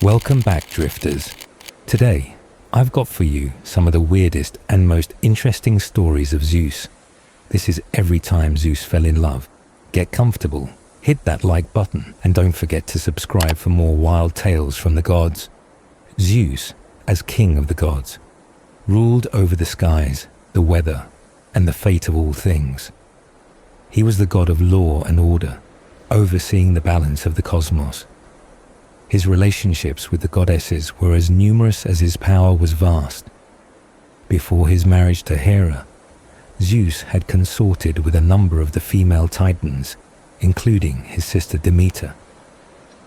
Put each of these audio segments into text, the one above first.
Welcome back, drifters. Today, I've got for you some of the weirdest and most interesting stories of Zeus. This is Every Time Zeus Fell in Love. Get comfortable, hit that like button, and don't forget to subscribe for more wild tales from the gods. Zeus, as king of the gods, ruled over the skies, the weather, and the fate of all things. He was the god of law and order, overseeing the balance of the cosmos. His relationships with the goddesses were as numerous as his power was vast. Before his marriage to Hera, Zeus had consorted with a number of the female titans, including his sister Demeter.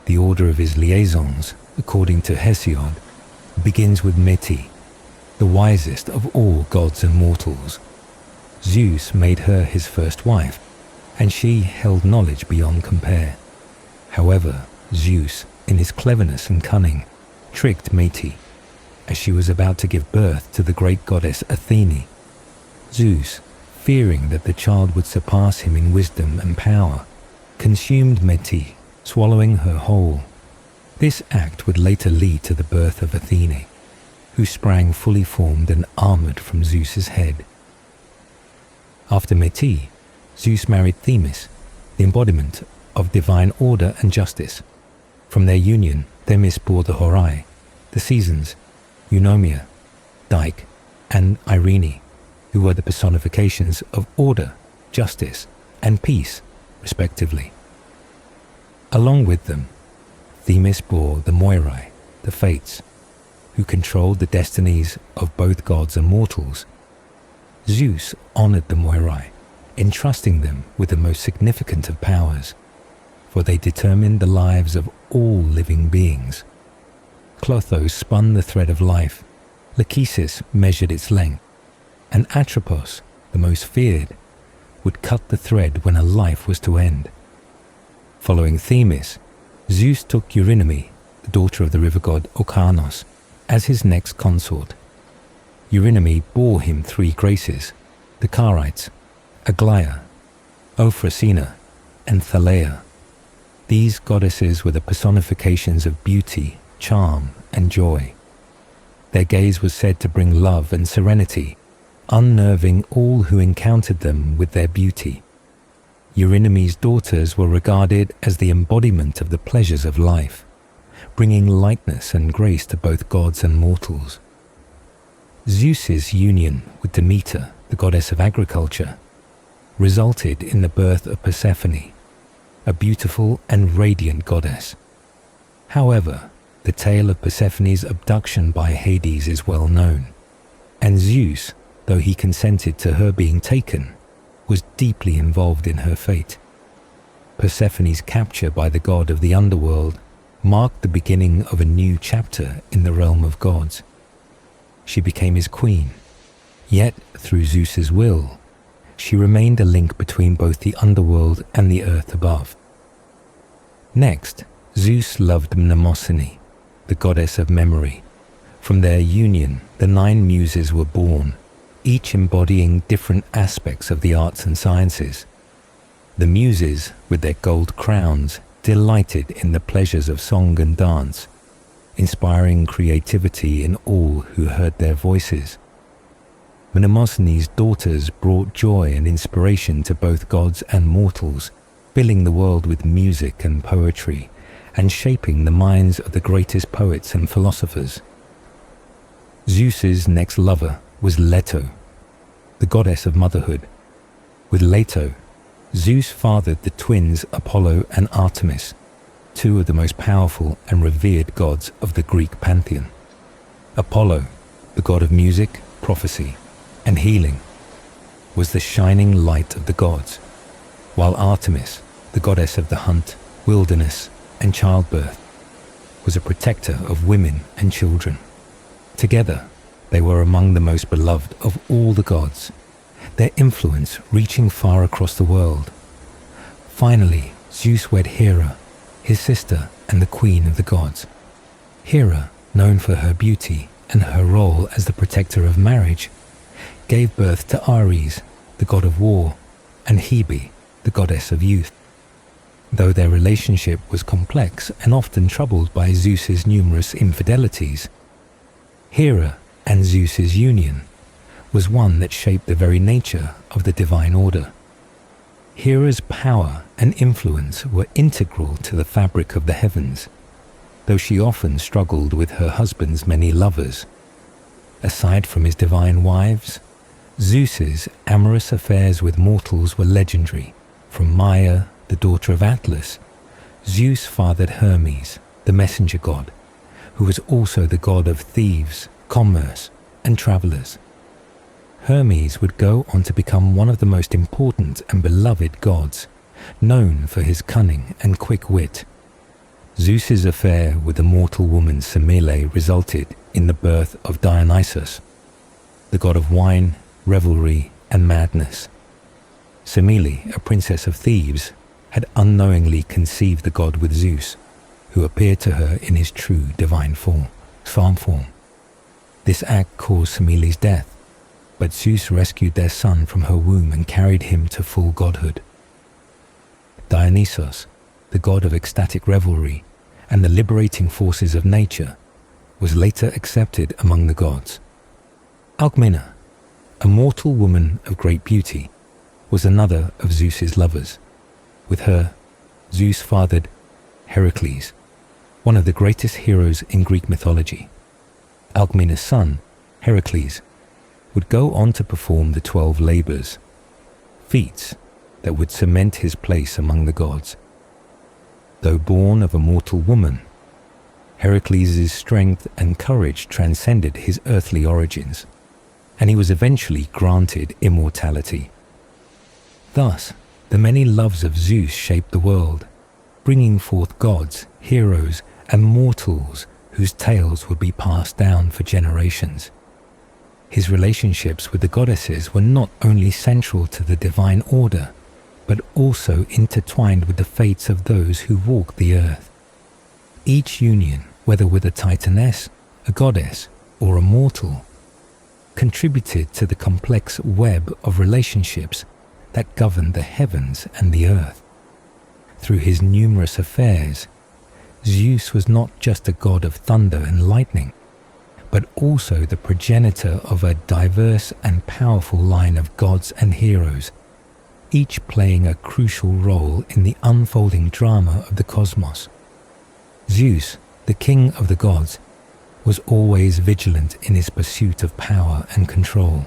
The order of his liaisons, according to Hesiod, begins with Métis, the wisest of all gods and mortals. Zeus made her his first wife, and she held knowledge beyond compare. However, Zeus, in his cleverness and cunning, tricked Métis, as she was about to give birth to the great goddess Athene. Zeus, fearing that the child would surpass him in wisdom and power, consumed Métis, swallowing her whole. This act would later lead to the birth of Athene, who sprang fully formed and armored from Zeus's head. After Métis, Zeus married Themis, the embodiment of divine order and justice. From their union, Themis bore the Horai, the seasons, Eunomia, Dike, and Irene, who were the personifications of order, justice, and peace, respectively. Along with them, Themis bore the Moirai, the Fates, who controlled the destinies of both gods and mortals. Zeus honored the Moirai, entrusting them with the most significant of powers, for they determined the lives of all living beings. Clotho spun the thread of life, Lachesis measured its length, and Atropos, the most feared, would cut the thread when a life was to end. Following Themis, Zeus took Eurynome, the daughter of the river god Okeanos, as his next consort. Eurynome bore him 3 graces, the Carites, Aglaia, Ophrosina, and Thaleia. These goddesses were the personifications of beauty, charm, and joy. Their gaze was said to bring love and serenity, unnerving all who encountered them with their beauty. Eurynome's daughters were regarded as the embodiment of the pleasures of life, bringing lightness and grace to both gods and mortals. Zeus's union with Demeter, the goddess of agriculture, resulted in the birth of Persephone, a beautiful and radiant goddess. However, the tale of Persephone's abduction by Hades is well known, and Zeus, though he consented to her being taken, was deeply involved in her fate. Persephone's capture by the god of the underworld marked the beginning of a new chapter in the realm of gods. She became his queen, yet through Zeus's will, she remained a link between both the underworld and the earth above. Next, Zeus loved Mnemosyne, the goddess of memory. From their union, the 9 muses were born, each embodying different aspects of the arts and sciences. The muses, with their gold crowns, delighted in the pleasures of song and dance, inspiring creativity in all who heard their voices. Mnemosyne's daughters brought joy and inspiration to both gods and mortals, filling the world with music and poetry, and shaping the minds of the greatest poets and philosophers. Zeus's next lover was Leto, the goddess of motherhood. With Leto, Zeus fathered the twins Apollo and Artemis, 2 of the most powerful and revered gods of the Greek pantheon. Apollo, the god of music, prophecy, and healing, was the shining light of the gods, while Artemis, the goddess of the hunt, wilderness, and childbirth, was a protector of women and children. Together, they were among the most beloved of all the gods, their influence reaching far across the world. Finally, Zeus wed Hera, his sister and the queen of the gods. Hera, known for her beauty and her role as the protector of marriage, gave birth to Ares, the god of war, and Hebe, the goddess of youth. Though their relationship was complex and often troubled by Zeus's numerous infidelities, Hera and Zeus's union was one that shaped the very nature of the divine order. Hera's power and influence were integral to the fabric of the heavens, though she often struggled with her husband's many lovers. Aside from his divine wives, Zeus's amorous affairs with mortals were legendary. From Maia, the daughter of Atlas, Zeus fathered Hermes, the messenger god, who was also the god of thieves, commerce, and travelers. Hermes would go on to become one of the most important and beloved gods, known for his cunning and quick wit. Zeus's affair with the mortal woman Semele resulted in the birth of Dionysus, the god of wine, revelry, and madness. Semele, a princess of Thebes, had unknowingly conceived the god with Zeus, who appeared to her in his true divine form. This act caused Semele's death, but Zeus rescued their son from her womb and carried him to full godhood. Dionysus, the god of ecstatic revelry and the liberating forces of nature, was later accepted among the gods. Alcmena, a mortal woman of great beauty, was another of Zeus's lovers. With her, Zeus fathered Heracles, one of the greatest heroes in Greek mythology. Alcmena's son, Heracles, would go on to perform the 12 labors, feats that would cement his place among the gods. Though born of a mortal woman, Heracles' strength and courage transcended his earthly origins, and he was eventually granted immortality. Thus, the many loves of Zeus shaped the world, bringing forth gods, heroes, and mortals whose tales would be passed down for generations. His relationships with the goddesses were not only central to the divine order, but also intertwined with the fates of those who walk the earth. Each union, whether with a titaness, a goddess, or a mortal, contributed to the complex web of relationships that governed the heavens and the earth. Through his numerous affairs, Zeus was not just a god of thunder and lightning, but also the progenitor of a diverse and powerful line of gods and heroes, each playing a crucial role in the unfolding drama of the cosmos. Zeus, the king of the gods, was always vigilant in his pursuit of power and control.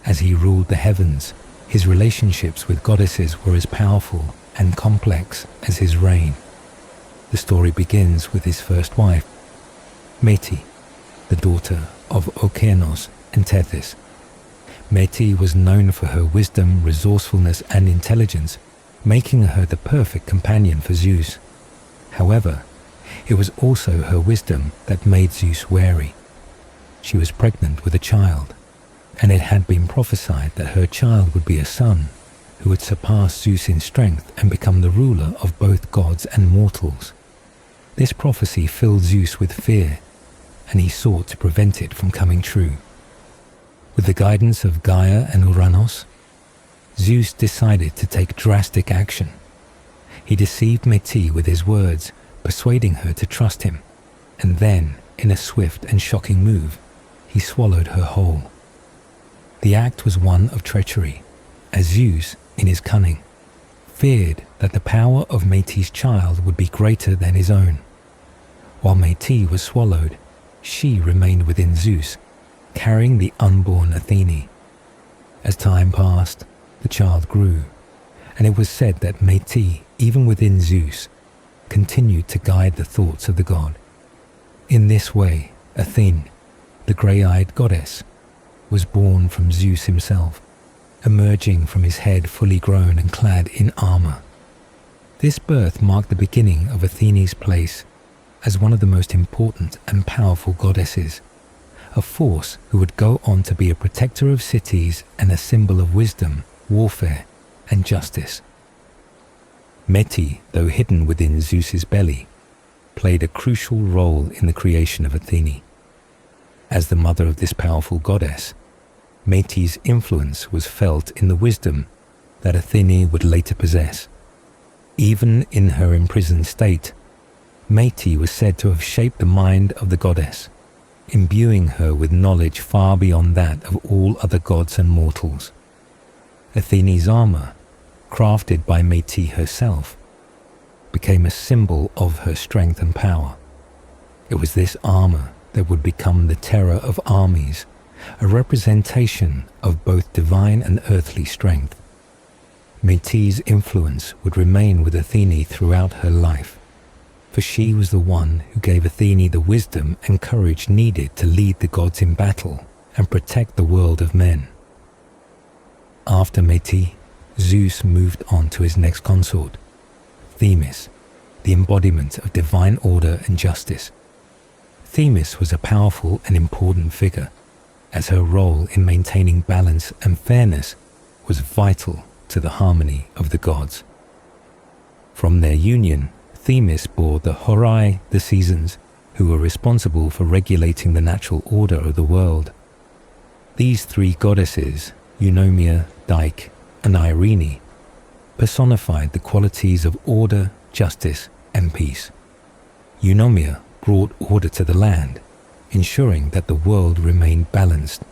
As he ruled the heavens, his relationships with goddesses were as powerful and complex as his reign. The story begins with his first wife, Meti, the daughter of Okeanos and Tethys. Meti was known for her wisdom, resourcefulness, and intelligence, making her the perfect companion for Zeus. However, it was also her wisdom that made Zeus wary. She was pregnant with a child, and it had been prophesied that her child would be a son who would surpass Zeus in strength and become the ruler of both gods and mortals. This prophecy filled Zeus with fear, and he sought to prevent it from coming true. With the guidance of Gaia and Uranus, Zeus decided to take drastic action. He deceived Meti with his words, persuading her to trust him, and then, in a swift and shocking move, he swallowed her whole. The act was one of treachery, as Zeus, in his cunning, feared that the power of Meti's child would be greater than his own. While Meti was swallowed, she remained within Zeus, carrying the unborn Athene. As time passed, the child grew, and it was said that Meti, even within Zeus, continued to guide the thoughts of the god. In this way, Athene, the grey-eyed goddess, was born from Zeus himself, emerging from his head fully grown and clad in armor. This birth marked the beginning of Athene's place as one of the most important and powerful goddesses, a force who would go on to be a protector of cities and a symbol of wisdom, warfare, and justice. Meti, though hidden within Zeus's belly, played a crucial role in the creation of Athene. As the mother of this powerful goddess, Meti's influence was felt in the wisdom that Athene would later possess. Even in her imprisoned state, Métis was said to have shaped the mind of the goddess, imbuing her with knowledge far beyond that of all other gods and mortals. Athene's armor, crafted by Métis herself, became a symbol of her strength and power. It was this armor that would become the terror of armies, a representation of both divine and earthly strength. Métis' influence would remain with Athene throughout her life, for she was the one who gave Athene the wisdom and courage needed to lead the gods in battle and protect the world of men. After Métis, Zeus moved on to his next consort, Themis, the embodiment of divine order and justice. Themis was a powerful and important figure, as her role in maintaining balance and fairness was vital to the harmony of the gods. From their union, Themis bore the Horai, the seasons, who were responsible for regulating the natural order of the world. These three goddesses, Eunomia, Dike, and Irene, personified the qualities of order, justice, and peace. Eunomia brought order to the land, ensuring that the world remained balanced.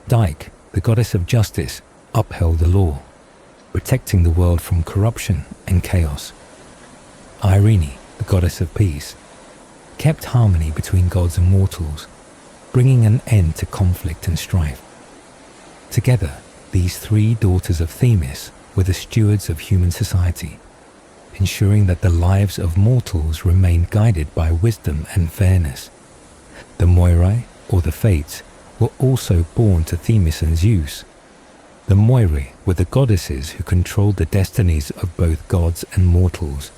Dike, the goddess of justice, upheld the law, protecting the world from corruption and chaos. Irene, the goddess of peace, kept harmony between gods and mortals, bringing an end to conflict and strife. Together, these three daughters of Themis were the stewards of human society, ensuring that the lives of mortals remained guided by wisdom and fairness. The Moirai, or the Fates, were also born to Themis and Zeus. The Moirai were the goddesses who controlled the destinies of both gods and mortals.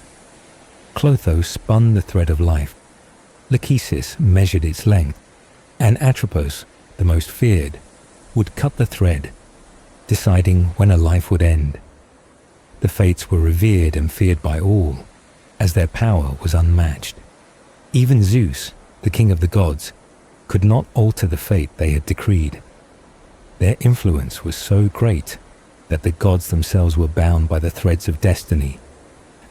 Clotho spun the thread of life, Lachesis measured its length, and Atropos, the most feared, would cut the thread, deciding when a life would end. The Fates were revered and feared by all, as their power was unmatched. Even Zeus, the king of the gods, could not alter the fate they had decreed. Their influence was so great that the gods themselves were bound by the threads of destiny,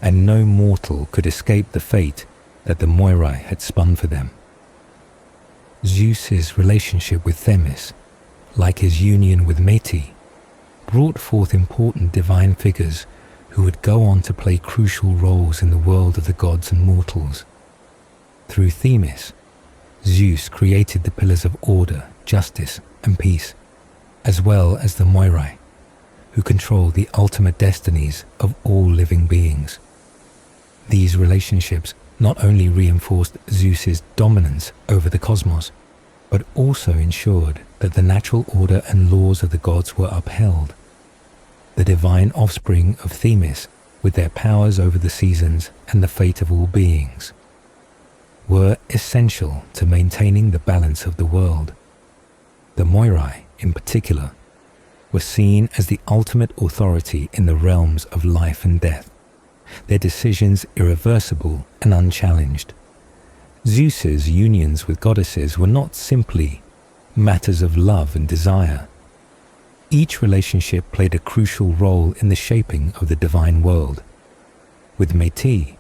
and no mortal could escape the fate that the Moirai had spun for them. Zeus's relationship with Themis, like his union with Métis, brought forth important divine figures who would go on to play crucial roles in the world of the gods and mortals. Through Themis, Zeus created the pillars of order, justice, and peace, as well as the Moirai, who control the ultimate destinies of all living beings. These relationships not only reinforced Zeus's dominance over the cosmos, but also ensured that the natural order and laws of the gods were upheld. The divine offspring of Themis, with their powers over the seasons and the fate of all beings, were essential to maintaining the balance of the world. The Moirai, in particular, were seen as the ultimate authority in the realms of life and death, their decisions irreversible and unchallenged. Zeus's unions with goddesses were not simply matters of love and desire. Each relationship played a crucial role in the shaping of the divine world. With Métis,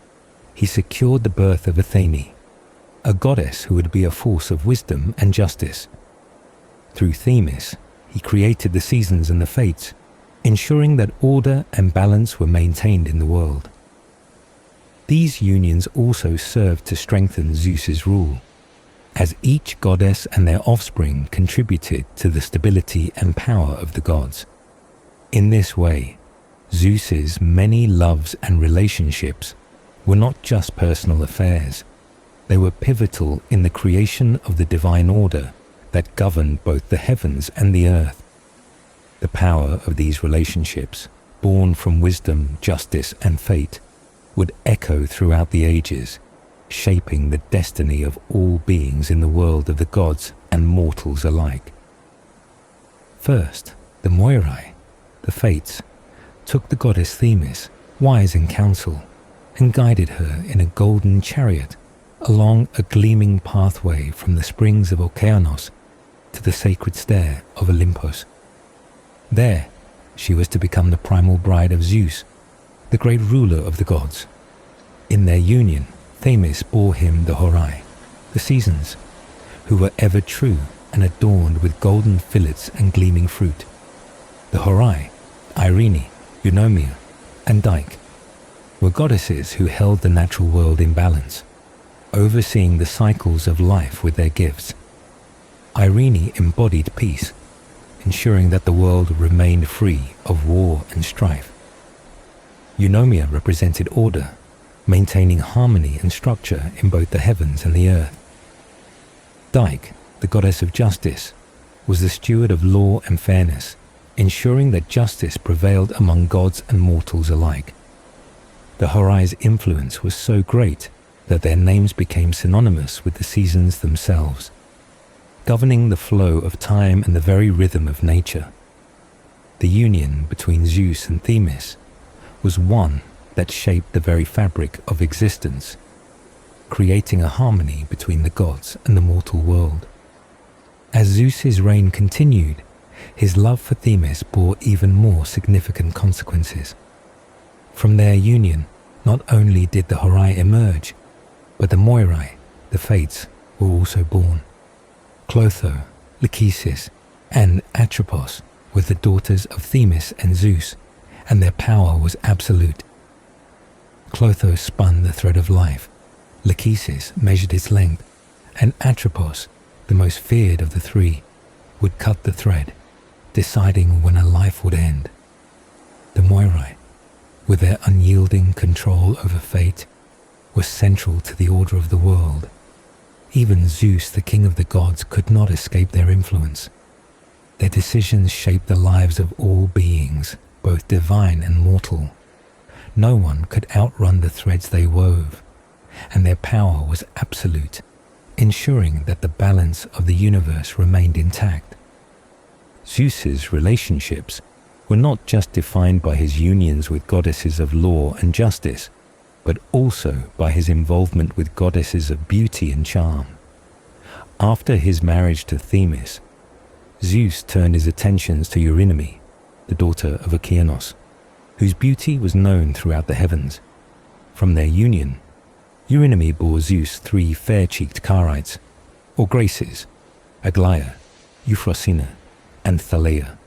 he secured the birth of Athene, a goddess who would be a force of wisdom and justice. Through Themis, he created the seasons and the fates, ensuring that order and balance were maintained in the world. These unions also served to strengthen Zeus's rule, as each goddess and their offspring contributed to the stability and power of the gods. In this way, Zeus's many loves and relationships were not just personal affairs. They were pivotal in the creation of the divine order that governed both the heavens and the earth. The power of these relationships, born from wisdom, justice, and fate, would echo throughout the ages, shaping the destiny of all beings in the world of the gods and mortals alike. First, the Moirai, the Fates, took the goddess Themis, wise in counsel, and guided her in a golden chariot along a gleaming pathway from the springs of Okeanos to the sacred stair of Olympus. There, she was to become the primal bride of Zeus, the great ruler of the gods. In their union, Themis bore him the Horai, the seasons, who were ever true and adorned with golden fillets and gleaming fruit. The Horai, Irene, Eunomia, and Dike, were goddesses who held the natural world in balance, overseeing the cycles of life with their gifts. Irene embodied peace, ensuring that the world remained free of war and strife. Eunomia represented order, maintaining harmony and structure in both the heavens and the earth. Dike, the goddess of justice, was the steward of law and fairness, ensuring that justice prevailed among gods and mortals alike. The Horai's influence was so great that their names became synonymous with the seasons themselves, governing the flow of time and the very rhythm of nature. The union between Zeus and Themis was one that shaped the very fabric of existence, creating a harmony between the gods and the mortal world. As Zeus's reign continued, his love for Themis bore even more significant consequences. From their union, not only did the Horai emerge, but the Moirai, the Fates, were also born. Clotho, Lachesis, and Atropos were the daughters of Themis and Zeus, and their power was absolute. Clotho spun the thread of life, Lachesis measured its length, and Atropos, the most feared of the three, would cut the thread, deciding when a life would end. The Moirai, with their unyielding control over fate, were central to the order of the world. Even Zeus, the king of the gods, could not escape their influence. Their decisions shaped the lives of all beings, both divine and mortal. No one could outrun the threads they wove, and their power was absolute, ensuring that the balance of the universe remained intact. Zeus's relationships were not just defined by his unions with goddesses of law and justice, but also by his involvement with goddesses of beauty and charm. After his marriage to Themis, Zeus turned his attentions to Eurynome, the daughter of Okeanos, whose beauty was known throughout the heavens. From their union, Eurynome bore Zeus 3 fair-cheeked Carides, or Graces, Aglaia, Euphrosyne, and Thaleia.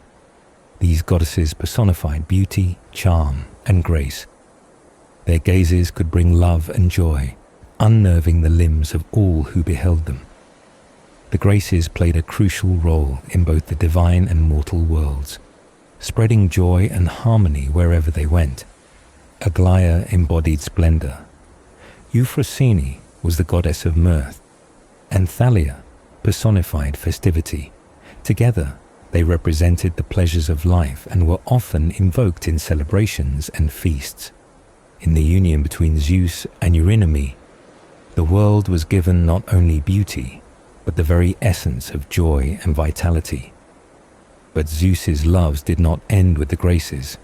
These goddesses personified beauty, charm, and grace. Their gazes could bring love and joy, unnerving the limbs of all who beheld them. The Graces played a crucial role in both the divine and mortal worlds, spreading joy and harmony wherever they went. Aglaia embodied splendor. Euphrosyne was the goddess of mirth, and Thaleia personified festivity. Together, they represented the pleasures of life and were often invoked in celebrations and feasts. In the union between Zeus and Eurynome, the world was given not only beauty, but the very essence of joy and vitality. But Zeus's loves did not end with the Graces.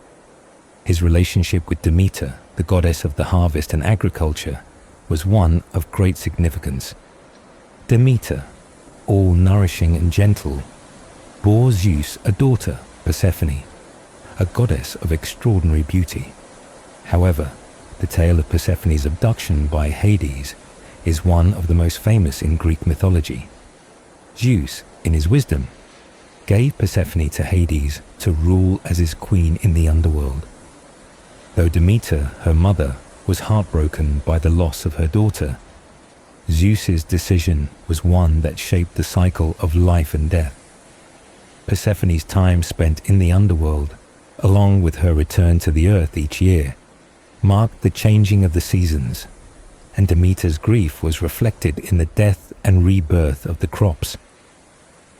His relationship with Demeter, the goddess of the harvest and agriculture, was one of great significance. Demeter, all-nourishing and gentle, bore Zeus a daughter, Persephone, a goddess of extraordinary beauty. However, the tale of Persephone's abduction by Hades is one of the most famous in Greek mythology. Zeus, in his wisdom, gave Persephone to Hades to rule as his queen in the underworld. Though Demeter, her mother, was heartbroken by the loss of her daughter, Zeus's decision was one that shaped the cycle of life and death. Persephone's time spent in the underworld, along with her return to the earth each year, marked the changing of the seasons, and Demeter's grief was reflected in the death and rebirth of the crops.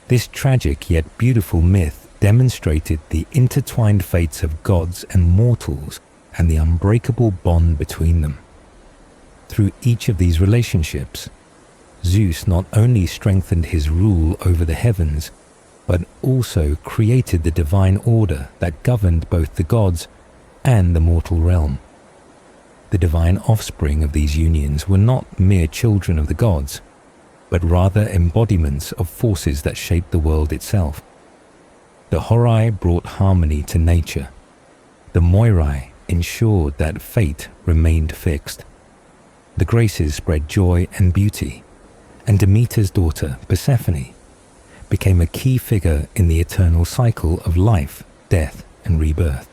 This tragic yet beautiful myth demonstrated the intertwined fates of gods and mortals and the unbreakable bond between them. Through each of these relationships, Zeus not only strengthened his rule over the heavens, but also created the divine order that governed both the gods and the mortal realm. The divine offspring of these unions were not mere children of the gods, but rather embodiments of forces that shaped the world itself. The Horai brought harmony to nature. The Moirai ensured that fate remained fixed. The Graces spread joy and beauty, and Demeter's daughter, Persephone, became a key figure in the eternal cycle of life, death, and rebirth.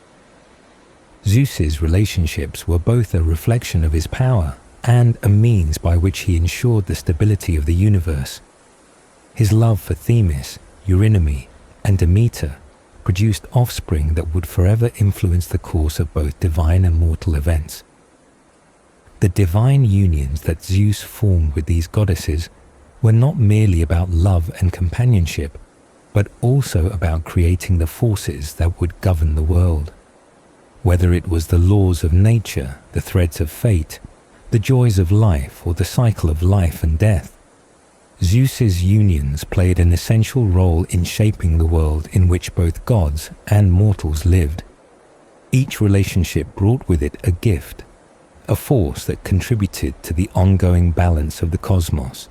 Zeus's relationships were both a reflection of his power and a means by which he ensured the stability of the universe. His love for Themis, Eurynome, and Demeter produced offspring that would forever influence the course of both divine and mortal events. The divine unions that Zeus formed with these goddesses were not merely about love and companionship, but also about creating the forces that would govern the world. Whether it was the laws of nature, the threads of fate, the joys of life, or the cycle of life and death, Zeus's unions played an essential role in shaping the world in which both gods and mortals lived. Each relationship brought with it a gift, a force that contributed to the ongoing balance of the cosmos.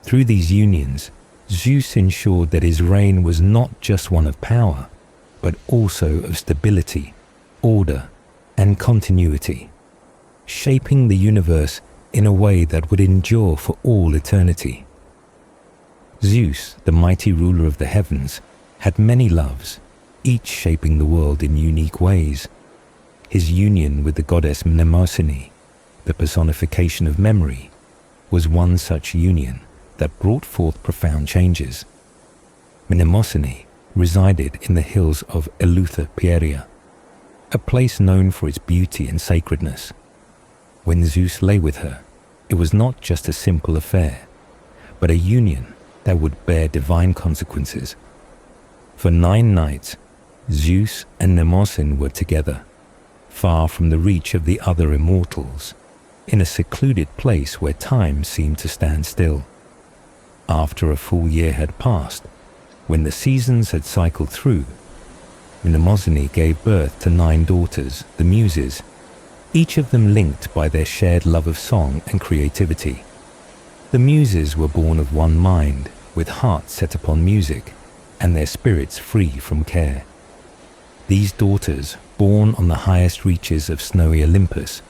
Through these unions, Zeus ensured that his reign was not just one of power, but also of stability, order, and continuity, shaping the universe in a way that would endure for all eternity. Zeus, the mighty ruler of the heavens, had many loves, each shaping the world in unique ways. His union with the goddess Mnemosyne, the personification of memory, was one such union that brought forth profound changes. Mnemosyne resided in the hills of Eleutheria, a place known for its beauty and sacredness. When Zeus lay with her, it was not just a simple affair, but a union that would bear divine consequences. For 9 nights, Zeus and Mnemosyne were together, far from the reach of the other immortals, in a secluded place where time seemed to stand still. After a full year had passed, when the seasons had cycled through, Mnemosyne gave birth to 9 daughters, the Muses, each of them linked by their shared love of song and creativity. The Muses were born of one mind, with hearts set upon music, and their spirits free from care. These daughters, born on the highest reaches of snowy Olympus,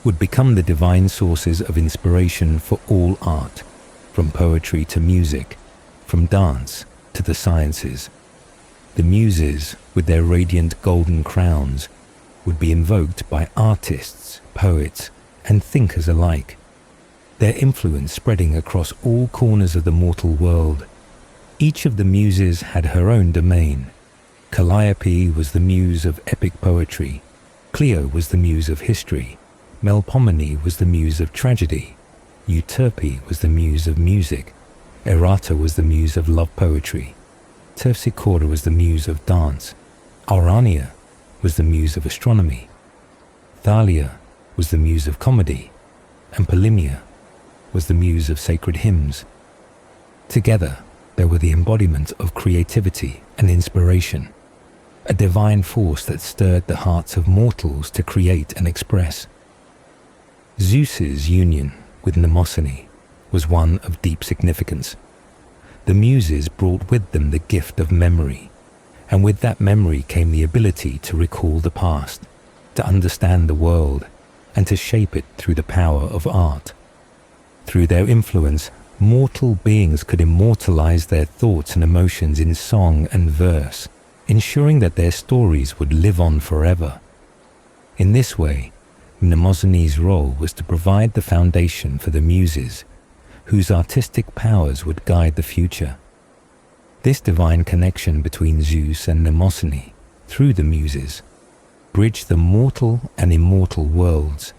would become the divine sources of inspiration for all art, from poetry to music, from dance to the sciences. The Muses, with their radiant golden crowns, would be invoked by artists, poets, and thinkers alike, their influence spreading across all corners of the mortal world. Each of the Muses had her own domain. Calliope was the muse of epic poetry, Clio was the muse of history, Melpomene was the muse of tragedy, Euterpe was the muse of music, Errata was the muse of love poetry, Terpsichora was the muse of dance, Urania was the muse of astronomy, Thalia was the muse of comedy, and Polymnia was the muse of sacred hymns. Together, they were the embodiment of creativity and inspiration, a divine force that stirred the hearts of mortals to create and express. Zeus's union with Mnemosyne was one of deep significance. The Muses brought with them the gift of memory, and with that memory came the ability to recall the past, to understand the world, and to shape it through the power of art. Through their influence, mortal beings could immortalize their thoughts and emotions in song and verse, ensuring that their stories would live on forever. In this way, Mnemosyne's role was to provide the foundation for the Muses, whose artistic powers would guide the future. This divine connection between Zeus and Mnemosyne, through the Muses, bridged the mortal and immortal worlds,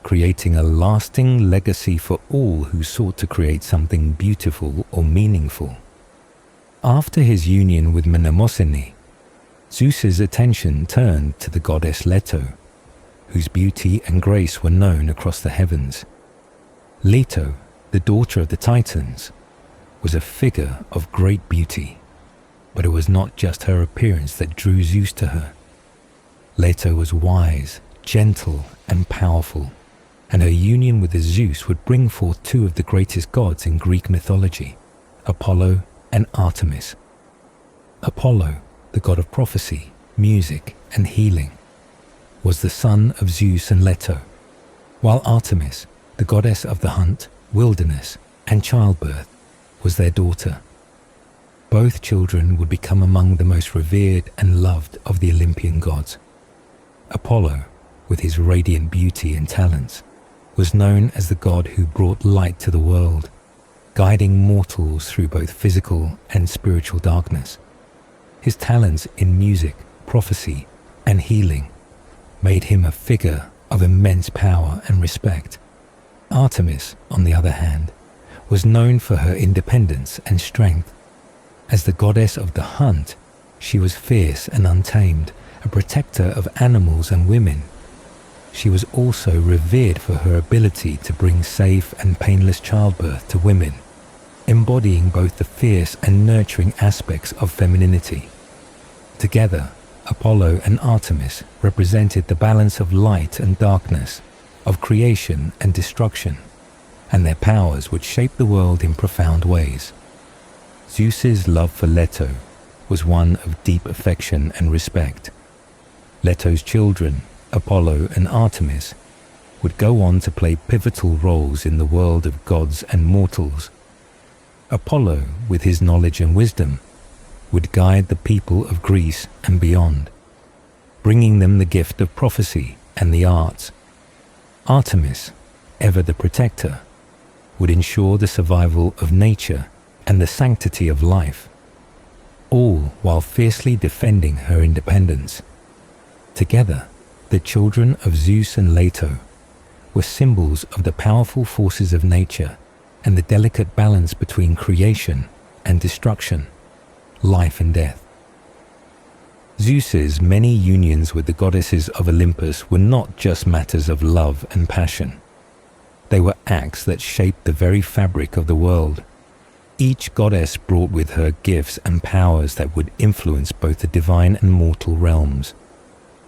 creating a lasting legacy for all who sought to create something beautiful or meaningful. After his union with Mnemosyne, Zeus's attention turned to the goddess Leto, whose beauty and grace were known across the heavens. Leto, the daughter of the Titans, was a figure of great beauty, but it was not just her appearance that drew Zeus to her. Leto was wise, gentle, and powerful, and her union with Zeus would bring forth 2 of the greatest gods in Greek mythology, Apollo and Artemis. Apollo, the god of prophecy, music, and healing. was the son of Zeus and Leto, while Artemis, the goddess of the hunt, wilderness, and childbirth, was their daughter. Both children would become among the most revered and loved of the Olympian gods. Apollo, with his radiant beauty and talents, was known as the god who brought light to the world, guiding mortals through both physical and spiritual darkness. His talents in music, prophecy, and healing made him a figure of immense power and respect. Artemis, on the other hand, was known for her independence and strength. As the goddess of the hunt, she was fierce and untamed, a protector of animals and women. She was also revered for her ability to bring safe and painless childbirth to women, embodying both the fierce and nurturing aspects of femininity. Together, Apollo and Artemis represented the balance of light and darkness, of creation and destruction, and their powers would shape the world in profound ways. Zeus's love for Leto was one of deep affection and respect. Leto's children, Apollo and Artemis, would go on to play pivotal roles in the world of gods and mortals. Apollo, with his knowledge and wisdom, would guide the people of Greece and beyond, bringing them the gift of prophecy and the arts. Artemis, ever the protector, would ensure the survival of nature and the sanctity of life, all while fiercely defending her independence. Together, the children of Zeus and Leto were symbols of the powerful forces of nature and the delicate balance between creation and destruction, life and death. Zeus's many unions with the goddesses of Olympus were not just matters of love and passion. They were acts that shaped the very fabric of the world. Each goddess brought with her gifts and powers that would influence both the divine and mortal realms.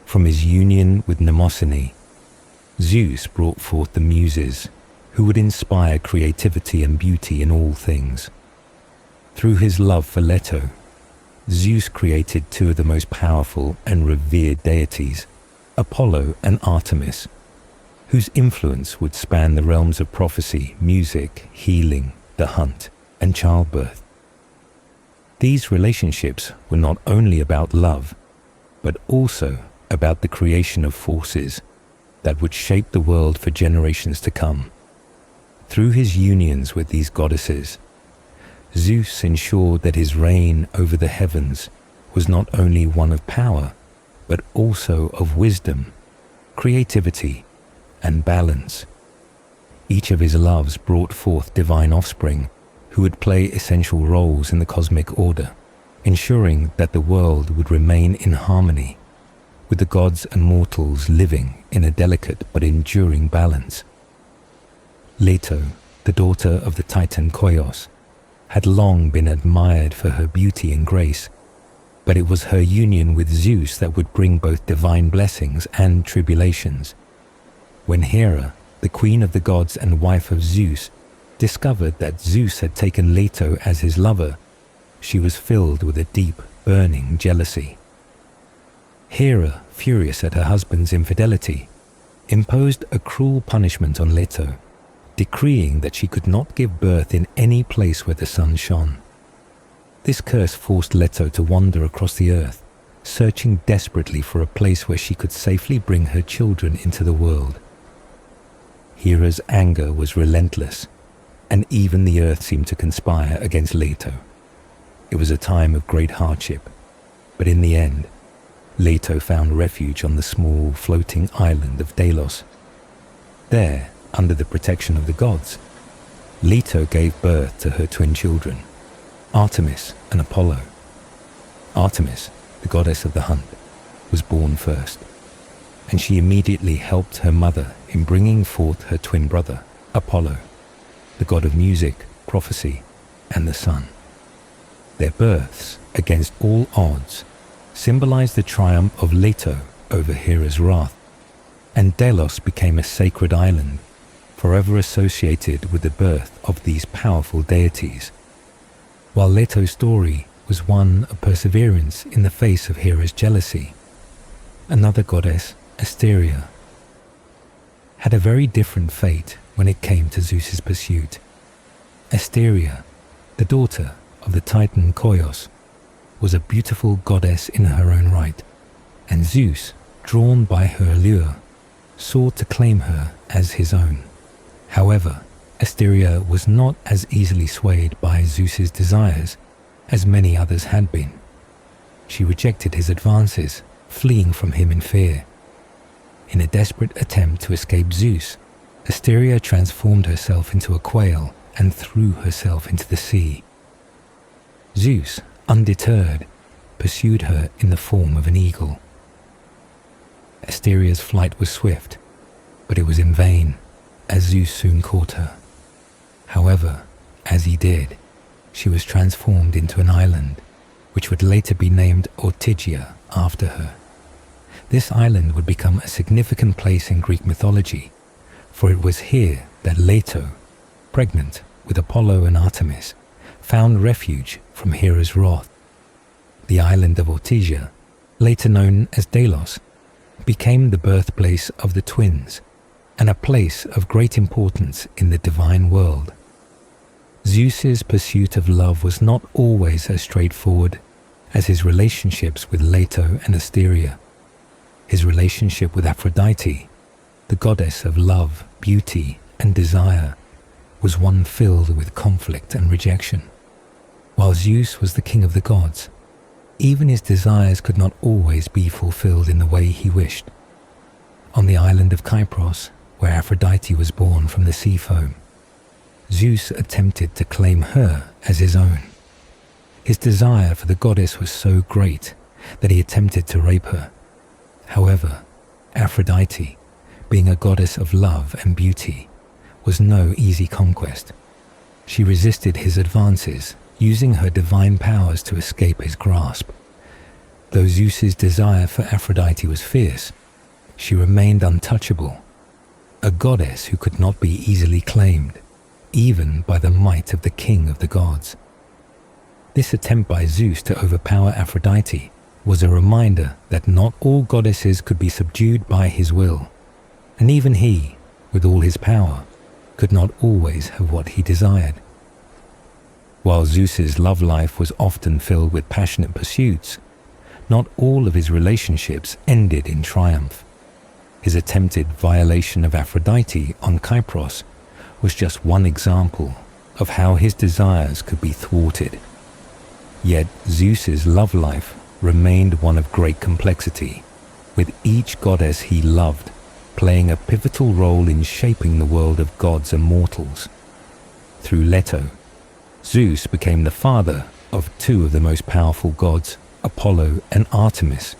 From his union with Mnemosyne, Zeus brought forth the Muses, who would inspire creativity and beauty in all things. Through his love for Leto, Zeus created two of the most powerful and revered deities, Apollo and Artemis, whose influence would span the realms of prophecy, music, healing, the hunt, and childbirth. These relationships were not only about love, but also about the creation of forces that would shape the world for generations to come. Through his unions with these goddesses, Zeus ensured that his reign over the heavens was not only one of power, but also of wisdom, creativity, and balance. Each of his loves brought forth divine offspring who would play essential roles in the cosmic order, ensuring that the world would remain in harmony, with the gods and mortals living in a delicate but enduring balance. Leto, the daughter of the Titan Koios, had long been admired for her beauty and grace, but it was her union with Zeus that would bring both divine blessings and tribulations. When Hera, the queen of the gods and wife of Zeus, discovered that Zeus had taken Leto as his lover, she was filled with a deep, burning jealousy. Hera, furious at her husband's infidelity, imposed a cruel punishment on Leto, decreeing that she could not give birth in any place where the sun shone. This curse forced Leto to wander across the earth, searching desperately for a place where she could safely bring her children into the world. Hera's anger was relentless, and even the earth seemed to conspire against Leto. It was a time of great hardship, but in the end, Leto found refuge on the small floating island of Delos. There, under the protection of the gods, Leto gave birth to her twin children, Artemis and Apollo. Artemis, the goddess of the hunt, was born first, and she immediately helped her mother in bringing forth her twin brother, Apollo, the god of music, prophecy, and the sun. Their births, against all odds, symbolized the triumph of Leto over Hera's wrath, and Delos became a sacred island, forever associated with the birth of these powerful deities. While Leto's story was one of perseverance in the face of Hera's jealousy, another goddess, Asteria, had a very different fate when it came to Zeus's pursuit. Asteria, the daughter of the titan Koios, was a beautiful goddess in her own right, and Zeus, drawn by her allure, sought to claim her as his own. However, Asteria was not as easily swayed by Zeus's desires as many others had been. She rejected his advances, fleeing from him in fear. In a desperate attempt to escape Zeus, Asteria transformed herself into a quail and threw herself into the sea. Zeus, undeterred, pursued her in the form of an eagle. Asteria's flight was swift, but it was in vain, as Zeus soon caught her. However, as he did, she was transformed into an island, which would later be named Ortygia after her. This island would become a significant place in Greek mythology, for it was here that Leto, pregnant with Apollo and Artemis, found refuge from Hera's wrath. The island of Ortygia, later known as Delos, became the birthplace of the twins and a place of great importance in the divine world. Zeus's pursuit of love was not always as straightforward as his relationships with Leto and Asteria. His relationship with Aphrodite, the goddess of love, beauty, and desire, was one filled with conflict and rejection. While Zeus was the king of the gods, even his desires could not always be fulfilled in the way he wished. On the island of Kypros, where Aphrodite was born from the sea foam, Zeus attempted to claim her as his own. His desire for the goddess was so great that he attempted to rape her. However, Aphrodite, being a goddess of love and beauty, was no easy conquest. She resisted his advances, using her divine powers to escape his grasp. Though Zeus's desire for Aphrodite was fierce, she remained untouchable, a goddess who could not be easily claimed, even by the might of the king of the gods. This attempt by Zeus to overpower Aphrodite was a reminder that not all goddesses could be subdued by his will, and even he, with all his power, could not always have what he desired. While Zeus's love life was often filled with passionate pursuits, not all of his relationships ended in triumph. His attempted violation of Aphrodite on Kypros was just one example of how his desires could be thwarted. Yet Zeus's love life remained one of great complexity, with each goddess he loved playing a pivotal role in shaping the world of gods and mortals. Through Leto, Zeus became the father of two of the most powerful gods, Apollo and Artemis,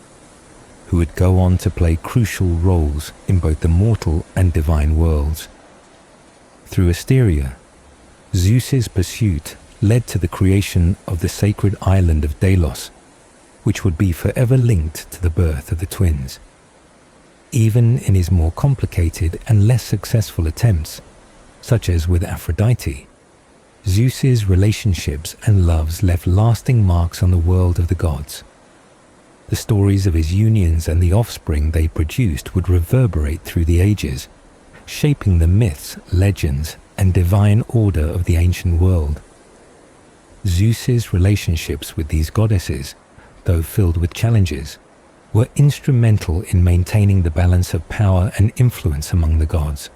who would go on to play crucial roles in both the mortal and divine worlds. Through Asteria, Zeus's pursuit led to the creation of the sacred island of Delos, which would be forever linked to the birth of the twins. Even in his more complicated and less successful attempts, such as with Aphrodite, Zeus's relationships and loves left lasting marks on the world of the gods. The stories of his unions and the offspring they produced would reverberate through the ages, shaping the myths, legends, and divine order of the ancient world. Zeus's relationships with these goddesses, though filled with challenges, were instrumental in maintaining the balance of power and influence among the gods.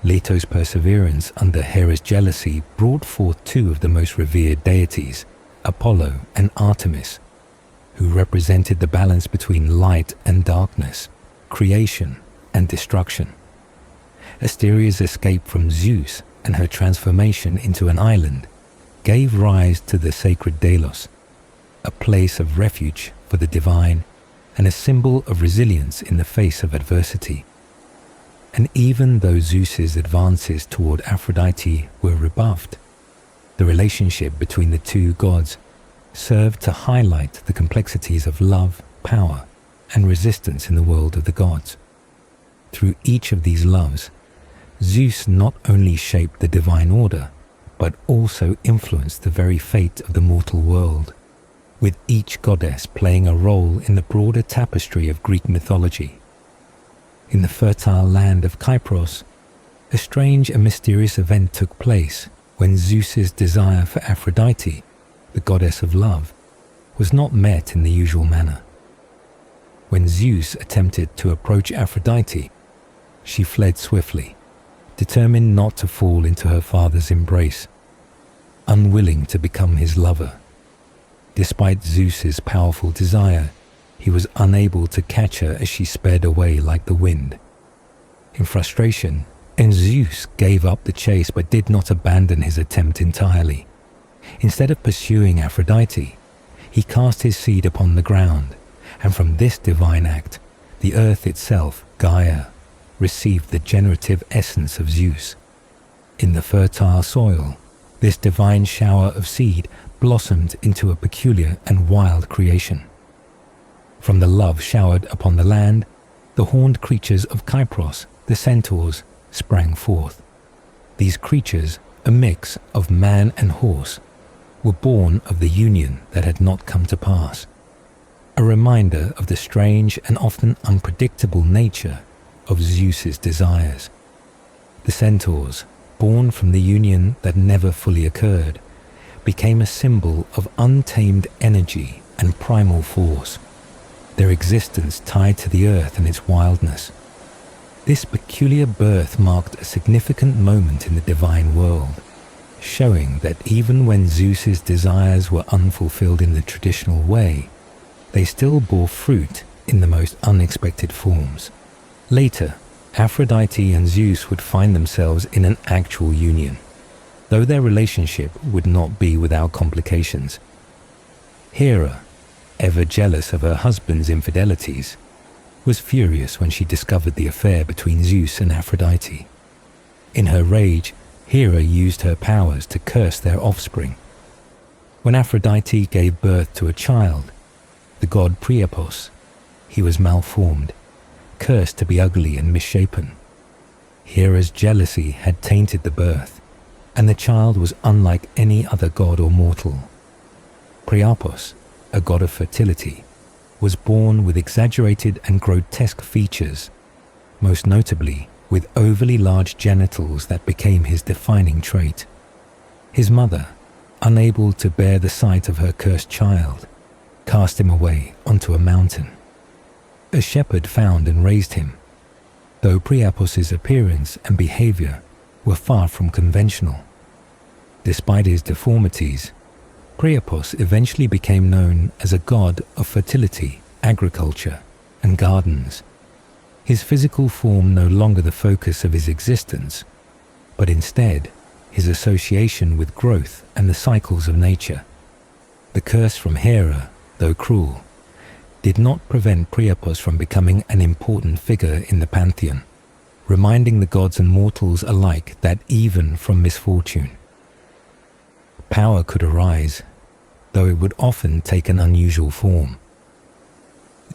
Leto's perseverance under Hera's jealousy brought forth two of the most revered deities, Apollo and Artemis, who represented the balance between light and darkness, creation and destruction. Asteria's escape from Zeus and her transformation into an island gave rise to the sacred Delos, a place of refuge for the divine and a symbol of resilience in the face of adversity. And even though Zeus's advances toward Aphrodite were rebuffed, the relationship between the two gods served to highlight the complexities of love, power, and resistance in the world of the gods. Through each of these loves, Zeus not only shaped the divine order, but also influenced the very fate of the mortal world, with each goddess playing a role in the broader tapestry of Greek mythology. In the fertile land of Kypros, a strange and mysterious event took place when Zeus's desire for Aphrodite, the goddess of love, was not met in the usual manner. When Zeus attempted to approach Aphrodite, she fled swiftly, determined not to fall into her father's embrace, unwilling to become his lover. Despite Zeus's powerful desire, he was unable to catch her as she sped away like the wind. In frustration, Zeus gave up the chase but did not abandon his attempt entirely. Instead of pursuing Aphrodite, he cast his seed upon the ground, and from this divine act, the earth itself, Gaia, received the generative essence of Zeus. In the fertile soil, this divine shower of seed blossomed into a peculiar and wild creation. From the love showered upon the land, the horned creatures of Kypros, the centaurs, sprang forth. These creatures, a mix of man and horse, were born of the union that had not come to pass, a reminder of the strange and often unpredictable nature of Zeus's desires. The centaurs, born from the union that never fully occurred, became a symbol of untamed energy and primal force, their existence tied to the earth and its wildness. This peculiar birth marked a significant moment in the divine world, showing that even when Zeus's desires were unfulfilled in the traditional way, they still bore fruit in the most unexpected forms. Later, Aphrodite and Zeus would find themselves in an actual union, though their relationship would not be without complications. Hera, ever jealous of her husband's infidelities, was furious when she discovered the affair between Zeus and Aphrodite. In her rage, Hera used her powers to curse their offspring. When Aphrodite gave birth to a child, the god Priapos, he was malformed, cursed to be ugly and misshapen. Hera's jealousy had tainted the birth, and the child was unlike any other god or mortal. Priapos, a god of fertility, was born with exaggerated and grotesque features, most notably with overly large genitals that became his defining trait. His mother, unable to bear the sight of her cursed child, cast him away onto a mountain. A shepherd found and raised him, though Priapos's appearance and behavior were far from conventional. Despite his deformities, Priapos eventually became known as a god of fertility, agriculture, and gardens. His physical form no longer the focus of his existence, but instead his association with growth and the cycles of nature. The curse from Hera, though cruel, did not prevent Priapos from becoming an important figure in the pantheon, reminding the gods and mortals alike that even from misfortune, power could arise, though it would often take an unusual form.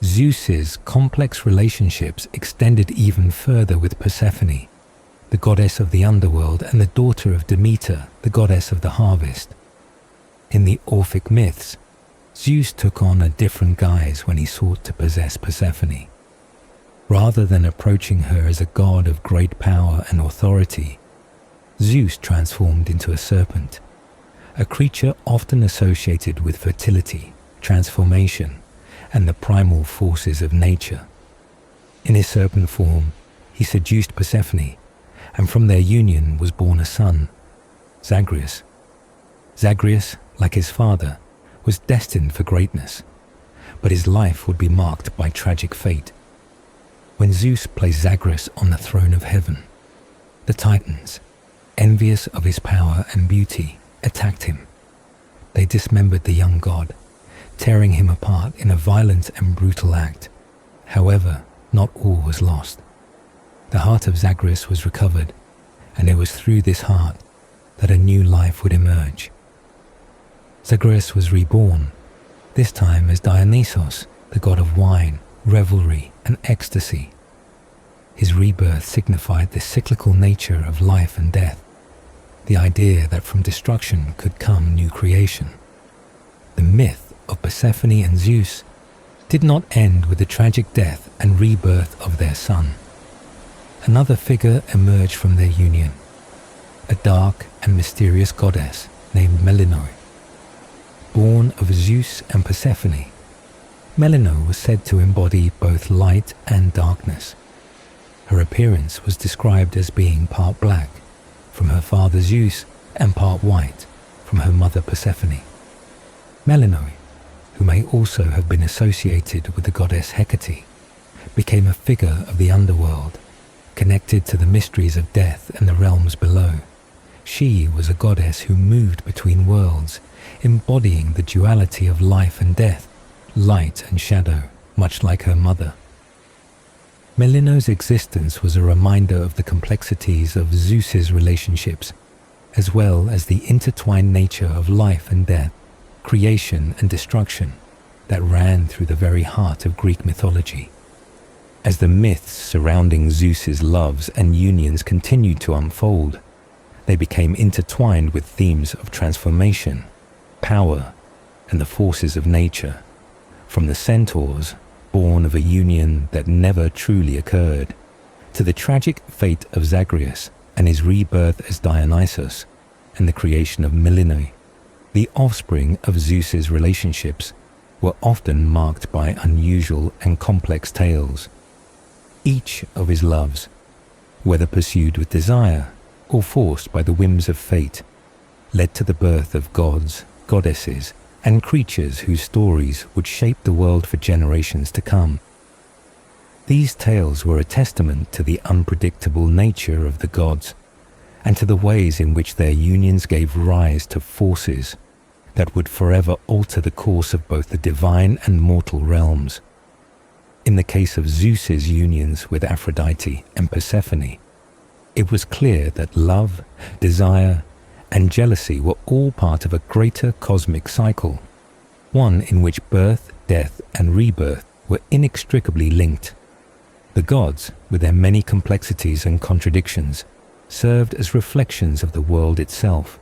Zeus's complex relationships extended even further with Persephone, the goddess of the underworld and the daughter of Demeter, the goddess of the harvest. In the Orphic myths, Zeus took on a different guise when he sought to possess Persephone. Rather than approaching her as a god of great power and authority, Zeus transformed into a serpent, a creature often associated with fertility, transformation, and the primal forces of nature. In his serpent form, he seduced Persephone, and from their union was born a son, Zagreus. Zagreus, like his father, was destined for greatness, but his life would be marked by tragic fate. When Zeus placed Zagreus on the throne of heaven, the Titans, envious of his power and beauty, attacked him. They dismembered the young god, tearing him apart in a violent and brutal act. However, not all was lost. The heart of Zagreus was recovered, and it was through this heart that a new life would emerge. Zagreus was reborn, this time as Dionysos, the god of wine, revelry, and ecstasy. His rebirth signified the cyclical nature of life and death, the idea that from destruction could come new creation. The myth of Persephone and Zeus did not end with the tragic death and rebirth of their son. another figure emerged from their union, a dark and mysterious goddess named Melinoi. Born of Zeus and Persephone, Melinoi was said to embody both light and darkness. Her appearance was described as being part black from her father Zeus and part white from her mother Persephone. Melinoi, who may also have been associated with the goddess Hecate, became a figure of the underworld, connected to the mysteries of death and the realms below. She was a goddess who moved between worlds, embodying the duality of life and death, light and shadow, much like her mother. Melinoi's existence was a reminder of the complexities of Zeus's relationships, as well as the intertwined nature of life and death, creation and destruction that ran through the very heart of Greek mythology. As the myths surrounding Zeus's loves and unions continued to unfold, they became intertwined with themes of transformation, power, and the forces of nature, from the centaurs, born of a union that never truly occurred, to the tragic fate of Zagreus and his rebirth as Dionysus, and the creation of Melinoi. The offspring of Zeus's relationships were often marked by unusual and complex tales. Each of his loves, whether pursued with desire or forced by the whims of fate, led to the birth of gods, goddesses, and creatures whose stories would shape the world for generations to come. These tales were a testament to the unpredictable nature of the gods and to the ways in which their unions gave rise to forces that would forever alter the course of both the divine and mortal realms. In the case of Zeus's unions with Aphrodite and Persephone, it was clear that love, desire, and jealousy were all part of a greater cosmic cycle, one in which birth, death, and rebirth were inextricably linked. The gods, with their many complexities and contradictions, served as reflections of the world itself,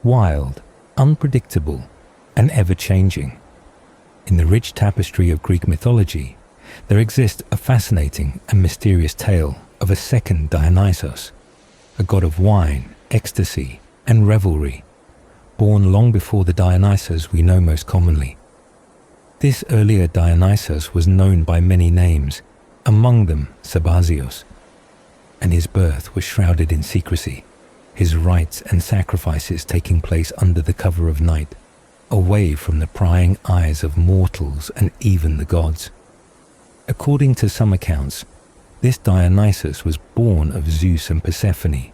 wild, unpredictable, and ever-changing. In the rich tapestry of Greek mythology, there exists a fascinating and mysterious tale of a second Dionysus, a god of wine, ecstasy, and revelry, born long before the Dionysus we know most commonly. This earlier Dionysus was known by many names, among them Sabazios, and his birth was shrouded in secrecy, his rites and sacrifices taking place under the cover of night, away from the prying eyes of mortals and even the gods. According to some accounts, this Dionysus was born of Zeus and Persephone,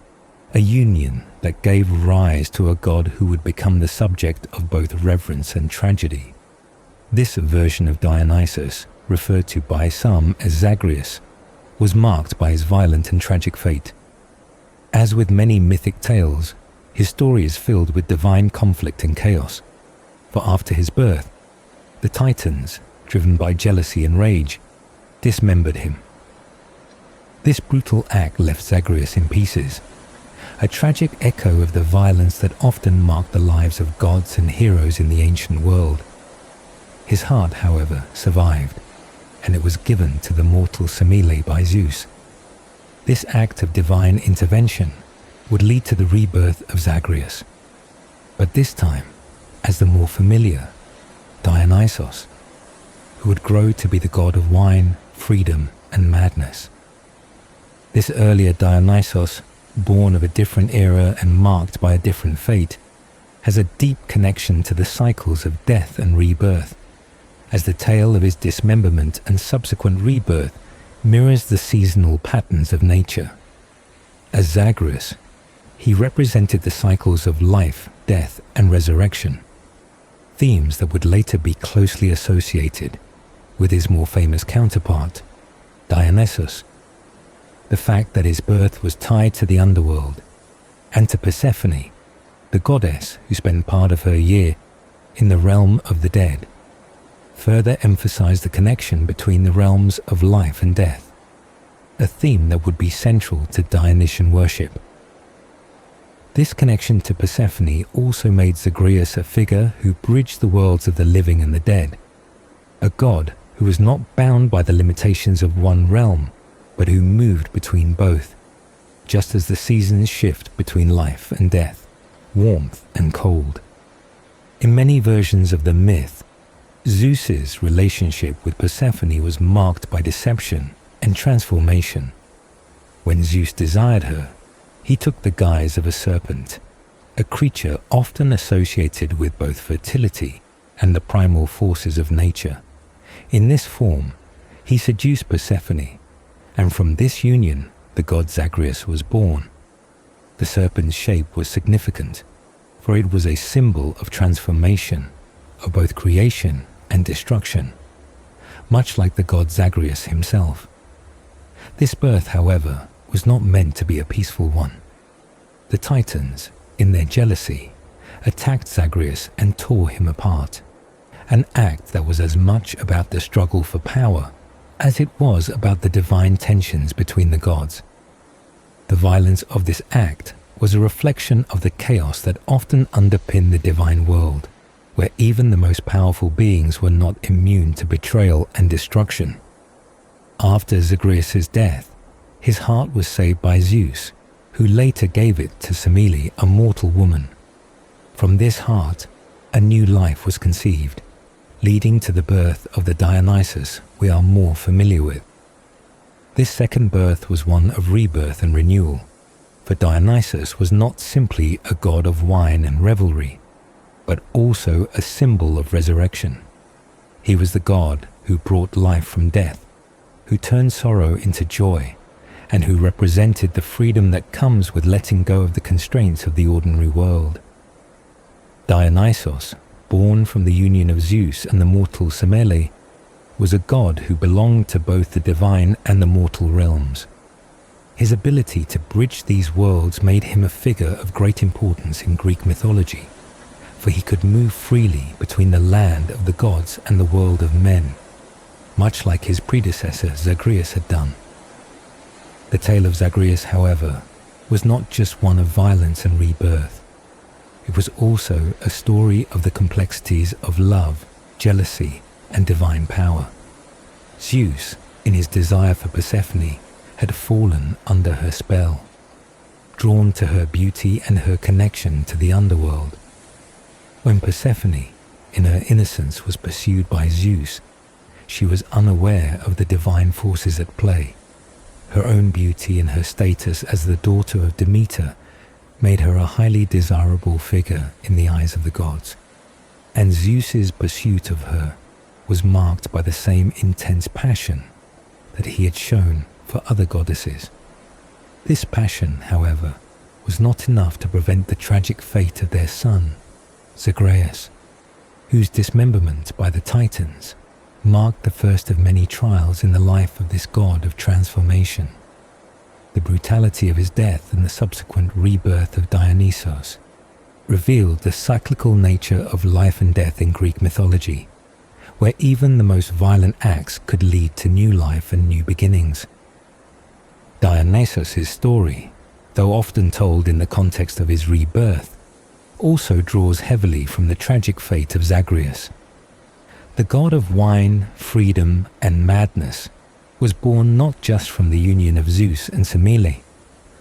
a union that gave rise to a god who would become the subject of both reverence and tragedy. This version of Dionysus, referred to by some as Zagreus, was marked by his violent and tragic fate. As with many mythic tales, his story is filled with divine conflict and chaos, for after his birth, the Titans, driven by jealousy and rage, dismembered him. This brutal act left Zagreus in pieces, a tragic echo of the violence that often marked the lives of gods and heroes in the ancient world. His heart, however, survived, and it was given to the mortal Semele by Zeus. This act of divine intervention would lead to the rebirth of Zagreus, but this time as the more familiar Dionysos, who would grow to be the god of wine, freedom, and madness. This earlier Dionysos, born of a different era and marked by a different fate, has a deep connection to the cycles of death and rebirth, as the tale of his dismemberment and subsequent rebirth mirrors the seasonal patterns of nature. As Zagreus, he represented the cycles of life, death, and resurrection, themes that would later be closely associated with his more famous counterpart, Dionysus. The fact that his birth was tied to the underworld, and to Persephone, the goddess who spent part of her year in the realm of the dead, further emphasized the connection between the realms of life and death, a theme that would be central to Dionysian worship. This connection to Persephone also made Zagreus a figure who bridged the worlds of the living and the dead, a god who was not bound by the limitations of one realm, but who moved between both, just as the seasons shift between life and death, warmth and cold. In many versions of the myth, Zeus's relationship with Persephone was marked by deception and transformation. When Zeus desired her, he took the guise of a serpent, a creature often associated with both fertility and the primal forces of nature. In this form, he seduced Persephone, and from this union, the god Zagreus was born. The serpent's shape was significant, for it was a symbol of transformation, of both creation and destruction, much like the god Zagreus himself. This birth, however, was not meant to be a peaceful one. The Titans, in their jealousy, attacked Zagreus and tore him apart, an act that was as much about the struggle for power as it was about the divine tensions between the gods. The violence of this act was a reflection of the chaos that often underpinned the divine world, where even the most powerful beings were not immune to betrayal and destruction. After Zagreus' death, his heart was saved by Zeus, who later gave it to Semele, a mortal woman. From this heart, a new life was conceived, leading to the birth of the Dionysus we are more familiar with. This second birth was one of rebirth and renewal, for Dionysus was not simply a god of wine and revelry, but also a symbol of resurrection. He was the god who brought life from death, who turned sorrow into joy, and who represented the freedom that comes with letting go of the constraints of the ordinary world. Dionysos, born from the union of Zeus and the mortal Semele, was a god who belonged to both the divine and the mortal realms. His ability to bridge these worlds made him a figure of great importance in Greek mythology, for he could move freely between the land of the gods and the world of men, much like his predecessor Zagreus had done. The tale of Zagreus, however, was not just one of violence and rebirth. It was also a story of the complexities of love, jealousy, and divine power. Zeus, in his desire for Persephone, had fallen under her spell, drawn to her beauty and her connection to the underworld. When Persephone, in her innocence, was pursued by Zeus, she was unaware of the divine forces at play. Her own beauty and her status as the daughter of Demeter made her a highly desirable figure in the eyes of the gods, and Zeus's pursuit of her was marked by the same intense passion that he had shown for other goddesses. This passion, however, was not enough to prevent the tragic fate of their son, Zagreus, whose dismemberment by the Titans marked the first of many trials in the life of this god of transformation. The brutality of his death and the subsequent rebirth of Dionysos revealed the cyclical nature of life and death in Greek mythology, where even the most violent acts could lead to new life and new beginnings. Dionysos' story, though often told in the context of his rebirth, also draws heavily from the tragic fate of Zagreus. The god of wine, freedom, and madness was born not just from the union of Zeus and Semele,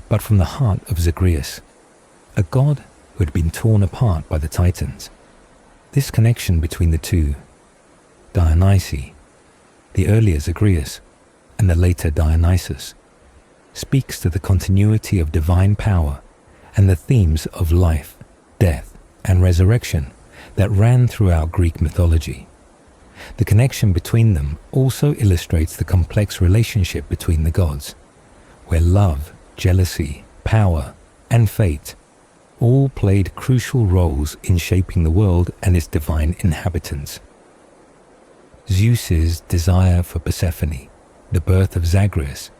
but from the heart of Zagreus, a god who had been torn apart by the Titans. This connection between the two, Dionysi, the earlier Zagreus, and the later Dionysus, speaks to the continuity of divine power and the themes of life, death, and resurrection that ran throughout Greek mythology. The connection between them also illustrates the complex relationship between the gods, where love, jealousy, power, and fate all played crucial roles in shaping the world and its divine inhabitants. Zeus's desire for Persephone, the birth of Zagreus,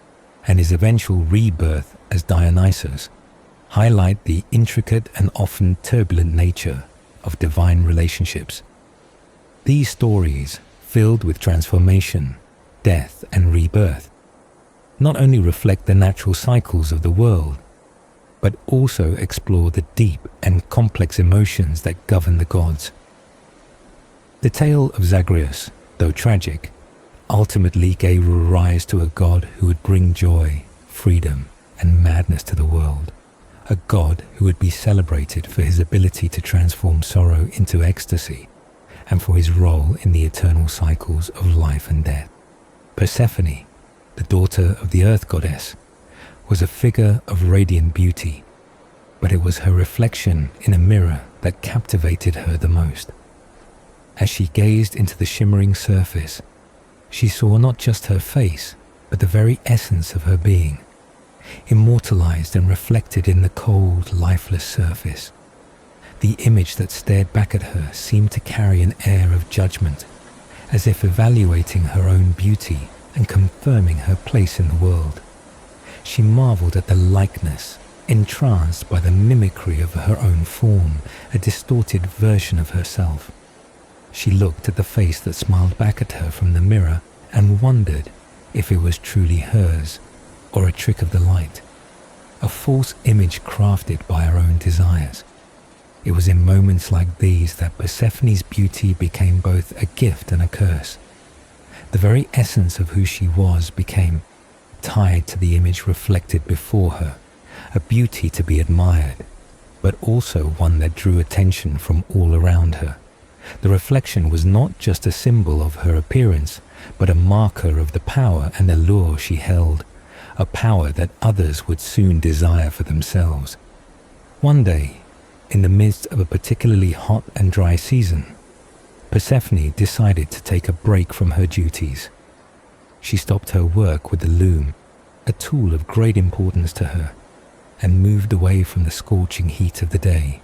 and his eventual rebirth as Dionysus highlight the intricate and often turbulent nature of divine relationships. These stories, filled with transformation, death, and rebirth, not only reflect the natural cycles of the world, but also explore the deep and complex emotions that govern the gods. The tale of Zagreus, though tragic, ultimately gave rise to a god who would bring joy, freedom, and madness to the world. A god who would be celebrated for his ability to transform sorrow into ecstasy, and for his role in the eternal cycles of life and death. Persephone, the daughter of the earth goddess, was a figure of radiant beauty, but it was her reflection in a mirror that captivated her the most. As she gazed into the shimmering surface, she saw not just her face, but the very essence of her being, immortalized and reflected in the cold, lifeless surface. The image that stared back at her seemed to carry an air of judgment, as if evaluating her own beauty and confirming her place in the world. She marveled at the likeness, entranced by the mimicry of her own form, a distorted version of herself. She looked at the face that smiled back at her from the mirror and wondered if it was truly hers or a trick of the light, a false image crafted by her own desires. It was in moments like these that Persephone's beauty became both a gift and a curse. The very essence of who she was became tied to the image reflected before her, a beauty to be admired, but also one that drew attention from all around her. The reflection was not just a symbol of her appearance, but a marker of the power and allure she held, a power that others would soon desire for themselves. One day, in the midst of a particularly hot and dry season, Persephone decided to take a break from her duties. She stopped her work with the loom, a tool of great importance to her, and moved away from the scorching heat of the day.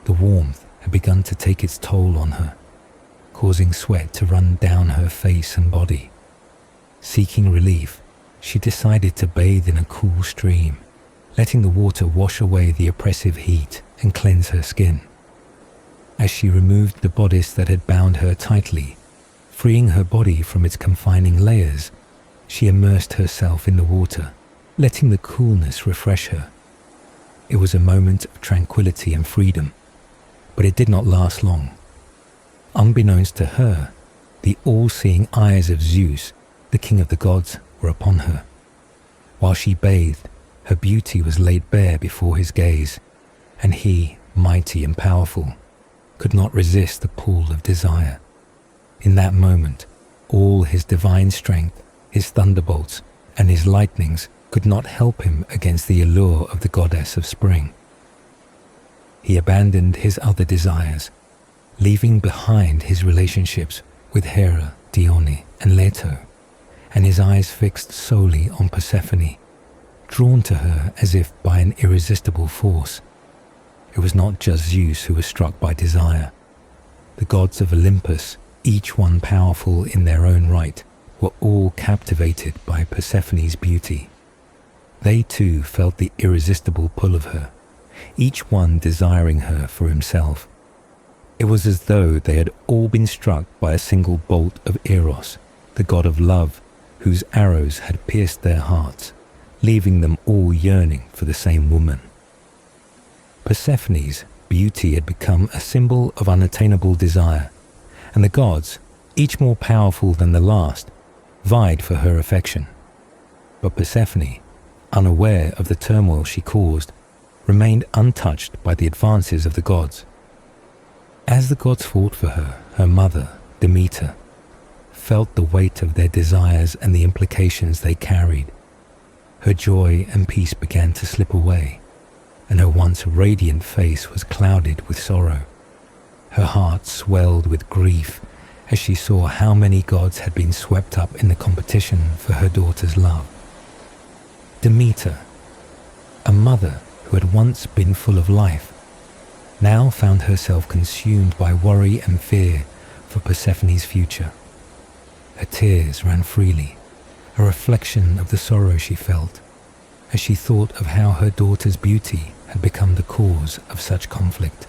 The warmth had begun to take its toll on her, causing sweat to run down her face and body. Seeking relief, she decided to bathe in a cool stream, letting the water wash away the oppressive heat and cleanse her skin. As she removed the bodice that had bound her tightly, freeing her body from its confining layers, she immersed herself in the water, letting the coolness refresh her. It was a moment of tranquility and freedom, but it did not last long. Unbeknownst to her, the all-seeing eyes of Zeus, the king of the gods, were upon her. While she bathed, her beauty was laid bare before his gaze, and he, mighty and powerful, could not resist the pull of desire. In that moment, all his divine strength, his thunderbolts, and his lightnings could not help him against the allure of the goddess of spring. He abandoned his other desires, leaving behind his relationships with Hera, Dione, and Leto, and his eyes fixed solely on Persephone, drawn to her as if by an irresistible force. It was not just Zeus who was struck by desire. The gods of Olympus, each one powerful in their own right, were all captivated by Persephone's beauty. They too felt the irresistible pull of her, each one desiring her for himself. It was as though they had all been struck by a single bolt of Eros, the god of love, whose arrows had pierced their hearts, leaving them all yearning for the same woman. Persephone's beauty had become a symbol of unattainable desire, and the gods, each more powerful than the last, vied for her affection. But Persephone, unaware of the turmoil she caused, remained untouched by the advances of the gods. As the gods fought for her, her mother, Demeter, felt the weight of their desires and the implications they carried. Her joy and peace began to slip away, and her once radiant face was clouded with sorrow. Her heart swelled with grief as she saw how many gods had been swept up in the competition for her daughter's love. Demeter, a mother who had once been full of life, now found herself consumed by worry and fear for Persephone's future. Her tears ran freely, a reflection of the sorrow she felt, as she thought of how her daughter's beauty had become the cause of such conflict.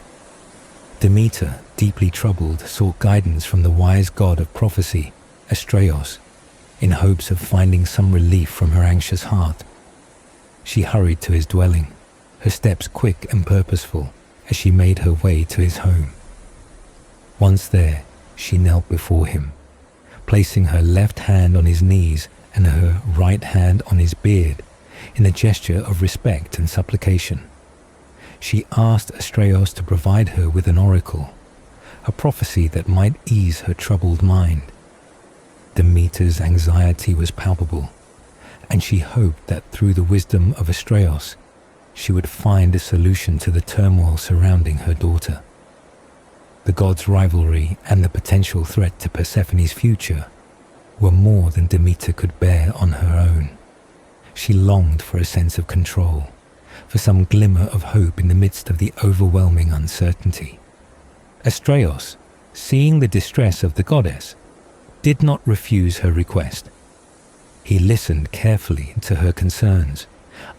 Demeter, deeply troubled, sought guidance from the wise god of prophecy, Astraeus, in hopes of finding some relief from her anxious heart. She hurried to his dwelling, her steps quick and purposeful as she made her way to his home. Once there, she knelt before him, placing her left hand on his knees and her right hand on his beard in a gesture of respect and supplication. She asked Astraeus to provide her with an oracle, a prophecy that might ease her troubled mind. Demeter's anxiety was palpable, and she hoped that through the wisdom of Astraeus, she would find a solution to the turmoil surrounding her daughter. The gods' rivalry and the potential threat to Persephone's future were more than Demeter could bear on her own. She longed for a sense of control, for some glimmer of hope in the midst of the overwhelming uncertainty. Astraeus, seeing the distress of the goddess, did not refuse her request. He listened carefully to her concerns,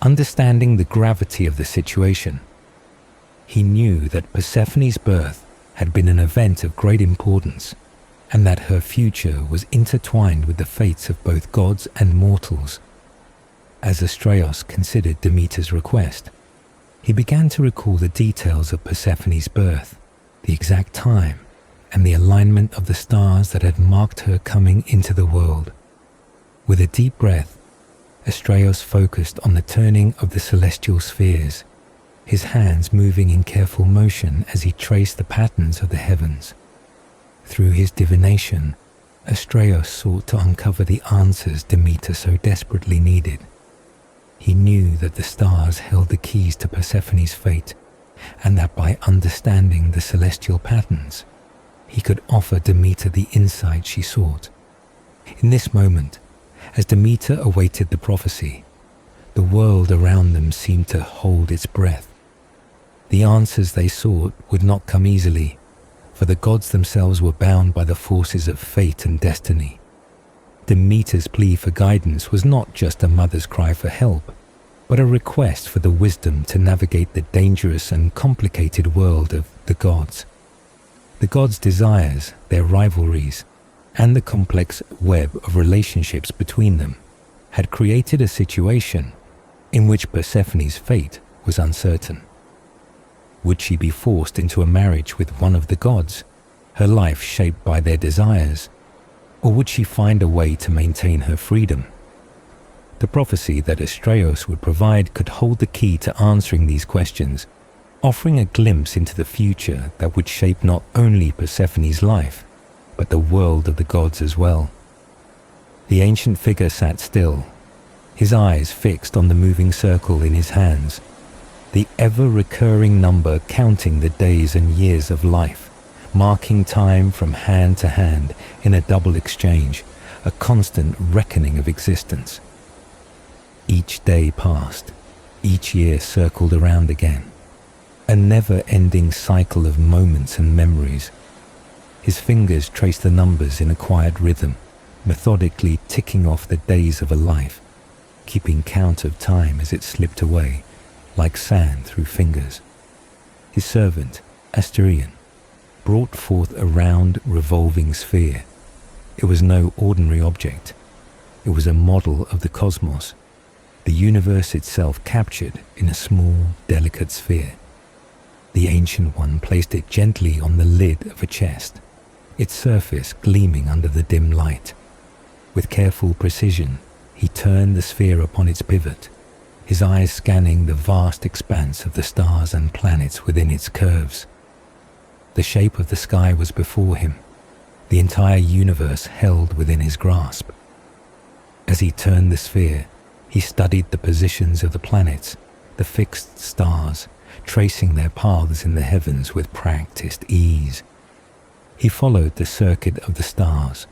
understanding the gravity of the situation. He knew that Persephone's birth had been an event of great importance, and that her future was intertwined with the fates of both gods and mortals. As Astraeus considered Demeter's request, he began to recall the details of Persephone's birth, the exact time, and the alignment of the stars that had marked her coming into the world. With a deep breath, Astraeus focused on the turning of the celestial spheres, his hands moving in careful motion as he traced the patterns of the heavens. Through his divination, Astraeus sought to uncover the answers Demeter so desperately needed. He knew that the stars held the keys to Persephone's fate, and that by understanding the celestial patterns, he could offer Demeter the insight she sought. In this moment, as Demeter awaited the prophecy, the world around them seemed to hold its breath. The answers they sought would not come easily, for the gods themselves were bound by the forces of fate and destiny. Demeter's plea for guidance was not just a mother's cry for help, but a request for the wisdom to navigate the dangerous and complicated world of the gods. The gods' desires, their rivalries, and the complex web of relationships between them had created a situation in which Persephone's fate was uncertain. Would she be forced into a marriage with one of the gods, her life shaped by their desires, or would she find a way to maintain her freedom? The prophecy that Astraeus would provide could hold the key to answering these questions, offering a glimpse into the future that would shape not only Persephone's life, but the world of the gods as well. The ancient figure sat still, his eyes fixed on the moving circle in his hands, the ever-recurring number counting the days and years of life, marking time from hand to hand in a double exchange, a constant reckoning of existence. Each day passed, each year circled around again, a never-ending cycle of moments and memories. His fingers traced the numbers in a quiet rhythm, methodically ticking off the days of a life, keeping count of time as it slipped away, like sand through fingers. His servant, Asterion, brought forth a round, revolving sphere. It was no ordinary object. It was a model of the cosmos, the universe itself captured in a small, delicate sphere. The Ancient One placed it gently on the lid of a chest, its surface gleaming under the dim light. With careful precision, he turned the sphere upon its pivot, his eyes scanning the vast expanse of the stars and planets within its curves. The shape of the sky was before him, the entire universe held within his grasp. As he turned the sphere, he studied the positions of the planets, the fixed stars, tracing their paths in the heavens with practiced ease. He followed the circuit of the stars,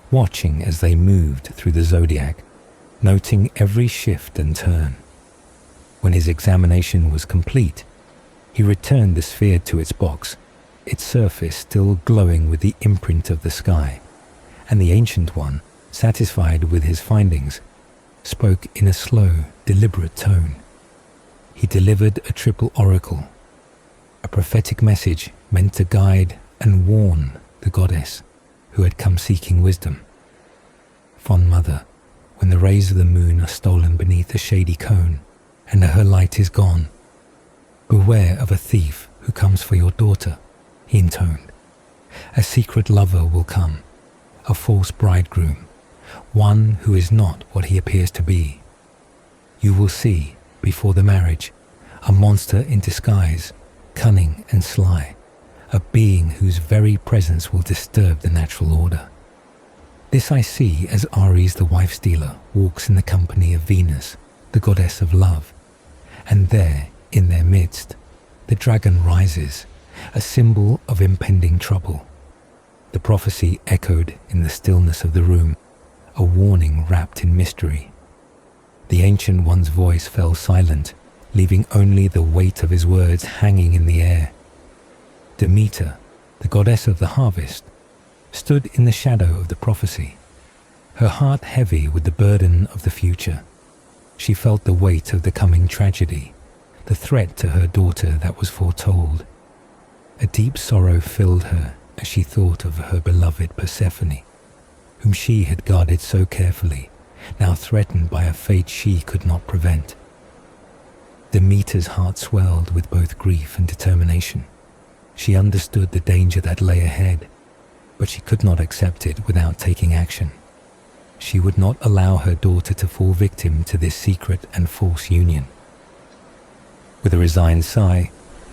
watching as they moved through the zodiac, noting every shift and turn. When his examination was complete, he returned the sphere to its box, its surface still glowing with the imprint of the sky, and the Ancient One, satisfied with his findings, spoke in a slow, deliberate tone. He delivered a triple oracle, a prophetic message meant to guide and warn the goddess who had come seeking wisdom. Fond mother, when the rays of the moon are stolen beneath a shady cone, and her light is gone, beware of a thief who comes for your daughter, he intoned. A secret lover will come, a false bridegroom, one who is not what he appears to be. You will see, before the marriage, a monster in disguise, cunning and sly, a being whose very presence will disturb the natural order. This I see as Ares the wife-stealer walks in the company of Venus, the goddess of love, and there, in their midst, the dragon rises, a symbol of impending trouble. The prophecy echoed in the stillness of the room, a warning wrapped in mystery. The Ancient One's voice fell silent, leaving only the weight of his words hanging in the air. Demeter, the goddess of the harvest, stood in the shadow of the prophecy, her heart heavy with the burden of the future. She felt the weight of the coming tragedy, the threat to her daughter that was foretold. A deep sorrow filled her as she thought of her beloved Persephone, whom she had guarded so carefully, now threatened by a fate she could not prevent. Demeter's heart swelled with both grief and determination. She understood the danger that lay ahead, but she could not accept it without taking action. She would not allow her daughter to fall victim to this secret and false union. With a resigned sigh,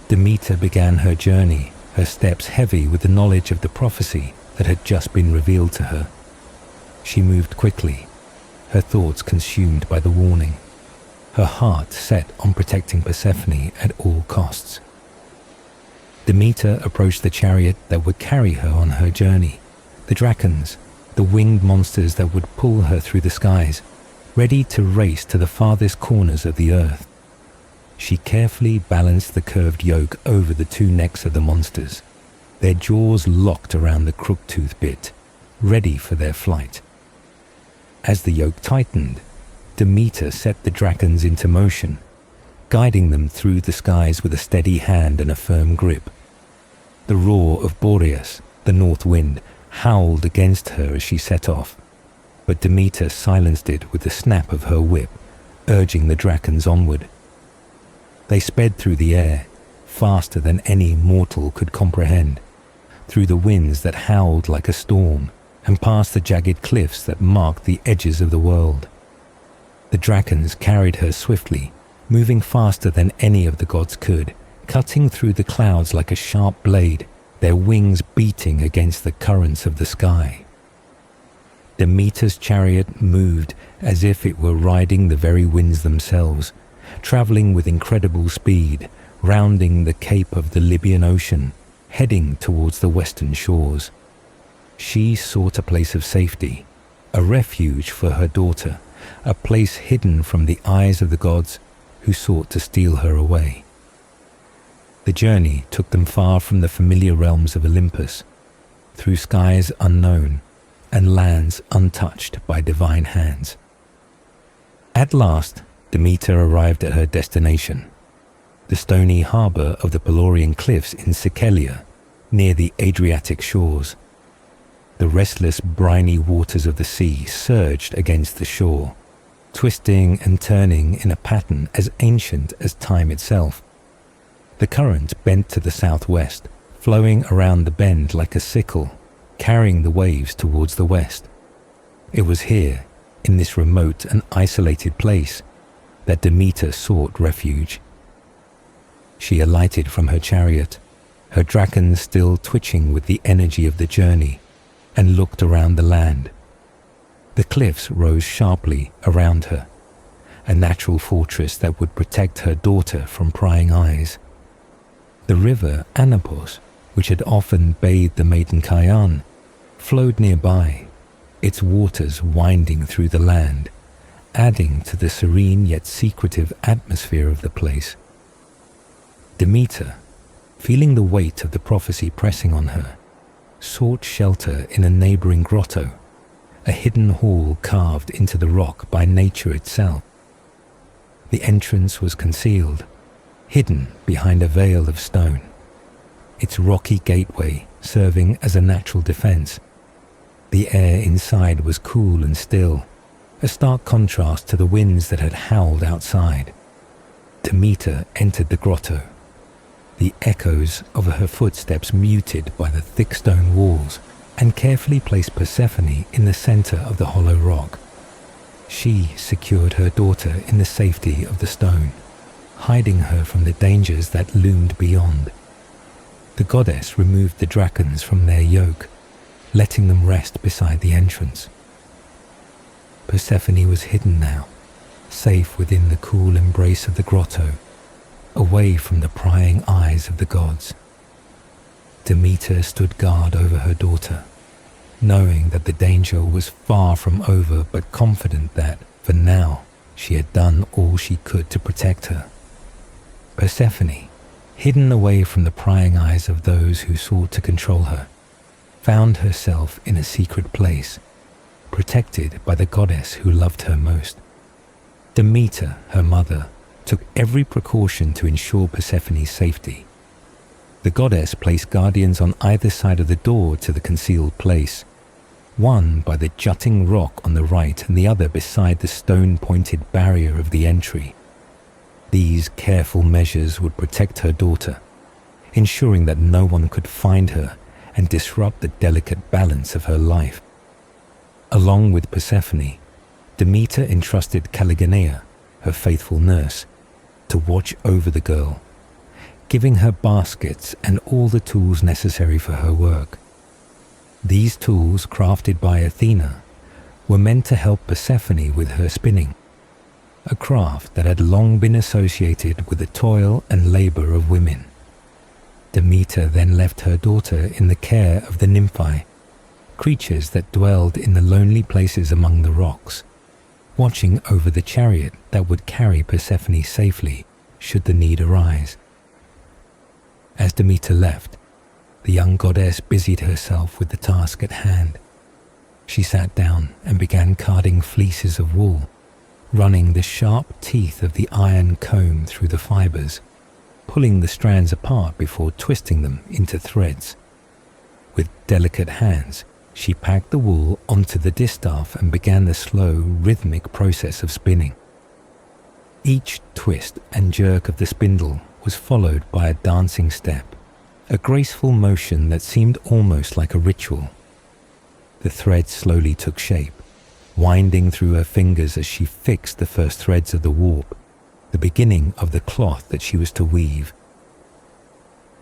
Demeter began her journey, her steps heavy with the knowledge of the prophecy that had just been revealed to her. She moved quickly, her thoughts consumed by the warning, her heart set on protecting Persephone at all costs. Demeter approached the chariot that would carry her on her journey, the dragons, the winged monsters that would pull her through the skies, ready to race to the farthest corners of the earth. She carefully balanced the curved yoke over the two necks of the monsters, their jaws locked around the crook-tooth bit, ready for their flight. As the yoke tightened, Demeter set the dragons into motion, guiding them through the skies with a steady hand and a firm grip. The roar of Boreas, the north wind, howled against her as she set off, but Demeter silenced it with the snap of her whip, urging the dragons onward. They sped through the air, faster than any mortal could comprehend, through the winds that howled like a storm, and past the jagged cliffs that marked the edges of the world. The dragons carried her swiftly, moving faster than any of the gods could, cutting through the clouds like a sharp blade, their wings beating against the currents of the sky. Demeter's chariot moved as if it were riding the very winds themselves, traveling with incredible speed, rounding the cape of the Libyan Ocean, heading towards the western shores. She sought a place of safety, a refuge for her daughter, a place hidden from the eyes of the gods who sought to steal her away. The journey took them far from the familiar realms of Olympus, through skies unknown and lands untouched by divine hands. At last, Demeter arrived at her destination, the stony harbour of the Pelorian cliffs in Sicily, near the Adriatic shores. The restless, briny waters of the sea surged against the shore, twisting and turning in a pattern as ancient as time itself. The current bent to the southwest, flowing around the bend like a sickle, carrying the waves towards the west. It was here, in this remote and isolated place, that Demeter sought refuge. She alighted from her chariot, her dragon still twitching with the energy of the journey, and looked around the land. The cliffs rose sharply around her, a natural fortress that would protect her daughter from prying eyes. The river Anapos, which had often bathed the maiden Chian, flowed nearby, its waters winding through the land, adding to the serene yet secretive atmosphere of the place. Demeter, feeling the weight of the prophecy pressing on her, sought shelter in a neighboring grotto, a hidden hall carved into the rock by nature itself. The entrance was concealed, hidden behind a veil of stone, its rocky gateway serving as a natural defense. The air inside was cool and still, a stark contrast to the winds that had howled outside. Demeter entered the grotto, the echoes of her footsteps muted by the thick stone walls and carefully placed Persephone in the center of the hollow rock. She secured her daughter in the safety of the stone, hiding her from the dangers that loomed beyond. The goddess removed the dragons from their yoke, letting them rest beside the entrance. Persephone was hidden now, safe within the cool embrace of the grotto, away from the prying eyes of the gods. Demeter stood guard over her daughter, knowing that the danger was far from over, but confident that, for now, she had done all she could to protect her. Persephone, hidden away from the prying eyes of those who sought to control her, found herself in a secret place, protected by the goddess who loved her most. Demeter, her mother, took every precaution to ensure Persephone's safety. The goddess placed guardians on either side of the door to the concealed place, one by the jutting rock on the right and the other beside the stone-pointed barrier of the entry. These careful measures would protect her daughter, ensuring that no one could find her and disrupt the delicate balance of her life. Along with Persephone, Demeter entrusted Calligeneia, her faithful nurse, to watch over the girl, giving her baskets and all the tools necessary for her work. These tools, crafted by Athena, were meant to help Persephone with her spinning, a craft that had long been associated with the toil and labor of women. Demeter then left her daughter in the care of the nymphae, creatures that dwelled in the lonely places among the rocks, watching over the chariot that would carry Persephone safely should the need arise. As Demeter left, the young goddess busied herself with the task at hand. She sat down and began carding fleeces of wool, running the sharp teeth of the iron comb through the fibers, pulling the strands apart before twisting them into threads. With delicate hands, she packed the wool onto the distaff and began the slow, rhythmic process of spinning. Each twist and jerk of the spindle was followed by a dancing step, a graceful motion that seemed almost like a ritual. The threads slowly took shape, winding through her fingers as she fixed the first threads of the warp, the beginning of the cloth that she was to weave.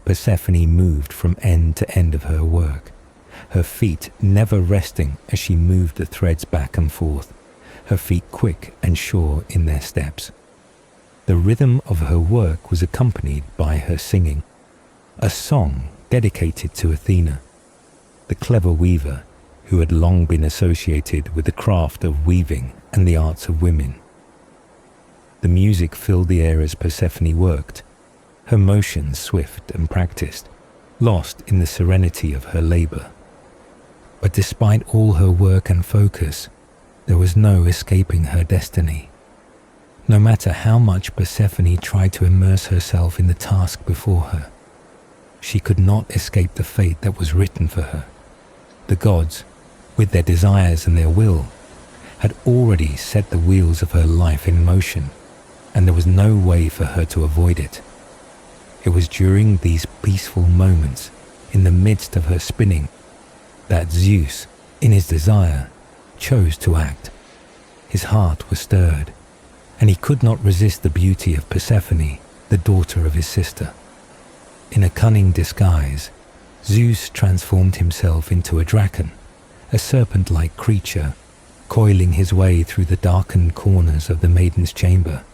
Persephone moved from end to end of her work, her feet never resting as she moved the threads back and forth, her feet quick and sure in their steps. The rhythm of her work was accompanied by her singing, a song dedicated to Athena, the clever weaver who had long been associated with the craft of weaving and the arts of women. The music filled the air as Persephone worked, her motions swift and practiced, lost in the serenity of her labor. But despite all her work and focus, there was no escaping her destiny. No matter how much Persephone tried to immerse herself in the task before her, she could not escape the fate that was written for her. The gods, with their desires and their will, had already set the wheels of her life in motion, and there was no way for her to avoid it. It was during these peaceful moments, in the midst of her spinning, that Zeus, in his desire, chose to act. His heart was stirred, and he could not resist the beauty of Persephone, the daughter of his sister. In a cunning disguise, Zeus transformed himself into a dragon, a serpent-like creature, coiling his way through the darkened corners of the maiden's chamber.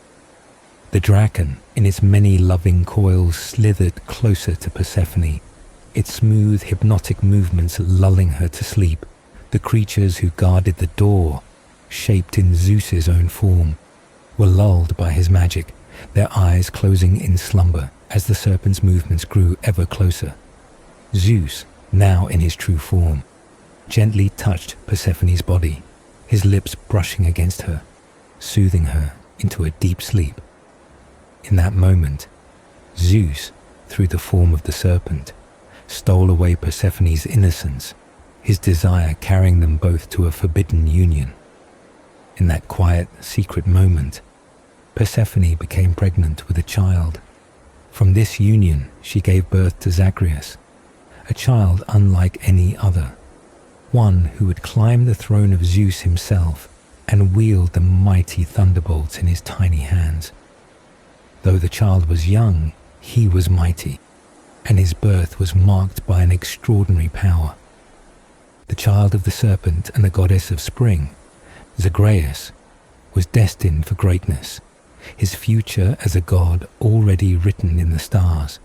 The dragon, in its many loving coils, slithered closer to Persephone, its smooth, hypnotic movements lulling her to sleep. The creatures who guarded the door, shaped in Zeus's own form, were lulled by his magic, their eyes closing in slumber as the serpent's movements grew ever closer. Zeus, now in his true form, gently touched Persephone's body, his lips brushing against her, soothing her into a deep sleep. In that moment, Zeus, through the form of the serpent, stole away Persephone's innocence, his desire carrying them both to a forbidden union. In that quiet, secret moment, Persephone became pregnant with a child. From this union, she gave birth to Zagreus, a child unlike any other, one who would climb the throne of Zeus himself and wield the mighty thunderbolts in his tiny hands. Though the child was young, he was mighty, and his birth was marked by an extraordinary power. The child of the serpent and the goddess of spring, Zagreus, was destined for greatness, his future as a god already written in the stars.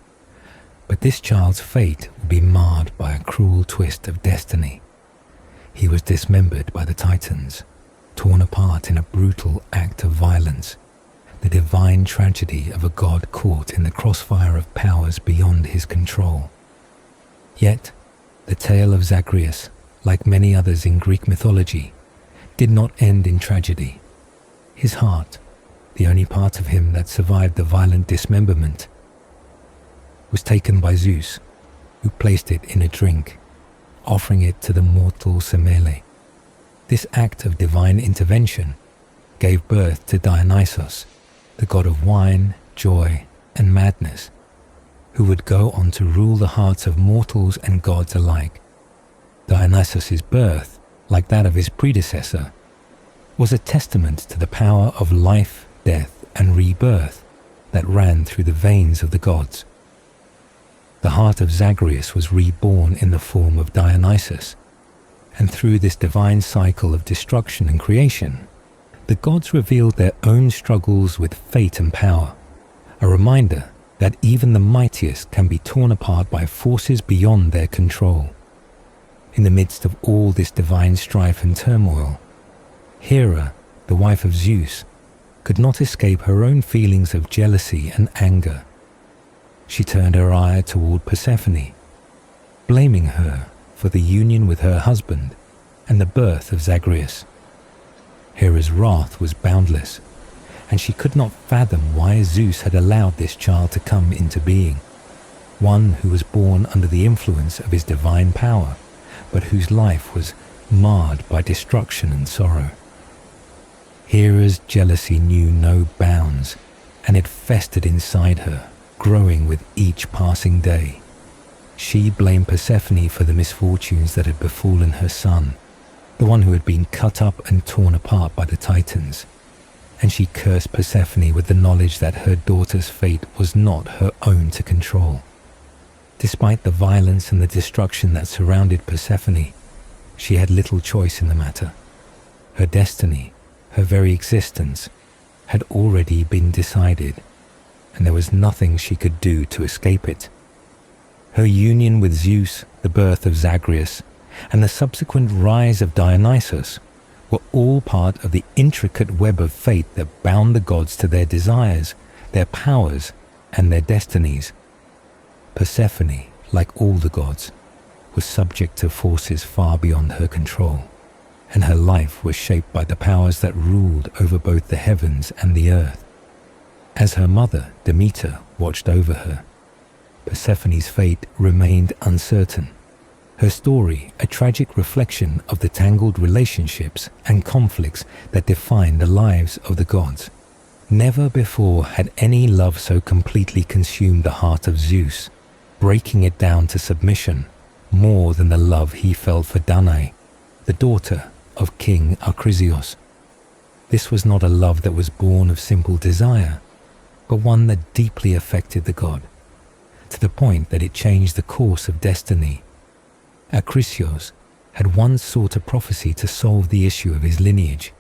But this child's fate would be marred by a cruel twist of destiny. He was dismembered by the Titans, torn apart in a brutal act of violence, the divine tragedy of a god caught in the crossfire of powers beyond his control. Yet, the tale of Zagreus, like many others in Greek mythology, did not end in tragedy. His heart, the only part of him that survived the violent dismemberment, was taken by Zeus, who placed it in a drink, offering it to the mortal Semele. This act of divine intervention gave birth to Dionysus, the god of wine, joy, and madness, who would go on to rule the hearts of mortals and gods alike. Dionysus's birth, like that of his predecessor, was a testament to the power of life, death, and rebirth that ran through the veins of the gods. The heart of Zagreus was reborn in the form of Dionysus, and through this divine cycle of destruction and creation, the gods revealed their own struggles with fate and power, a reminder that even the mightiest can be torn apart by forces beyond their control. In the midst of all this divine strife and turmoil, Hera, the wife of Zeus, could not escape her own feelings of jealousy and anger. She turned her eye toward Persephone, blaming her for the union with her husband and the birth of Zagreus. Hera's wrath was boundless, and she could not fathom why Zeus had allowed this child to come into being, one who was born under the influence of his divine power, but whose life was marred by destruction and sorrow. Hera's jealousy knew no bounds, and it festered inside her, growing with each passing day. She blamed Persephone for the misfortunes that had befallen her son, the one who had been cut up and torn apart by the Titans, and she cursed Persephone with the knowledge that her daughter's fate was not her own to control. Despite the violence and the destruction that surrounded Persephone, she had little choice in the matter. Her destiny, her very existence, had already been decided, and there was nothing she could do to escape it. Her union with Zeus, the birth of Zagreus, and the subsequent rise of Dionysus were all part of the intricate web of fate that bound the gods to their desires, their powers, and their destinies. Persephone, like all the gods, was subject to forces far beyond her control, and her life was shaped by the powers that ruled over both the heavens and the earth. As her mother, Demeter, watched over her, Persephone's fate remained uncertain. Her story, a tragic reflection of the tangled relationships and conflicts that define the lives of the gods. Never before had any love so completely consumed the heart of Zeus, breaking it down to submission, more than the love he felt for Danae, the daughter of King Acrisios. This was not a love that was born of simple desire, but one that deeply affected the god, to the point that it changed the course of destiny. Acrisios had once sought a prophecy to solve the issue of his lineage,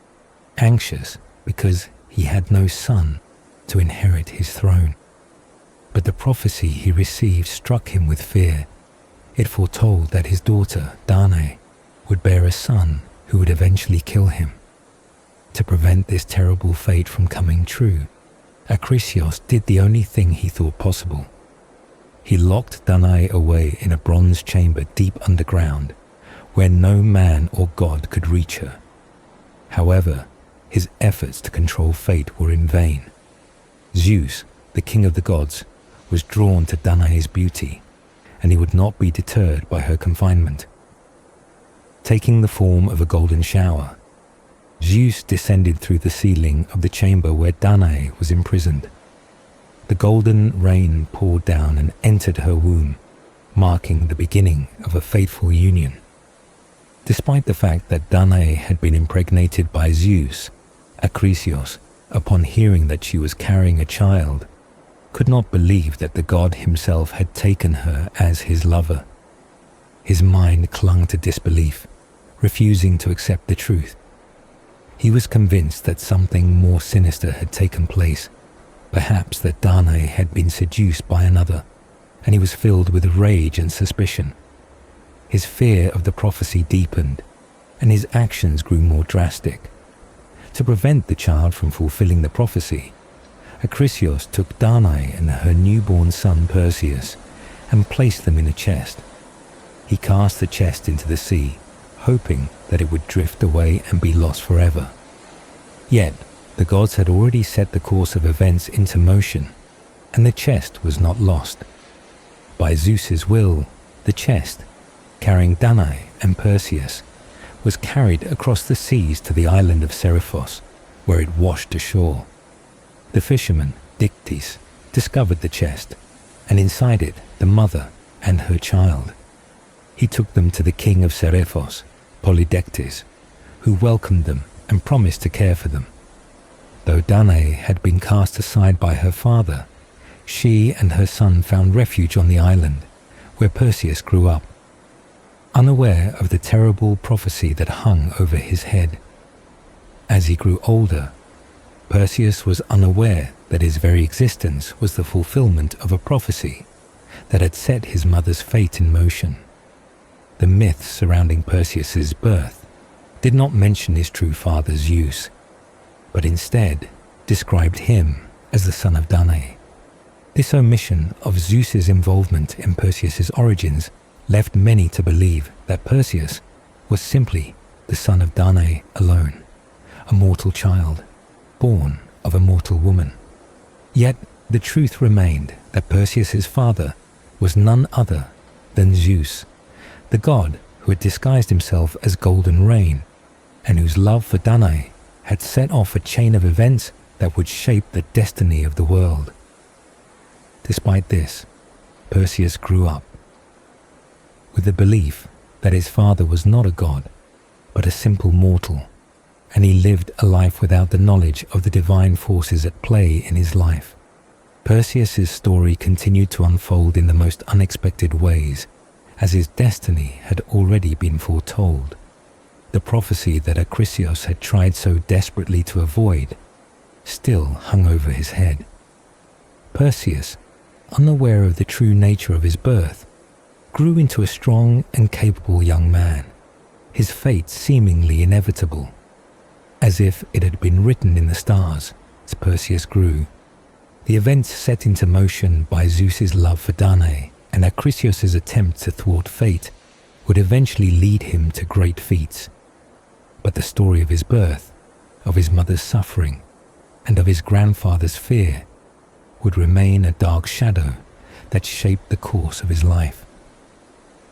anxious because he had no son to inherit his throne. But the prophecy he received struck him with fear. It foretold that his daughter, Danae, would bear a son who would eventually kill him. To prevent this terrible fate from coming true, Acrisios did the only thing he thought possible. He locked Danae away in a bronze chamber deep underground, where no man or god could reach her. However, his efforts to control fate were in vain. Zeus, the king of the gods, was drawn to Danae's beauty, and he would not be deterred by her confinement. Taking the form of a golden shower, Zeus descended through the ceiling of the chamber where Danae was imprisoned. The golden rain poured down and entered her womb, marking the beginning of a fateful union. Despite the fact that Danae had been impregnated by Zeus, Acrisios, upon hearing that she was carrying a child, could not believe that the god himself had taken her as his lover. His mind clung to disbelief, refusing to accept the truth. He was convinced that something more sinister had taken place, perhaps that Danae had been seduced by another, and he was filled with rage and suspicion. His fear of the prophecy deepened, and his actions grew more drastic. To prevent the child from fulfilling the prophecy, Acrisios took Danae and her newborn son Perseus and placed them in a chest. He cast the chest into the sea, hoping that it would drift away and be lost forever. Yet, the gods had already set the course of events into motion, and the chest was not lost. By Zeus's will, the chest, carrying Danae and Perseus, was carried across the seas to the island of Seriphos, where it washed ashore. The fisherman, Dictys, discovered the chest, and inside it the mother and her child. He took them to the king of Seriphos, Polydectes, who welcomed them and promised to care for them. Though Danae had been cast aside by her father, she and her son found refuge on the island, where Perseus grew up, unaware of the terrible prophecy that hung over his head. As he grew older, Perseus was unaware that his very existence was the fulfillment of a prophecy that had set his mother's fate in motion. The myths surrounding Perseus's birth did not mention his true father Zeus, but instead described him as the son of Danae. This omission of Zeus's involvement in Perseus's origins left many to believe that Perseus was simply the son of Danae alone, a mortal child, born of a mortal woman. Yet the truth remained that Perseus's father was none other than Zeus, the god who had disguised himself as Golden Rain, and whose love for Danae had set off a chain of events that would shape the destiny of the world. Despite this, Perseus grew up with the belief that his father was not a god, but a simple mortal, and he lived a life without the knowledge of the divine forces at play in his life. Perseus's story continued to unfold in the most unexpected ways, as his destiny had already been foretold. The prophecy that Acrisios had tried so desperately to avoid still hung over his head. Perseus, unaware of the true nature of his birth, grew into a strong and capable young man, his fate seemingly inevitable. As if it had been written in the stars, as Perseus grew, the events set into motion by Zeus's love for Danae and Acrisios' attempt to thwart fate would eventually lead him to great feats. But the story of his birth, of his mother's suffering, and of his grandfather's fear would remain a dark shadow that shaped the course of his life.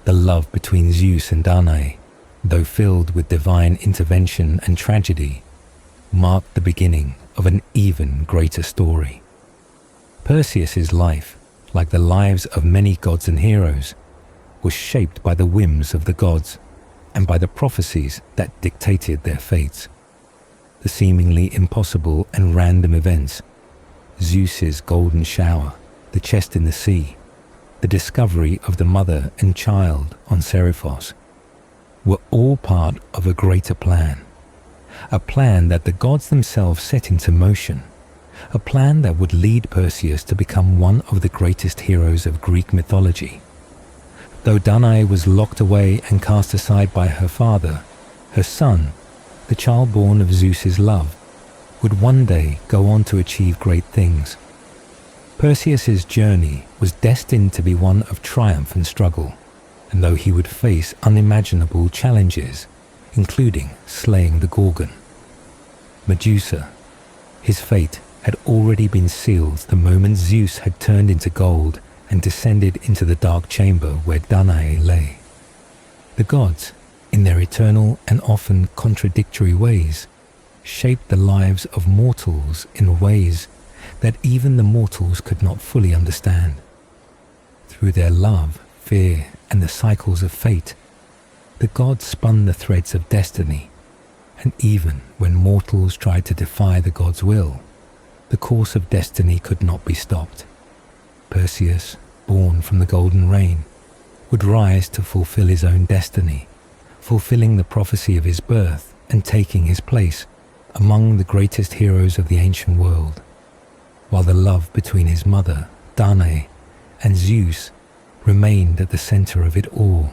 The love between Zeus and Danae, though filled with divine intervention and tragedy, marked the beginning of an even greater story. Perseus's life, like the lives of many gods and heroes, was shaped by the whims of the gods and by the prophecies that dictated their fates. The seemingly impossible and random events, Zeus's golden shower, the chest in the sea, the discovery of the mother and child on Seriphos, were all part of a greater plan. A plan that the gods themselves set into motion. A plan that would lead Perseus to become one of the greatest heroes of Greek mythology. Though Danae was locked away and cast aside by her father, her son, the child born of Zeus's love, would one day go on to achieve great things. Perseus's journey was destined to be one of triumph and struggle, and though he would face unimaginable challenges, including slaying the Gorgon, Medusa, his fate had already been sealed the moment Zeus had turned into gold and descended into the dark chamber where Danae lay. The gods, in their eternal and often contradictory ways, shaped the lives of mortals in ways that even the mortals could not fully understand. Through their love, fear, and the cycles of fate, The gods spun the threads of destiny, and even when mortals tried to defy the gods' will, the course of destiny could not be stopped. Perseus, born from the golden rain, would rise to fulfill his own destiny, fulfilling the prophecy of his birth and taking his place among the greatest heroes of the ancient world, while the love between his mother, Danae, and Zeus remained at the center of it all,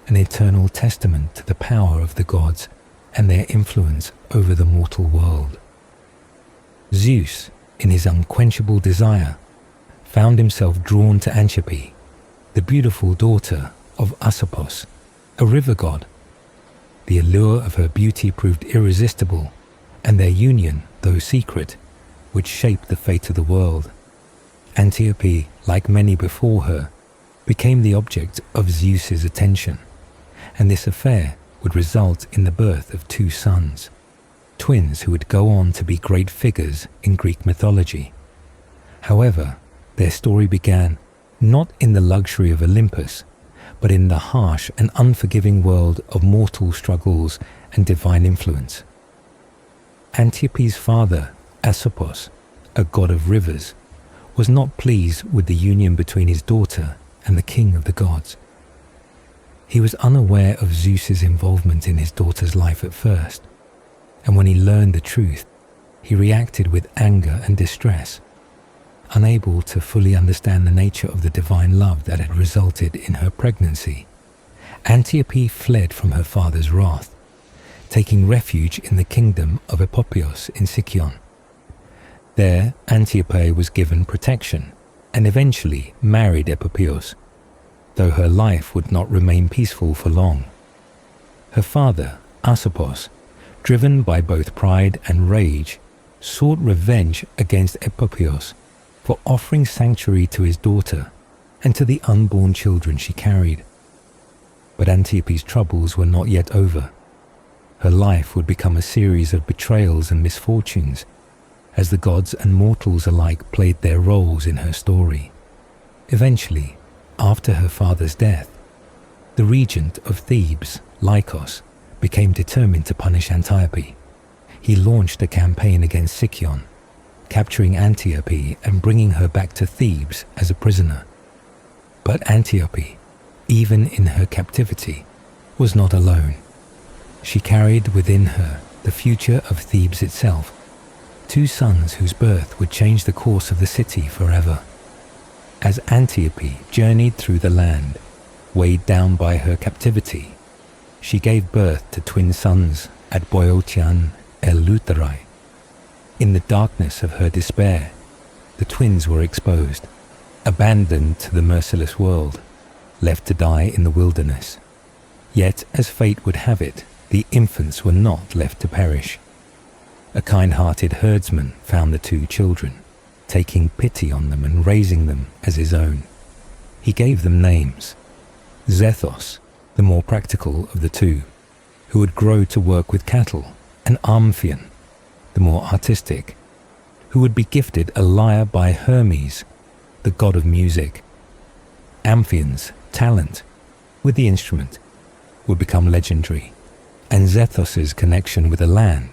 an eternal testament to the power of the gods and their influence over the mortal world. Zeus, in his unquenchable desire, found himself drawn to Antiope, the beautiful daughter of Asopos, a river god. The allure of her beauty proved irresistible, and their union, though secret, would shape the fate of the world. Antiope, like many before her, became the object of Zeus's attention, and this affair would result in the birth of 2 sons, twins who would go on to be great figures in Greek mythology. However, their story began not in the luxury of Olympus, but in the harsh and unforgiving world of mortal struggles and divine influence. Antiope's father, Asopos, a god of rivers, was not pleased with the union between his daughter and the king of the gods. He was unaware of Zeus's involvement in his daughter's life at first, and when he learned the truth, he reacted with anger and distress, unable to fully understand the nature of the divine love that had resulted in her pregnancy. Antiope fled from her father's wrath, taking refuge in the kingdom of Epopios in Sicyon. There, Antiope was given protection and eventually married Epopios, though her life would not remain peaceful for long. Her father, Asopos, driven by both pride and rage, sought revenge against Epopios for offering sanctuary to his daughter and to the unborn children she carried. But Antiope's troubles were not yet over. Her life would become a series of betrayals and misfortunes, as the gods and mortals alike played their roles in her story. Eventually, after her father's death, the regent of Thebes, Lycos, became determined to punish Antiope. He launched a campaign against Sicyon, capturing Antiope and bringing her back to Thebes as a prisoner. But Antiope, even in her captivity, was not alone. She carried within her the future of Thebes itself, 2 sons whose birth would change the course of the city forever. As Antiope journeyed through the land, weighed down by her captivity, she gave birth to twin sons at Boeotian Eleutherai. In the darkness of her despair, the twins were exposed, abandoned to the merciless world, left to die in the wilderness. Yet, as fate would have it, the infants were not left to perish. A kind-hearted herdsman found the 2 children, taking pity on them and raising them as his own. He gave them names: Zethos, the more practical of the 2, who would grow to work with cattle, and Amphion, the more artistic, who would be gifted a lyre by Hermes, the god of music. Amphion's talent with the instrument would become legendary, and Zethos's connection with the land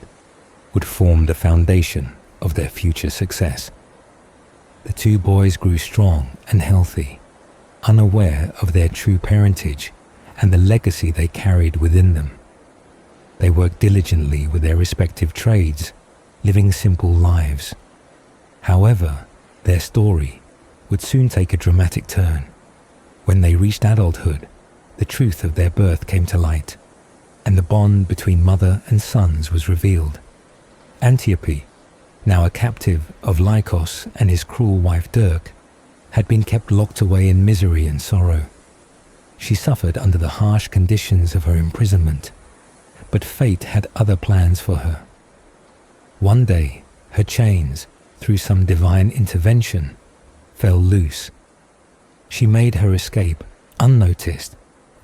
would form the foundation of their future success. The 2 boys grew strong and healthy, unaware of their true parentage and the legacy they carried within them. They worked diligently with their respective trades, living simple lives. However, their story would soon take a dramatic turn. When they reached adulthood, the truth of their birth came to light, and the bond between mother and sons was revealed. Antiope, now a captive of Lycos and his cruel wife Dirk, had been kept locked away in misery and sorrow. She suffered under the harsh conditions of her imprisonment, but fate had other plans for her. One day, her chains, through some divine intervention, fell loose. She made her escape, unnoticed,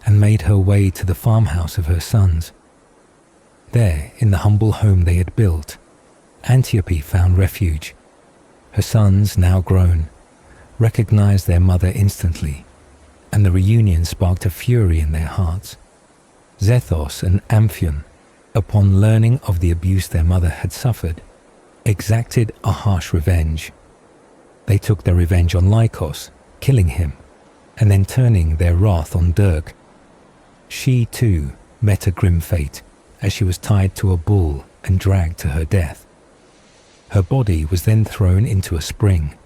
and made her way to the farmhouse of her sons. There, in the humble home they had built, Antiope found refuge. Her sons, now grown, recognized their mother instantly, and the reunion sparked a fury in their hearts. Zethos and Amphion, upon learning of the abuse their mother had suffered, exacted a harsh revenge. They took their revenge on Lycos, killing him, and then turning their wrath on Dirk. She, too, met a grim fate as she was tied to a bull and dragged to her death. Her body was then thrown into a spring,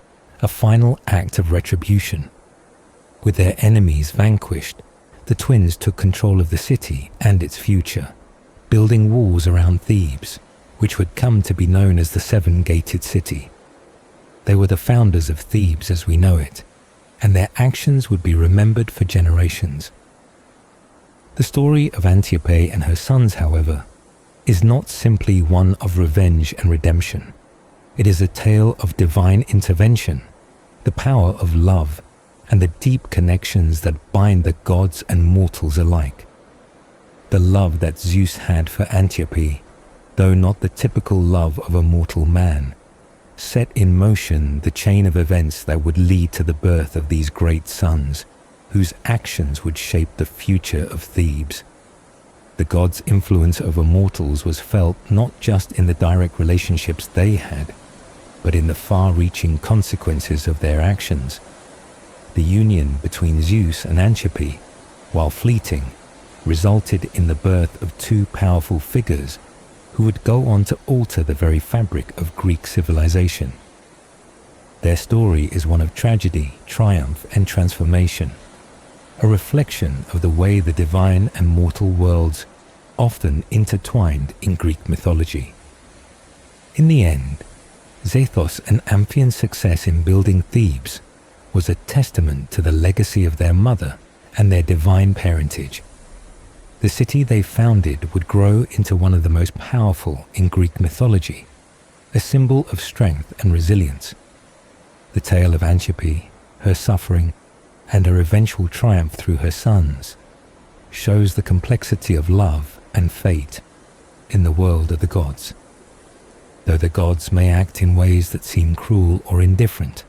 a final act of retribution. With their enemies vanquished, the twins took control of the city and its future, building walls around Thebes, which would come to be known as the Seven-Gated City. They were the founders of Thebes as we know it, and their actions would be remembered for generations. The story of Antiope and her sons, however, is not simply one of revenge and redemption. It is a tale of divine intervention, the power of love, and the deep connections that bind the gods and mortals alike. The love that Zeus had for Antiope, though not the typical love of a mortal man, set in motion the chain of events that would lead to the birth of these great sons, whose actions would shape the future of Thebes. The gods' influence over mortals was felt not just in the direct relationships they had, but in the far-reaching consequences of their actions. The union between Zeus and Antiope, while fleeting, resulted in the birth of two powerful figures who would go on to alter the very fabric of Greek civilization. Their story is one of tragedy, triumph, and transformation, a reflection of the way the divine and mortal worlds often intertwined in Greek mythology. In the end, Zethos and Amphion's success in building Thebes was a testament to the legacy of their mother and their divine parentage. The city they founded would grow into one of the most powerful in Greek mythology, a symbol of strength and resilience. The tale of Antiope, her suffering, and her eventual triumph through her sons shows the complexity of love and fate in the world of the gods. Though the gods may act in ways that seem cruel or indifferent,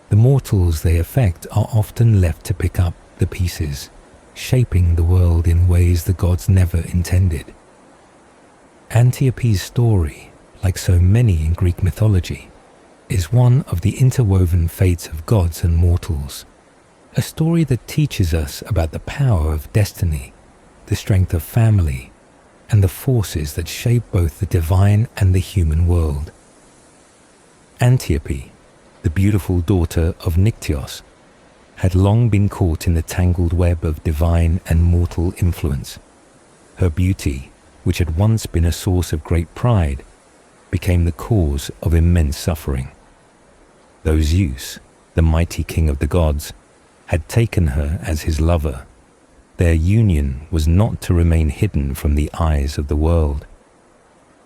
the mortals they affect are often left to pick up the pieces, shaping the world in ways the gods never intended. Antiope's story, like so many in Greek mythology, is one of the interwoven fates of gods and mortals, a story that teaches us about the power of destiny, the strength of family, and the forces that shape both the divine and the human world. Antiope, the beautiful daughter of Nyctios, had long been caught in the tangled web of divine and mortal influence. Her beauty, which had once been a source of great pride, became the cause of immense suffering. Though Zeus, the mighty king of the gods, had taken her as his lover, their union was not to remain hidden from the eyes of the world.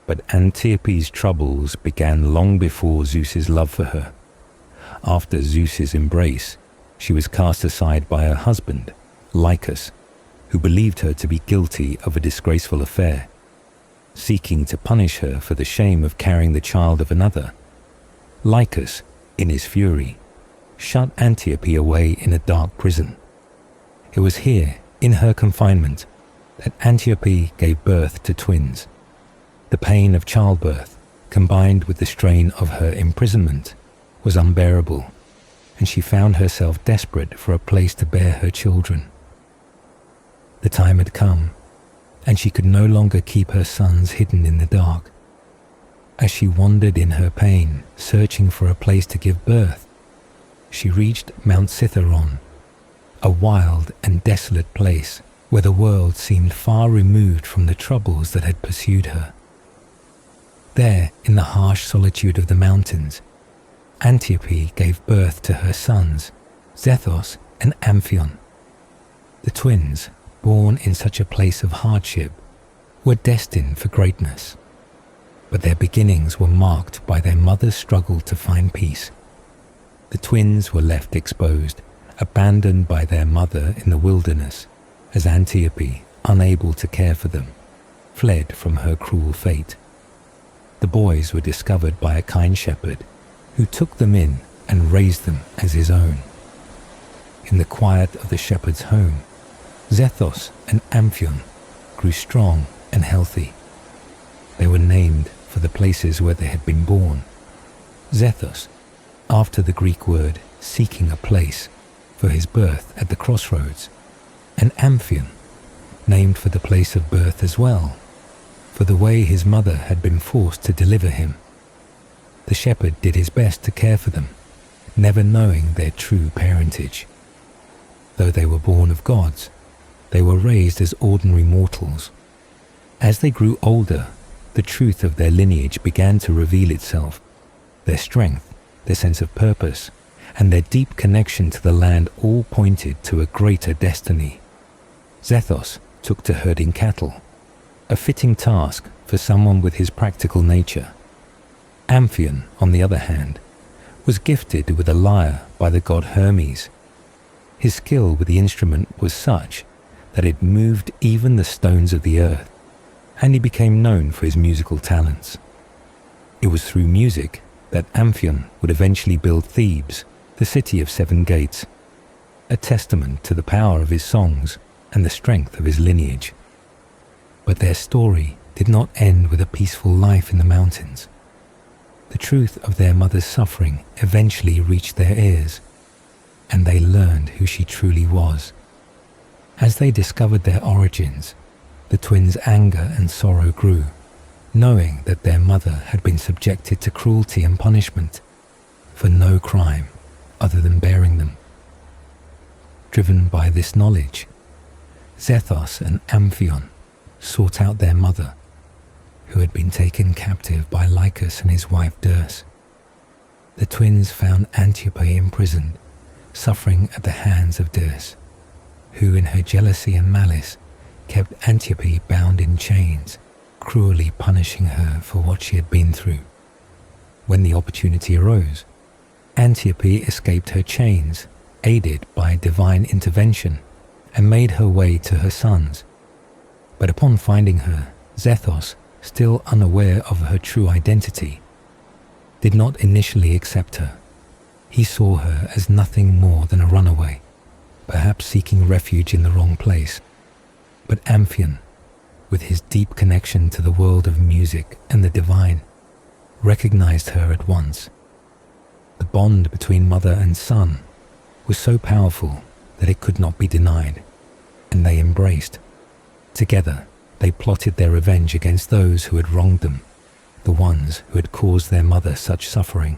But Antiope's troubles began long before Zeus's love for her. After Zeus's embrace, she was cast aside by her husband, Lycus, who believed her to be guilty of a disgraceful affair. Seeking to punish her for the shame of carrying the child of another, Lycus, in his fury, shut Antiope away in a dark prison. It was here, in her confinement, that Antiope gave birth to twins. The pain of childbirth, combined with the strain of her imprisonment, was unbearable, and she found herself desperate for a place to bear her children. The time had come, and she could no longer keep her sons hidden in the dark. As she wandered in her pain, searching for a place to give birth, she reached Mount Cithaeron, a wild and desolate place where the world seemed far removed from the troubles that had pursued her. There, in the harsh solitude of the mountains, Antiope gave birth to her sons, Zethos and Amphion. The twins, born in such a place of hardship, were destined for greatness, but their beginnings were marked by their mother's struggle to find peace. The twins were left exposed, abandoned by their mother in the wilderness, as Antiope, unable to care for them, fled from her cruel fate. The boys were discovered by a kind shepherd, who took them in and raised them as his own. In the quiet of the shepherd's home, Zethos and Amphion grew strong and healthy. They were named for the places where they had been born. Zethos, after the Greek word seeking a place, for his birth at the crossroads, and Amphion, named for the place of birth as well, for the way his mother had been forced to deliver him. The shepherd did his best to care for them, never knowing their true parentage. Though they were born of gods, they were raised as ordinary mortals. As they grew older, the truth of their lineage began to reveal itself. Their strength, their sense of purpose, and their deep connection to the land all pointed to a greater destiny. Zethos took to herding cattle, a fitting task for someone with his practical nature. Amphion, on the other hand, was gifted with a lyre by the god Hermes. His skill with the instrument was such that it moved even the stones of the earth, and he became known for his musical talents. It was through music that Amphion would eventually build Thebes, the city of 7 gates, a testament to the power of his songs and the strength of his lineage. But their story did not end with a peaceful life in the mountains. The truth of their mother's suffering eventually reached their ears, and they learned who she truly was. As they discovered their origins, the twins' anger and sorrow grew, knowing that their mother had been subjected to cruelty and punishment for no crime other than bearing them. Driven by this knowledge, Zethos and Amphion sought out their mother, who had been taken captive by Lycus and his wife Dirce. The twins found Antiope imprisoned, suffering at the hands of Dirce, who in her jealousy and malice kept Antiope bound in chains, cruelly punishing her for what she had been through. When the opportunity arose, Antiope escaped her chains, aided by divine intervention, and made her way to her sons. But upon finding her, Zethos, still unaware of her true identity, did not initially accept her. He saw her as nothing more than a runaway, perhaps seeking refuge in the wrong place. But Amphion, with his deep connection to the world of music and the divine, recognized her at once. The bond between mother and son was so powerful that it could not be denied, and they embraced. Together, they plotted their revenge against those who had wronged them, the ones who had caused their mother such suffering.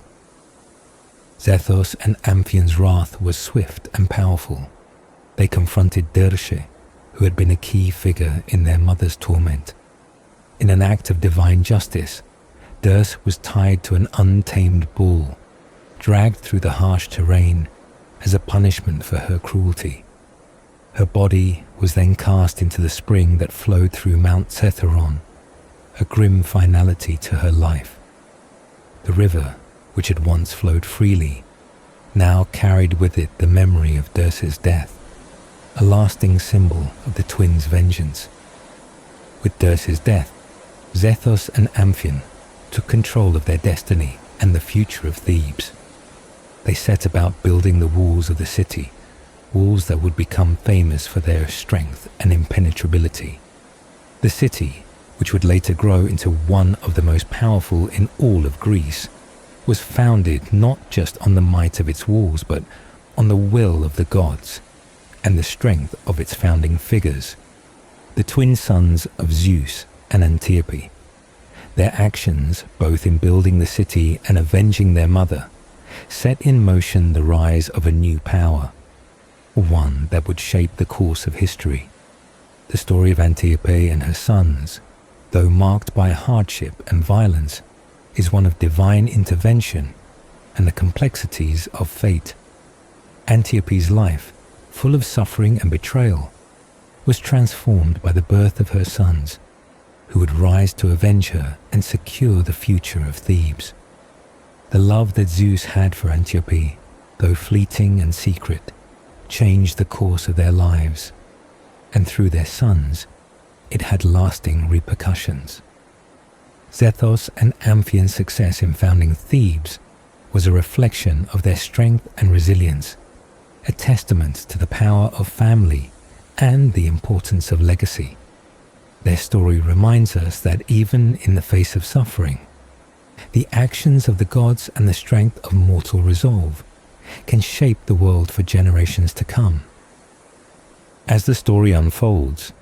Zethos and Amphion's wrath was swift and powerful. They confronted Dirce, who had been a key figure in their mother's torment. In an act of divine justice, Dirce was tied to an untamed bull, dragged through the harsh terrain as a punishment for her cruelty. Her body was then cast into the spring that flowed through Mount Cetharon, a grim finality to her life. The river, which had once flowed freely, now carried with it the memory of Dirce's death, a lasting symbol of the twins' vengeance. With Dirce's death, Zethos and Amphion took control of their destiny and the future of Thebes. They set about building the walls of the city, walls that would become famous for their strength and impenetrability. The city, which would later grow into one of the most powerful in all of Greece, was founded not just on the might of its walls, but on the will of the gods and the strength of its founding figures, the twin sons of Zeus and Antiope. Their actions, both in building the city and avenging their mother, set in motion the rise of a new power, one that would shape the course of history. The story of Antiope and her sons, though marked by hardship and violence, is one of divine intervention and the complexities of fate. Antiope's life, full of suffering and betrayal, was transformed by the birth of her sons, who would rise to avenge her and secure the future of Thebes. The love that Zeus had for Antiope, though fleeting and secret, changed the course of their lives, and through their sons, it had lasting repercussions. Zethos and Amphion's success in founding Thebes was a reflection of their strength and resilience, a testament to the power of family and the importance of legacy. Their story reminds us that even in the face of suffering, the actions of the gods and the strength of mortal resolve can shape the world for generations to come. As the story unfolds,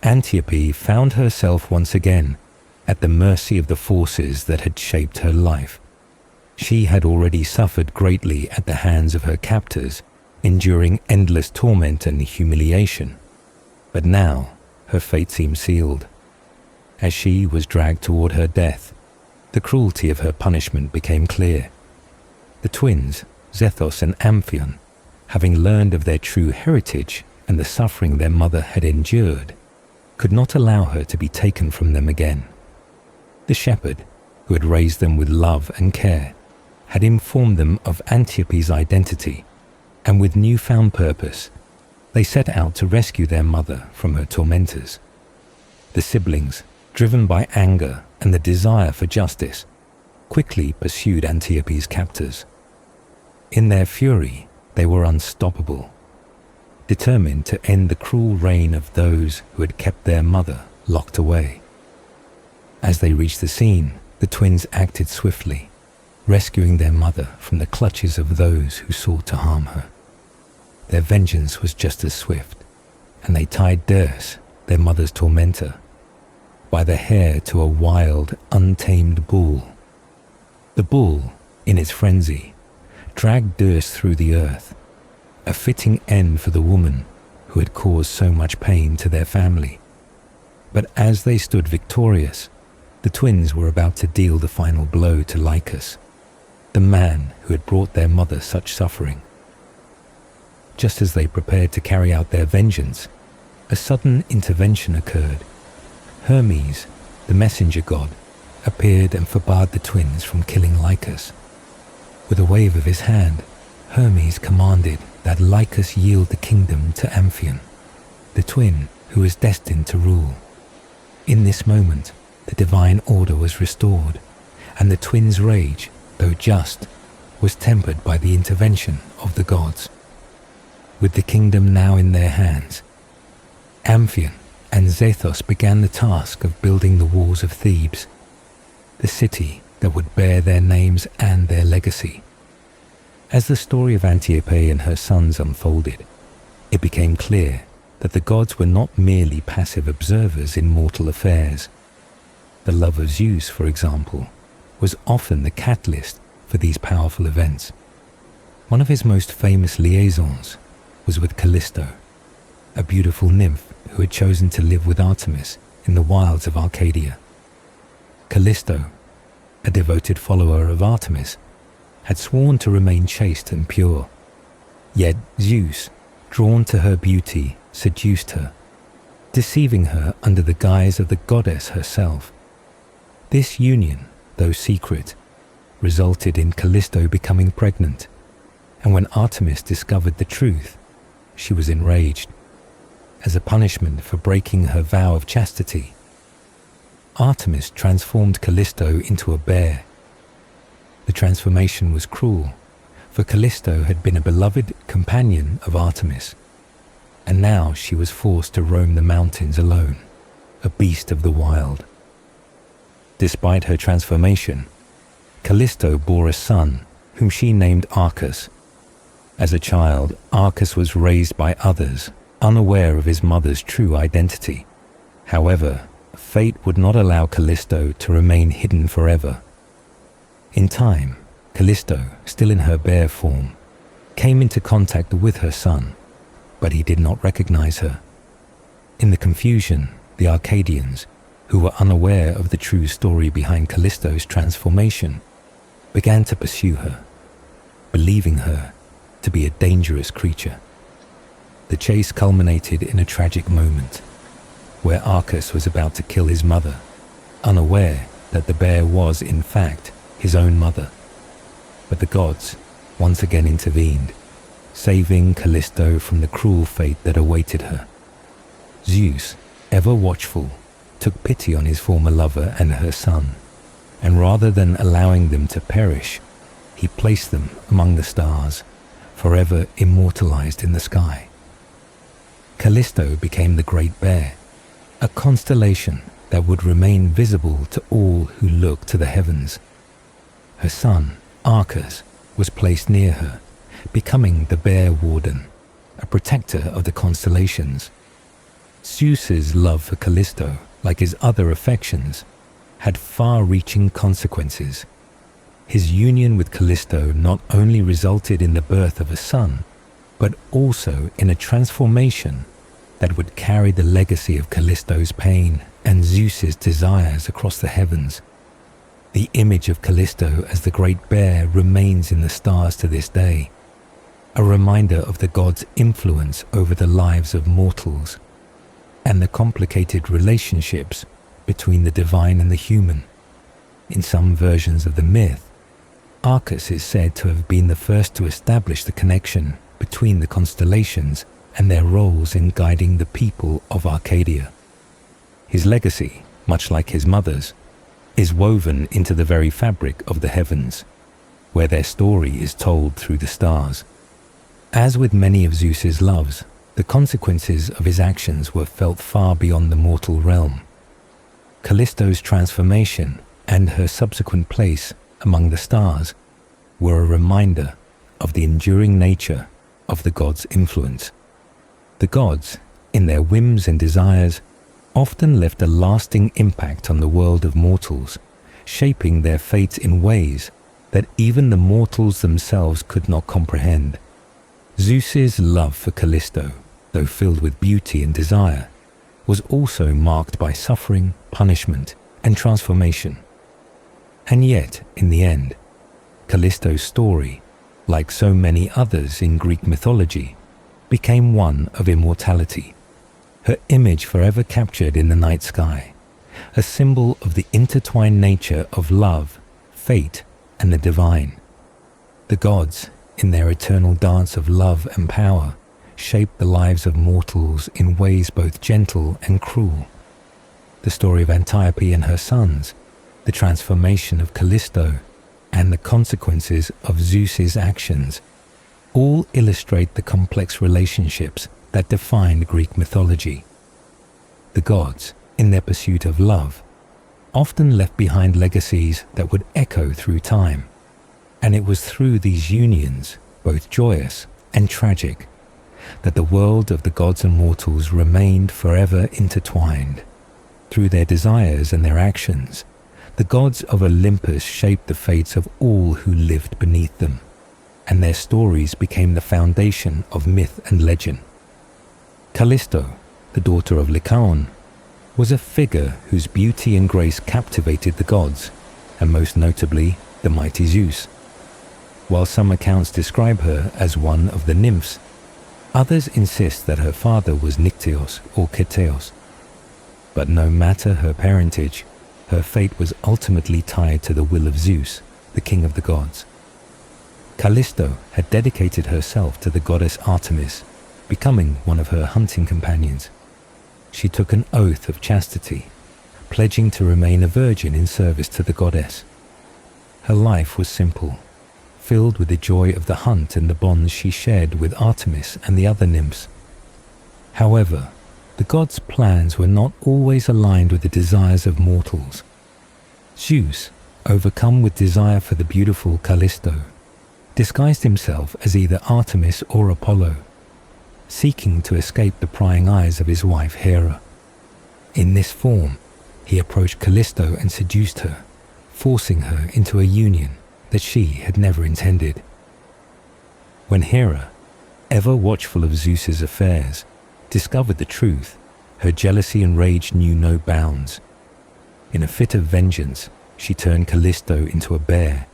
Antiope found herself once again at the mercy of the forces that had shaped her life. She had already suffered greatly at the hands of her captors, enduring endless torment and humiliation. But now her fate seemed sealed. As she was dragged toward her death, the cruelty of her punishment became clear. The twins, Zeus and Amphion, having learned of their true heritage and the suffering their mother had endured, could not allow her to be taken from them again. The shepherd, who had raised them with love and care, had informed them of Antiope's identity, and with newfound purpose, they set out to rescue their mother from her tormentors. The siblings, driven by anger and the desire for justice, quickly pursued Antiope's captors. In their fury, they were unstoppable, determined to end the cruel reign of those who had kept their mother locked away. As they reached the scene, the twins acted swiftly, rescuing their mother from the clutches of those who sought to harm her. Their vengeance was just as swift, and they tied Zeus, their mother's tormentor, by the hair to a wild, untamed bull. The bull, in its frenzy, dragged Zeus through the earth, a fitting end for the woman who had caused so much pain to their family. But as they stood victorious, the twins were about to deal the final blow to Lycus, the man who had brought their mother such suffering. Just as they prepared to carry out their vengeance, a sudden intervention occurred. Hermes, the messenger god, appeared and forbade the twins from killing Lycus. With a wave of his hand, Hermes commanded that Lycus yield the kingdom to Amphion, the twin who was destined to rule. In this moment, the divine order was restored, and the twins' rage, though just, was tempered by the intervention of the gods. With the kingdom now in their hands, Amphion and Zeus began the task of building the walls of Thebes, the city that would bear their names and their legacy. As the story of Antiope and her sons unfolded, it became clear that the gods were not merely passive observers in mortal affairs. The love of Zeus, for example, was often the catalyst for these powerful events. One of his most famous liaisons was with Callisto, a beautiful nymph who had chosen to live with Artemis in the wilds of Arcadia. Callisto, a devoted follower of Artemis, had sworn to remain chaste and pure. Yet Zeus, drawn to her beauty, seduced her, deceiving her under the guise of the goddess herself. This union, though secret, resulted in Callisto becoming pregnant, and when Artemis discovered the truth, she was enraged. As a punishment for breaking her vow of chastity, Artemis transformed Callisto into a bear. The transformation was cruel, for Callisto had been a beloved companion of Artemis, and now she was forced to roam the mountains alone, a beast of the wild. Despite her transformation, Callisto bore a son whom she named Arcas. As a child, Arcas was raised by others, unaware of his mother's true identity. However, fate would not allow Callisto to remain hidden forever. In time, Callisto, still in her bear form, came into contact with her son, but he did not recognize her. In the confusion, the Arcadians, who were unaware of the true story behind Callisto's transformation, began to pursue her, believing her to be a dangerous creature. The chase culminated in a tragic moment, where Arcas was about to kill his mother, unaware that the bear was, in fact, his own mother. But the gods once again intervened, saving Callisto from the cruel fate that awaited her. Zeus, ever watchful, took pity on his former lover and her son, and rather than allowing them to perish, he placed them among the stars, forever immortalized in the sky. Callisto became the Great Bear, a constellation that would remain visible to all who look to the heavens. Her son, Arcas, was placed near her, becoming the bear warden, a protector of the constellations. Zeus's love for Callisto, like his other affections, had far-reaching consequences. His union with Callisto not only resulted in the birth of a son, but also in a transformation that would carry the legacy of Callisto's pain and Zeus's desires across the heavens. The image of Callisto as the great bear remains in the stars to this day, a reminder of the god's influence over the lives of mortals and the complicated relationships between the divine and the human. In some versions of the myth, Arcas is said to have been the first to establish the connection between the constellations and their roles in guiding the people of Arcadia. His legacy, much like his mother's, is woven into the very fabric of the heavens, where their story is told through the stars. As with many of Zeus's loves, the consequences of his actions were felt far beyond the mortal realm. Callisto's transformation and her subsequent place among the stars were a reminder of the enduring nature of the gods' influence. The gods, in their whims and desires, often left a lasting impact on the world of mortals, shaping their fates in ways that even the mortals themselves could not comprehend. Zeus's love for Callisto, though filled with beauty and desire, was also marked by suffering, punishment, and transformation. And yet, in the end, Callisto's story, like so many others in Greek mythology, became one of immortality, her image forever captured in the night sky, a symbol of the intertwined nature of love, fate, and the divine. The gods, in their eternal dance of love and power, shaped the lives of mortals in ways both gentle and cruel. The story of Antiope and her sons, the transformation of Callisto, and the consequences of Zeus's actions all illustrate the complex relationships that defined Greek mythology. The gods, in their pursuit of love, often left behind legacies that would echo through time, and it was through these unions, both joyous and tragic, that the world of the gods and mortals remained forever intertwined. Through their desires and their actions, the gods of Olympus shaped the fates of all who lived beneath them, and their stories became the foundation of myth and legend. Callisto, the daughter of Lycaon, was a figure whose beauty and grace captivated the gods, and most notably the mighty Zeus. While some accounts describe her as one of the nymphs, others insist that her father was Nycteos or Keteos. But no matter her parentage, her fate was ultimately tied to the will of Zeus, the king of the gods. Callisto had dedicated herself to the goddess Artemis, becoming one of her hunting companions. She took an oath of chastity, pledging to remain a virgin in service to the goddess. Her life was simple, filled with the joy of the hunt and the bonds she shared with Artemis and the other nymphs. However, the gods' plans were not always aligned with the desires of mortals. Zeus, overcome with desire for the beautiful Callisto, disguised himself as either Artemis or Apollo, seeking to escape the prying eyes of his wife Hera. In this form, he approached Callisto and seduced her, forcing her into a union that she had never intended. When Hera, ever watchful of Zeus's affairs, discovered the truth, her jealousy and rage knew no bounds. In a fit of vengeance, she turned Callisto into a bear,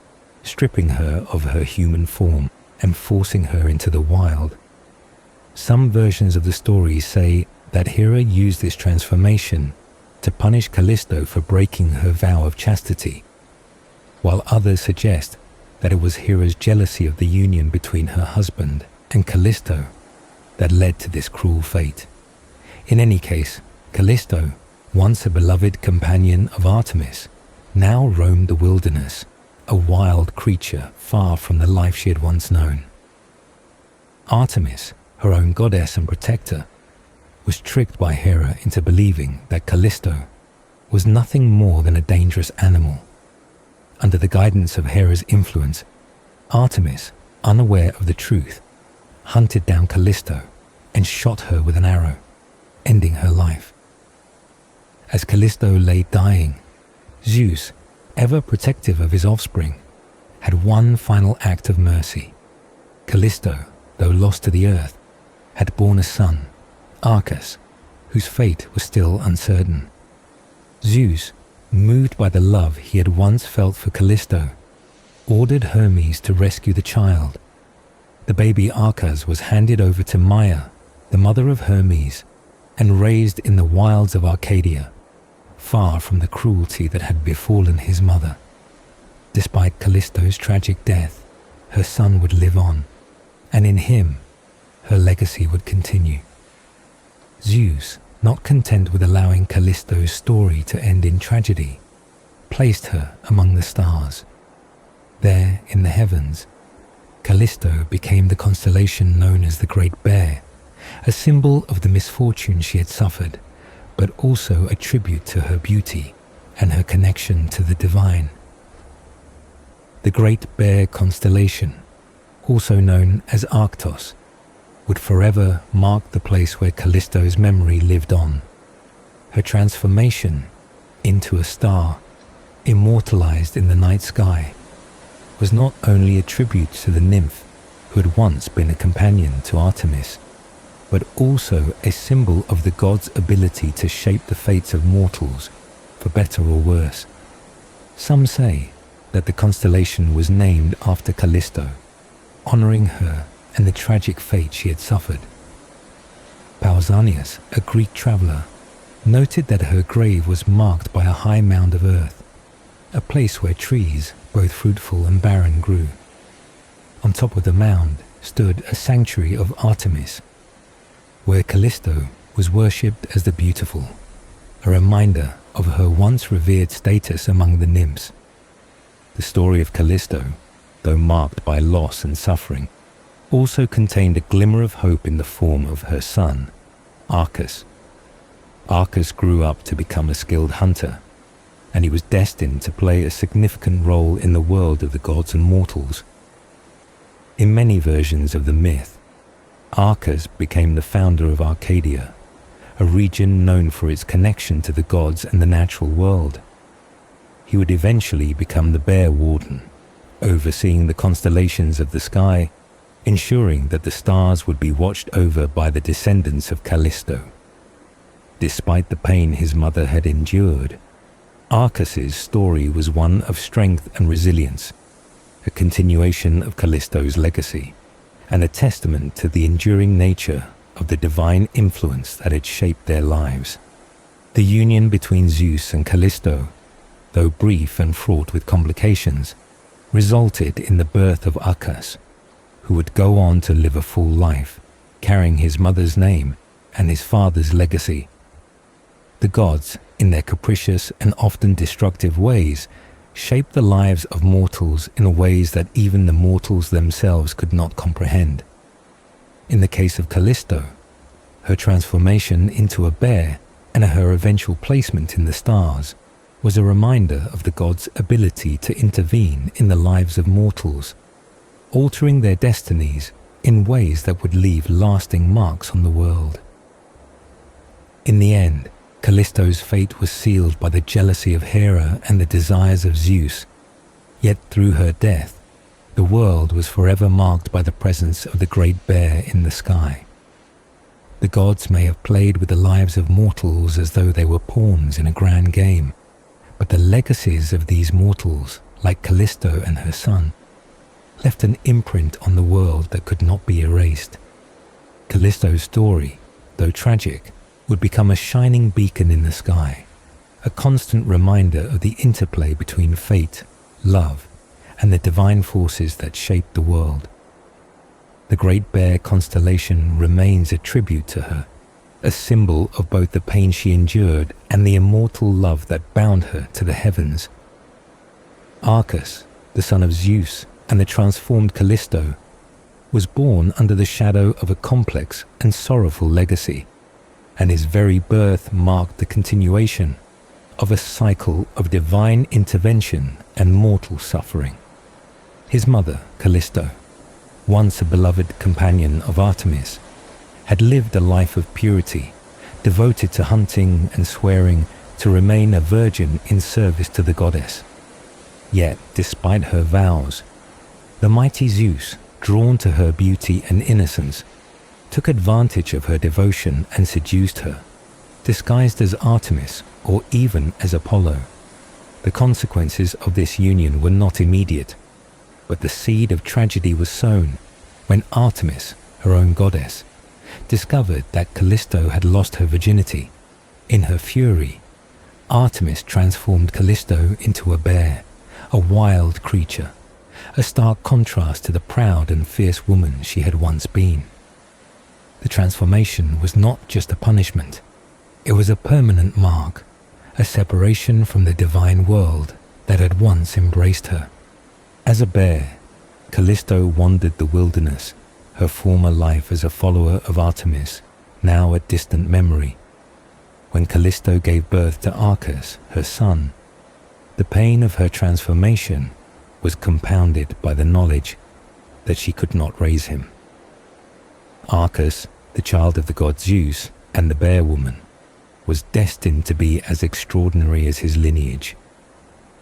stripping her of her human form and forcing her into the wild. Some versions of the story say that Hera used this transformation to punish Callisto for breaking her vow of chastity, while others suggest that it was Hera's jealousy of the union between her husband and Callisto that led to this cruel fate. In any case, Callisto, once a beloved companion of Artemis, now roamed the wilderness, a wild creature far from the life she had once known. Artemis, her own goddess and protector, was tricked by Hera into believing that Callisto was nothing more than a dangerous animal. Under the guidance of Hera's influence, Artemis, unaware of the truth, hunted down Callisto and shot her with an arrow, ending her life. As Callisto lay dying, Zeus, ever protective of his offspring, had one final act of mercy. Callisto, though lost to the earth, had borne a son, Arcas, whose fate was still uncertain. Zeus, moved by the love he had once felt for Callisto, ordered Hermes to rescue the child. The baby Arcas was handed over to Maia, the mother of Hermes, and raised in the wilds of Arcadia, far from the cruelty that had befallen his mother. Despite Callisto's tragic death, her son would live on, and in him, her legacy would continue. Zeus, not content with allowing Callisto's story to end in tragedy, placed her among the stars. There, in the heavens, Callisto became the constellation known as the Great Bear, a symbol of the misfortune she had suffered, but also a tribute to her beauty and her connection to the divine. The Great Bear constellation, also known as Arctos, would forever mark the place where Callisto's memory lived on. Her transformation into a star, immortalized in the night sky, was not only a tribute to the nymph who had once been a companion to Artemis, but also a symbol of the god's ability to shape the fates of mortals, for better or worse. Some say that the constellation was named after Callisto, honoring her and the tragic fate she had suffered. Pausanias, a Greek traveller, noted that her grave was marked by a high mound of earth, a place where trees, both fruitful and barren, grew. On top of the mound stood a sanctuary of Artemis, where Callisto was worshipped as the beautiful, a reminder of her once revered status among the nymphs. The story of Callisto, though marked by loss and suffering, also contained a glimmer of hope in the form of her son, Arcas. Arcas grew up to become a skilled hunter, and he was destined to play a significant role in the world of the gods and mortals. In many versions of the myth, Arcas became the founder of Arcadia, a region known for its connection to the gods and the natural world. He would eventually become the Bear Warden, overseeing the constellations of the sky, ensuring that the stars would be watched over by the descendants of Callisto. Despite the pain his mother had endured, Arcas's story was one of strength and resilience, a continuation of Callisto's legacy, and a testament to the enduring nature of the divine influence that had shaped their lives. The union between Zeus and Callisto, though brief and fraught with complications, resulted in the birth of Arcas, who would go on to live a full life, carrying his mother's name and his father's legacy. The gods, in their capricious and often destructive ways, shaped the lives of mortals in ways that even the mortals themselves could not comprehend. In the case of Callisto, her transformation into a bear and her eventual placement in the stars was a reminder of the gods' ability to intervene in the lives of mortals, altering their destinies in ways that would leave lasting marks on the world. In the end, Callisto's fate was sealed by the jealousy of Hera and the desires of Zeus, yet through her death, the world was forever marked by the presence of the Great Bear in the sky. The gods may have played with the lives of mortals as though they were pawns in a grand game, but the legacies of these mortals, like Callisto and her son, left an imprint on the world that could not be erased. Callisto's story, though tragic, would become a shining beacon in the sky, a constant reminder of the interplay between fate, love, and the divine forces that shaped the world. The Great Bear constellation remains a tribute to her, a symbol of both the pain she endured and the immortal love that bound her to the heavens. Arcas, the son of Zeus and the transformed Callisto, was born under the shadow of a complex and sorrowful legacy, and his very birth marked the continuation of a cycle of divine intervention and mortal suffering. His mother, Callisto, once a beloved companion of Artemis, had lived a life of purity, devoted to hunting and swearing to remain a virgin in service to the goddess. Yet, despite her vows, the mighty Zeus, drawn to her beauty and innocence, took advantage of her devotion and seduced her, disguised as Artemis or even as Apollo. The consequences of this union were not immediate, but the seed of tragedy was sown when Artemis, her own goddess, discovered that Callisto had lost her virginity. In her fury, Artemis transformed Callisto into a bear, a wild creature, a stark contrast to the proud and fierce woman she had once been. The transformation was not just a punishment, it was a permanent mark, a separation from the divine world that had once embraced her. As a bear, Callisto wandered the wilderness, her former life as a follower of Artemis, now a distant memory. When Callisto gave birth to Arcas, her son, the pain of her transformation was compounded by the knowledge that she could not raise him. Arcas, the child of the god Zeus and the bear woman, was destined to be as extraordinary as his lineage.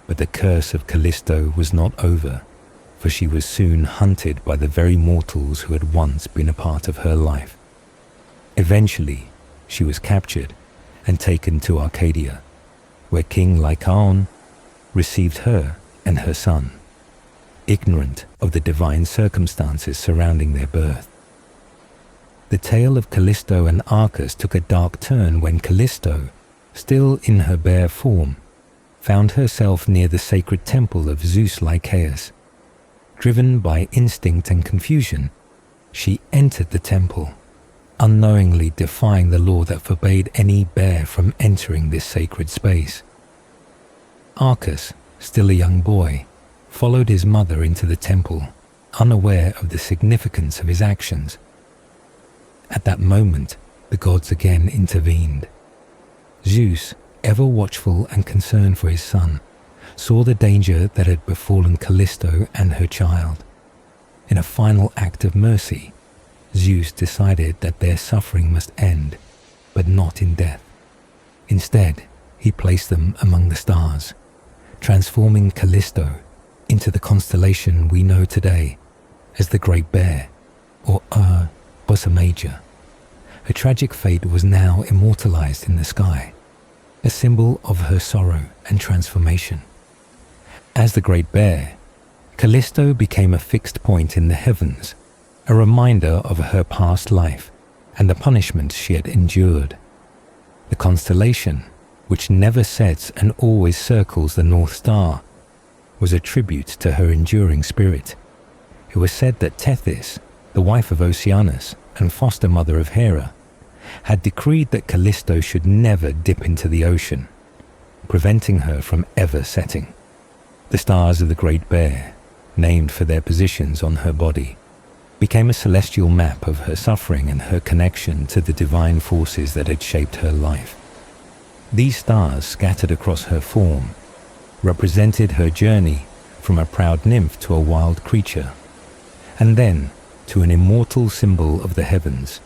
But the curse of Callisto was not over, for she was soon hunted by the very mortals who had once been a part of her life. Eventually, she was captured and taken to Arcadia, where King Lycaon received her and her son, ignorant of the divine circumstances surrounding their birth. The tale of Callisto and Arcas took a dark turn when Callisto, still in her bear form, found herself near the sacred temple of Zeus Lycaeus. Driven by instinct and confusion, she entered the temple, unknowingly defying the law that forbade any bear from entering this sacred space. Arcas, still a young boy, followed his mother into the temple, unaware of the significance of his actions. At that moment, the gods again intervened. Zeus, ever watchful and concerned for his son, saw the danger that had befallen Callisto and her child. In a final act of mercy, Zeus decided that their suffering must end, but not in death. Instead, he placed them among the stars, transforming Callisto into the constellation we know today as the Great Bear, or Ursa Major. Her tragic fate was now immortalized in the sky, a symbol of her sorrow and transformation. As the Great Bear, Callisto became a fixed point in the heavens, a reminder of her past life and the punishment she had endured. The constellation, which never sets and always circles the North Star, was a tribute to her enduring spirit. It was said that Tethys, the wife of Oceanus and foster mother of Hera, had decreed that Callisto should never dip into the ocean, preventing her from ever setting. The stars of the Great Bear, named for their positions on her body, became a celestial map of her suffering and her connection to the divine forces that had shaped her life. These stars, scattered across her form, represented her journey from a proud nymph to a wild creature, and then to an immortal symbol of the heavens.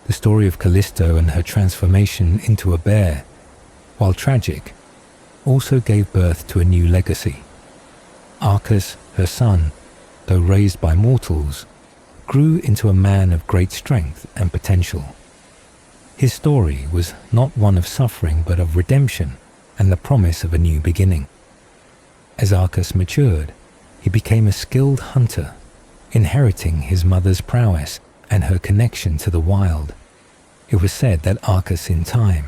The story of Callisto and her transformation into a bear, while tragic, also gave birth to a new legacy. Arcas, her son, though raised by mortals, grew into a man of great strength and potential. His story was not one of suffering but of redemption and the promise of a new beginning. As Arcas matured, he became a skilled hunter, inheriting his mother's prowess and her connection to the wild. It was said that Arcas in time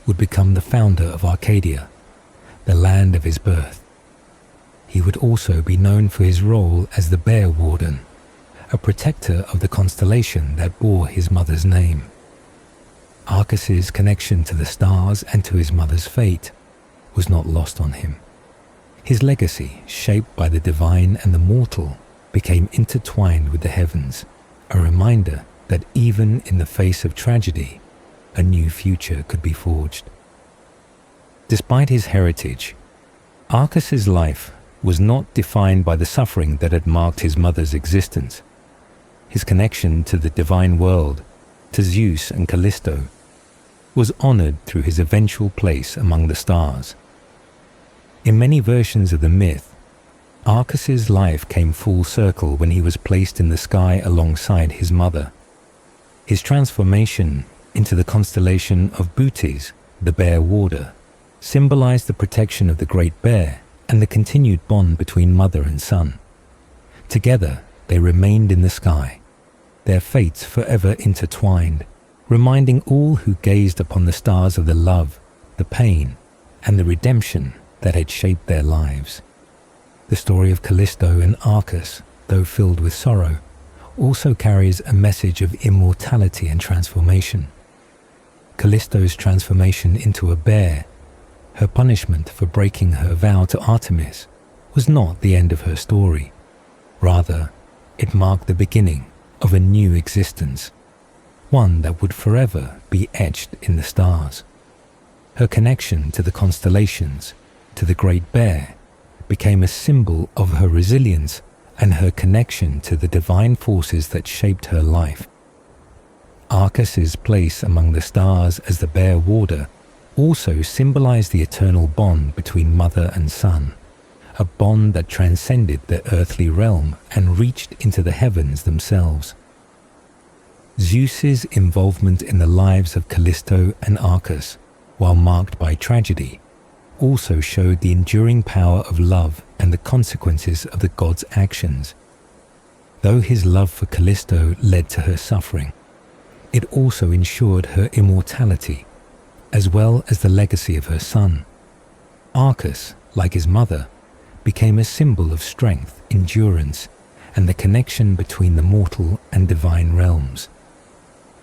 would become the founder of Arcadia, the land of his birth. He would also be known for his role as the Bear Warden, a protector of the constellation that bore his mother's name. Arcas's connection to the stars and to his mother's fate was not lost on him. His legacy, shaped by the divine and the mortal, became intertwined with the heavens, a reminder that even in the face of tragedy, a new future could be forged. Despite his heritage, Arcas's life was not defined by the suffering that had marked his mother's existence. His connection to the divine world, to Zeus and Callisto, was honored through his eventual place among the stars. In many versions of the myth, Arcas's life came full circle when he was placed in the sky alongside his mother. His transformation into the constellation of Bootes, the bear warder, symbolized the protection of the Great Bear and the continued bond between mother and son. Together, they remained in the sky, their fates forever intertwined, reminding all who gazed upon the stars of the love, the pain, and the redemption that had shaped their lives. The story of Callisto and Arcas, though filled with sorrow, also carries a message of immortality and transformation. Callisto's transformation into a bear, her punishment for breaking her vow to Artemis, was not the end of her story. Rather, it marked the beginning of a new existence, one that would forever be etched in the stars. Her connection to the constellations, to the Great Bear, became a symbol of her resilience and her connection to the divine forces that shaped her life. Arcas's place among the stars as the bear warder also symbolized the eternal bond between mother and son, a bond that transcended the earthly realm and reached into the heavens themselves. Zeus's involvement in the lives of Callisto and Arcas, while marked by tragedy, also showed the enduring power of love and the consequences of the god's actions. Though his love for Callisto led to her suffering, it also ensured her immortality, as well as the legacy of her son. Arcas, like his mother, became a symbol of strength, endurance, and the connection between the mortal and divine realms.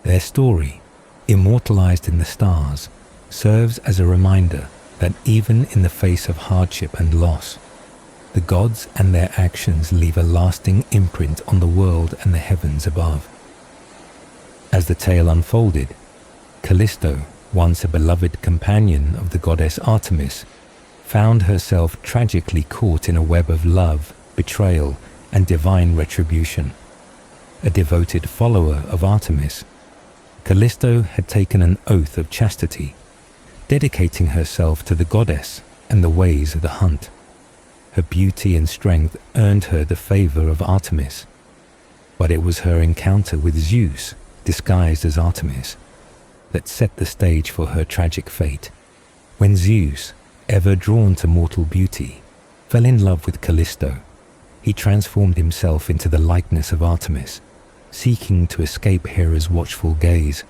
Their story, immortalized in the stars, serves as a reminder that even in the face of hardship and loss, the gods and their actions leave a lasting imprint on the world and the heavens above. As the tale unfolded, Callisto, once a beloved companion of the goddess Artemis, found herself tragically caught in a web of love, betrayal, and divine retribution. A devoted follower of Artemis, Callisto had taken an oath of chastity, dedicating herself to the goddess and the ways of the hunt. Her beauty and strength earned her the favor of Artemis, but it was her encounter with Zeus, disguised as Artemis, that set the stage for her tragic fate. When Zeus, ever drawn to mortal beauty, fell in love with Callisto, he transformed himself into the likeness of Artemis, seeking to escape Hera's watchful gaze.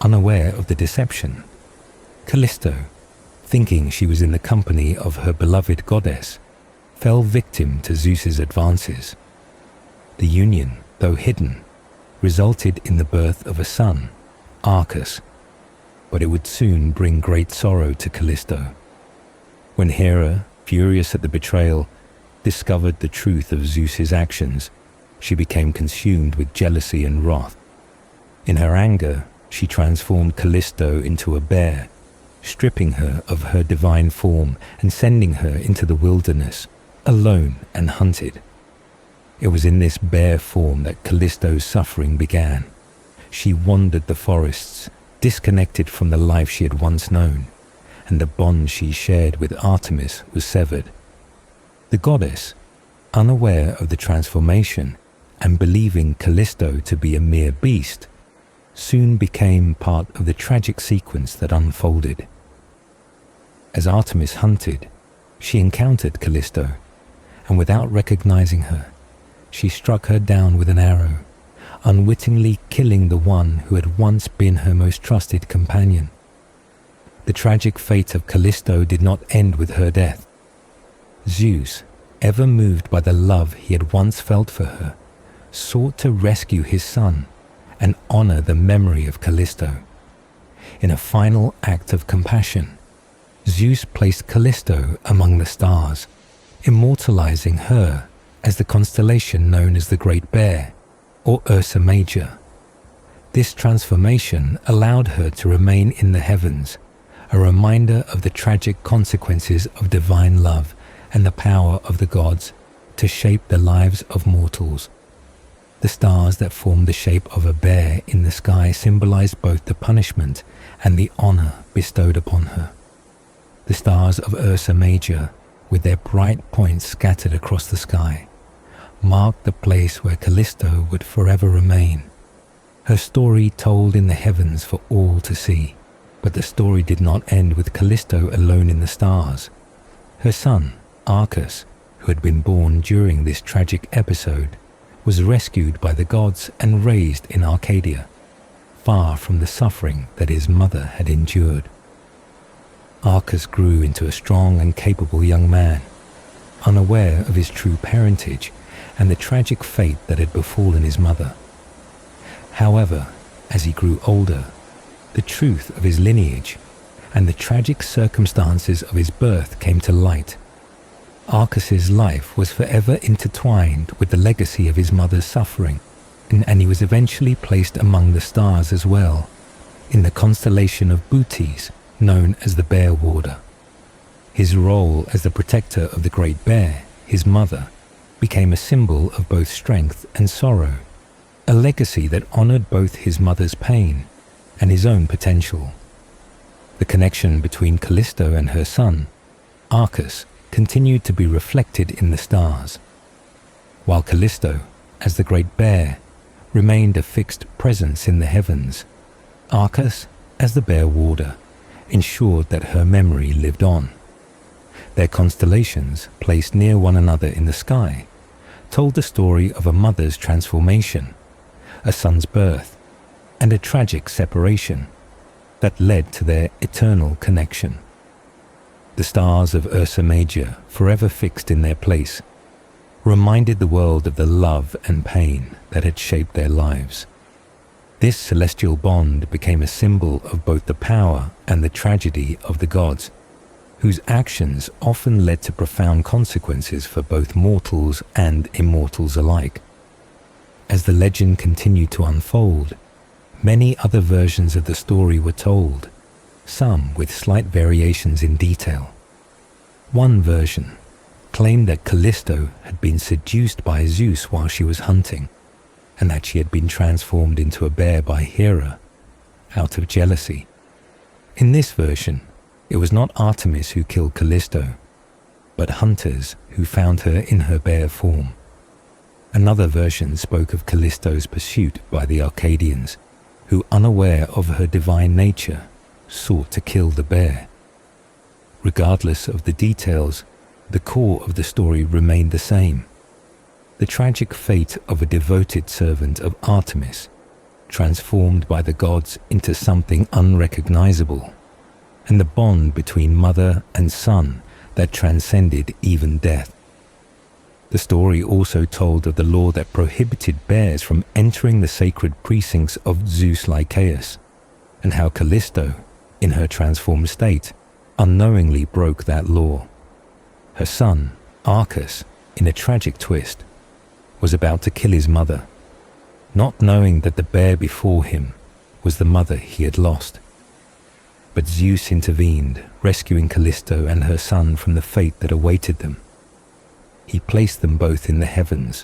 Unaware of the deception, Callisto, thinking she was in the company of her beloved goddess, fell victim to Zeus's advances. The union, though hidden, resulted in the birth of a son, Arcas, but it would soon bring great sorrow to Callisto. When Hera, furious at the betrayal, discovered the truth of Zeus's actions, she became consumed with jealousy and wrath. In her anger, she transformed Callisto into a bear, stripping her of her divine form and sending her into the wilderness, alone and hunted. It was in this bear form that Callisto's suffering began. She wandered the forests, disconnected from the life she had once known, and the bond she shared with Artemis was severed. The goddess, unaware of the transformation and believing Callisto to be a mere beast, soon became part of the tragic sequence that unfolded. As Artemis hunted, she encountered Callisto, and without recognizing her, she struck her down with an arrow, unwittingly killing the one who had once been her most trusted companion. The tragic fate of Callisto did not end with her death. Zeus, ever moved by the love he had once felt for her, sought to rescue his son and honor the memory of Callisto. In a final act of compassion, Zeus placed Callisto among the stars, immortalizing her as the constellation known as the Great Bear, or Ursa Major. This transformation allowed her to remain in the heavens, a reminder of the tragic consequences of divine love and the power of the gods to shape the lives of mortals. The stars that formed the shape of a bear in the sky symbolized both the punishment and the honor bestowed upon her. The stars of Ursa Major, with their bright points scattered across the sky, marked the place where Callisto would forever remain. Her story told in the heavens for all to see, but the story did not end with Callisto alone in the stars. Her son, Arcas, who had been born during this tragic episode, was rescued by the gods and raised in Arcadia, far from the suffering that his mother had endured. Arcas grew into a strong and capable young man, unaware of his true parentage and the tragic fate that had befallen his mother. However, as he grew older, the truth of his lineage and the tragic circumstances of his birth came to light. Arcas's life was forever intertwined with the legacy of his mother's suffering, and he was eventually placed among the stars as well, in the constellation of Bootes, known as the Bear Warder. His role as the protector of the Great Bear, his mother, became a symbol of both strength and sorrow, a legacy that honored both his mother's pain and his own potential. The connection between Callisto and her son, Arcas, continued to be reflected in the stars, while Callisto, as the Great Bear, remained a fixed presence in the heavens. Arcas, as the Bear Warder, ensured that her memory lived on. Their constellations, placed near one another in the sky, told the story of a mother's transformation, a son's birth, and a tragic separation that led to their eternal connection. The stars of Ursa Major, forever fixed in their place, reminded the world of the love and pain that had shaped their lives. This celestial bond became a symbol of both the power and the tragedy of the gods, whose actions often led to profound consequences for both mortals and immortals alike. As the legend continued to unfold, many other versions of the story were told, some with slight variations in detail. One version claimed that Callisto had been seduced by Zeus while she was hunting, and that she had been transformed into a bear by Hera out of jealousy. In this version, it was not Artemis who killed Callisto, but hunters who found her in her bear form. Another version spoke of Callisto's pursuit by the Arcadians, who, unaware of her divine nature, sought to kill the bear. Regardless of the details, the core of the story remained the same: the tragic fate of a devoted servant of Artemis, transformed by the gods into something unrecognizable, and the bond between mother and son that transcended even death. The story also told of the law that prohibited bears from entering the sacred precincts of Zeus Lycaeus, and how Callisto, in her transformed state, unknowingly broke that law. Her son, Arcas, in a tragic twist, was about to kill his mother, not knowing that the bear before him was the mother he had lost. But Zeus intervened, rescuing Callisto and her son from the fate that awaited them. He placed them both in the heavens,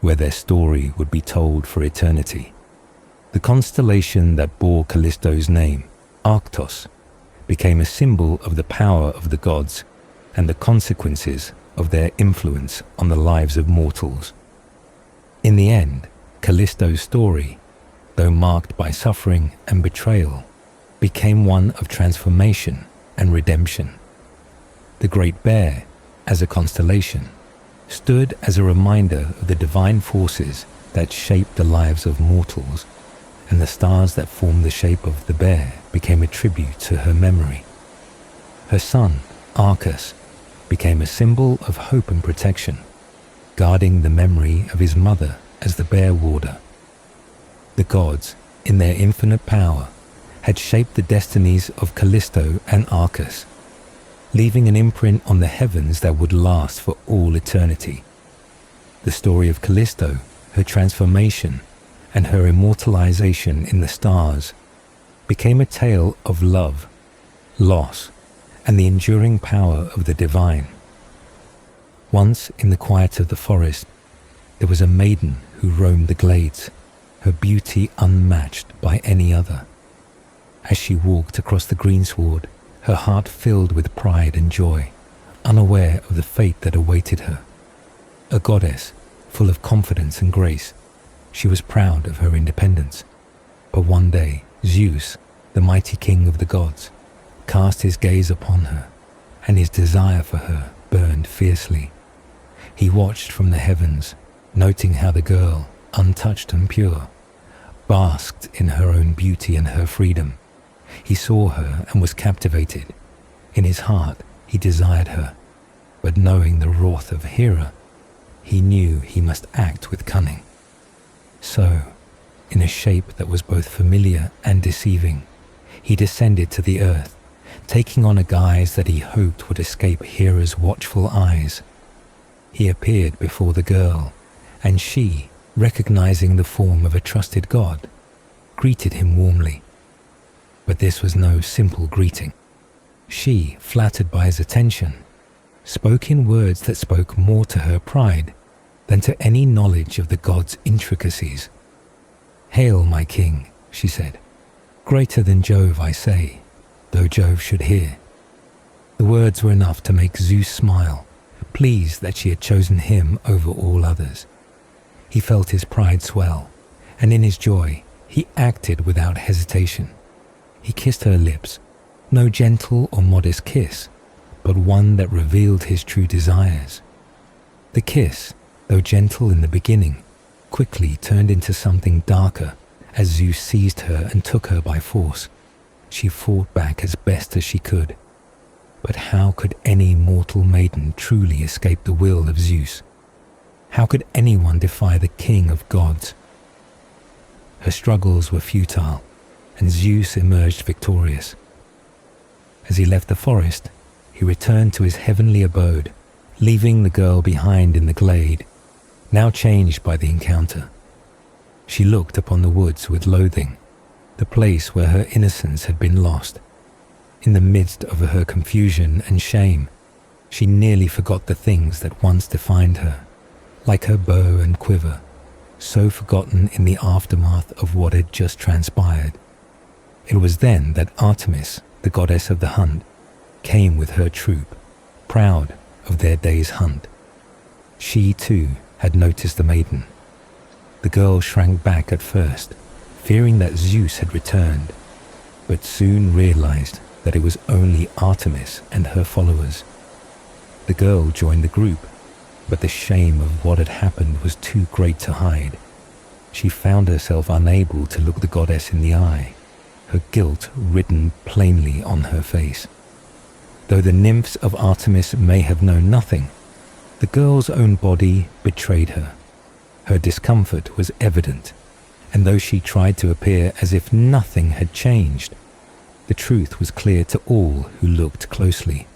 where their story would be told for eternity. The constellation that bore Callisto's name, Arctos, became a symbol of the power of the gods and the consequences of their influence on the lives of mortals. In the end, Callisto's story, though marked by suffering and betrayal, became one of transformation and redemption. The Great Bear, as a constellation, stood as a reminder of the divine forces that shaped the lives of mortals, and the stars that formed the shape of the bear became a tribute to her memory. Her son, Arcas, became a symbol of hope and protection, guarding the memory of his mother as the Bear Warder. The gods, in their infinite power, had shaped the destinies of Callisto and Arcas, leaving an imprint on the heavens that would last for all eternity. The story of Callisto, her transformation, and her immortalization in the stars became a tale of love, loss, and the enduring power of the divine. Once in the quiet of the forest, there was a maiden who roamed the glades, her beauty unmatched by any other. As she walked across the greensward, her heart filled with pride and joy, unaware of the fate that awaited her. A goddess, full of confidence and grace, she was proud of her independence. But one day, Zeus, the mighty king of the gods, cast his gaze upon her, and his desire for her burned fiercely. He watched from the heavens, noting how the girl, untouched and pure, basked in her own beauty and her freedom. He saw her and was captivated. In his heart, he desired her, but knowing the wrath of Hera, he knew he must act with cunning. So, in a shape that was both familiar and deceiving, he descended to the earth, taking on a guise that he hoped would escape Hera's watchful eyes. He appeared before the girl, and she, recognizing the form of a trusted god, greeted him warmly. But this was no simple greeting. She, flattered by his attention, spoke in words that spoke more to her pride than to any knowledge of the god's intricacies. "Hail, my king," she said. "Greater than Jove, I say, though Jove should hear." The words were enough to make Zeus smile, pleased that she had chosen him over all others. He felt his pride swell, and in his joy, he acted without hesitation. He kissed her lips, no gentle or modest kiss, but one that revealed his true desires. The kiss, though gentle in the beginning, quickly turned into something darker as Zeus seized her and took her by force. She fought back as best as she could. But how could any mortal maiden truly escape the will of Zeus? How could anyone defy the king of gods? Her struggles were futile, and Zeus emerged victorious. As he left the forest, he returned to his heavenly abode, leaving the girl behind in the glade, now changed by the encounter. She looked upon the woods with loathing, the place where her innocence had been lost. In the midst of her confusion and shame, she nearly forgot the things that once defined her, like her bow and quiver, so forgotten in the aftermath of what had just transpired. It was then that Artemis, the goddess of the hunt, came with her troop, proud of their day's hunt. She, too, had noticed the maiden. The girl shrank back at first, fearing that Zeus had returned, but soon realized that it was only Artemis and her followers. The girl joined the group, but the shame of what had happened was too great to hide. She found herself unable to look the goddess in the eye, her guilt written plainly on her face. Though the nymphs of Artemis may have known nothing, the girl's own body betrayed her. Her discomfort was evident, and though she tried to appear as if nothing had changed, the truth was clear to all who looked closely.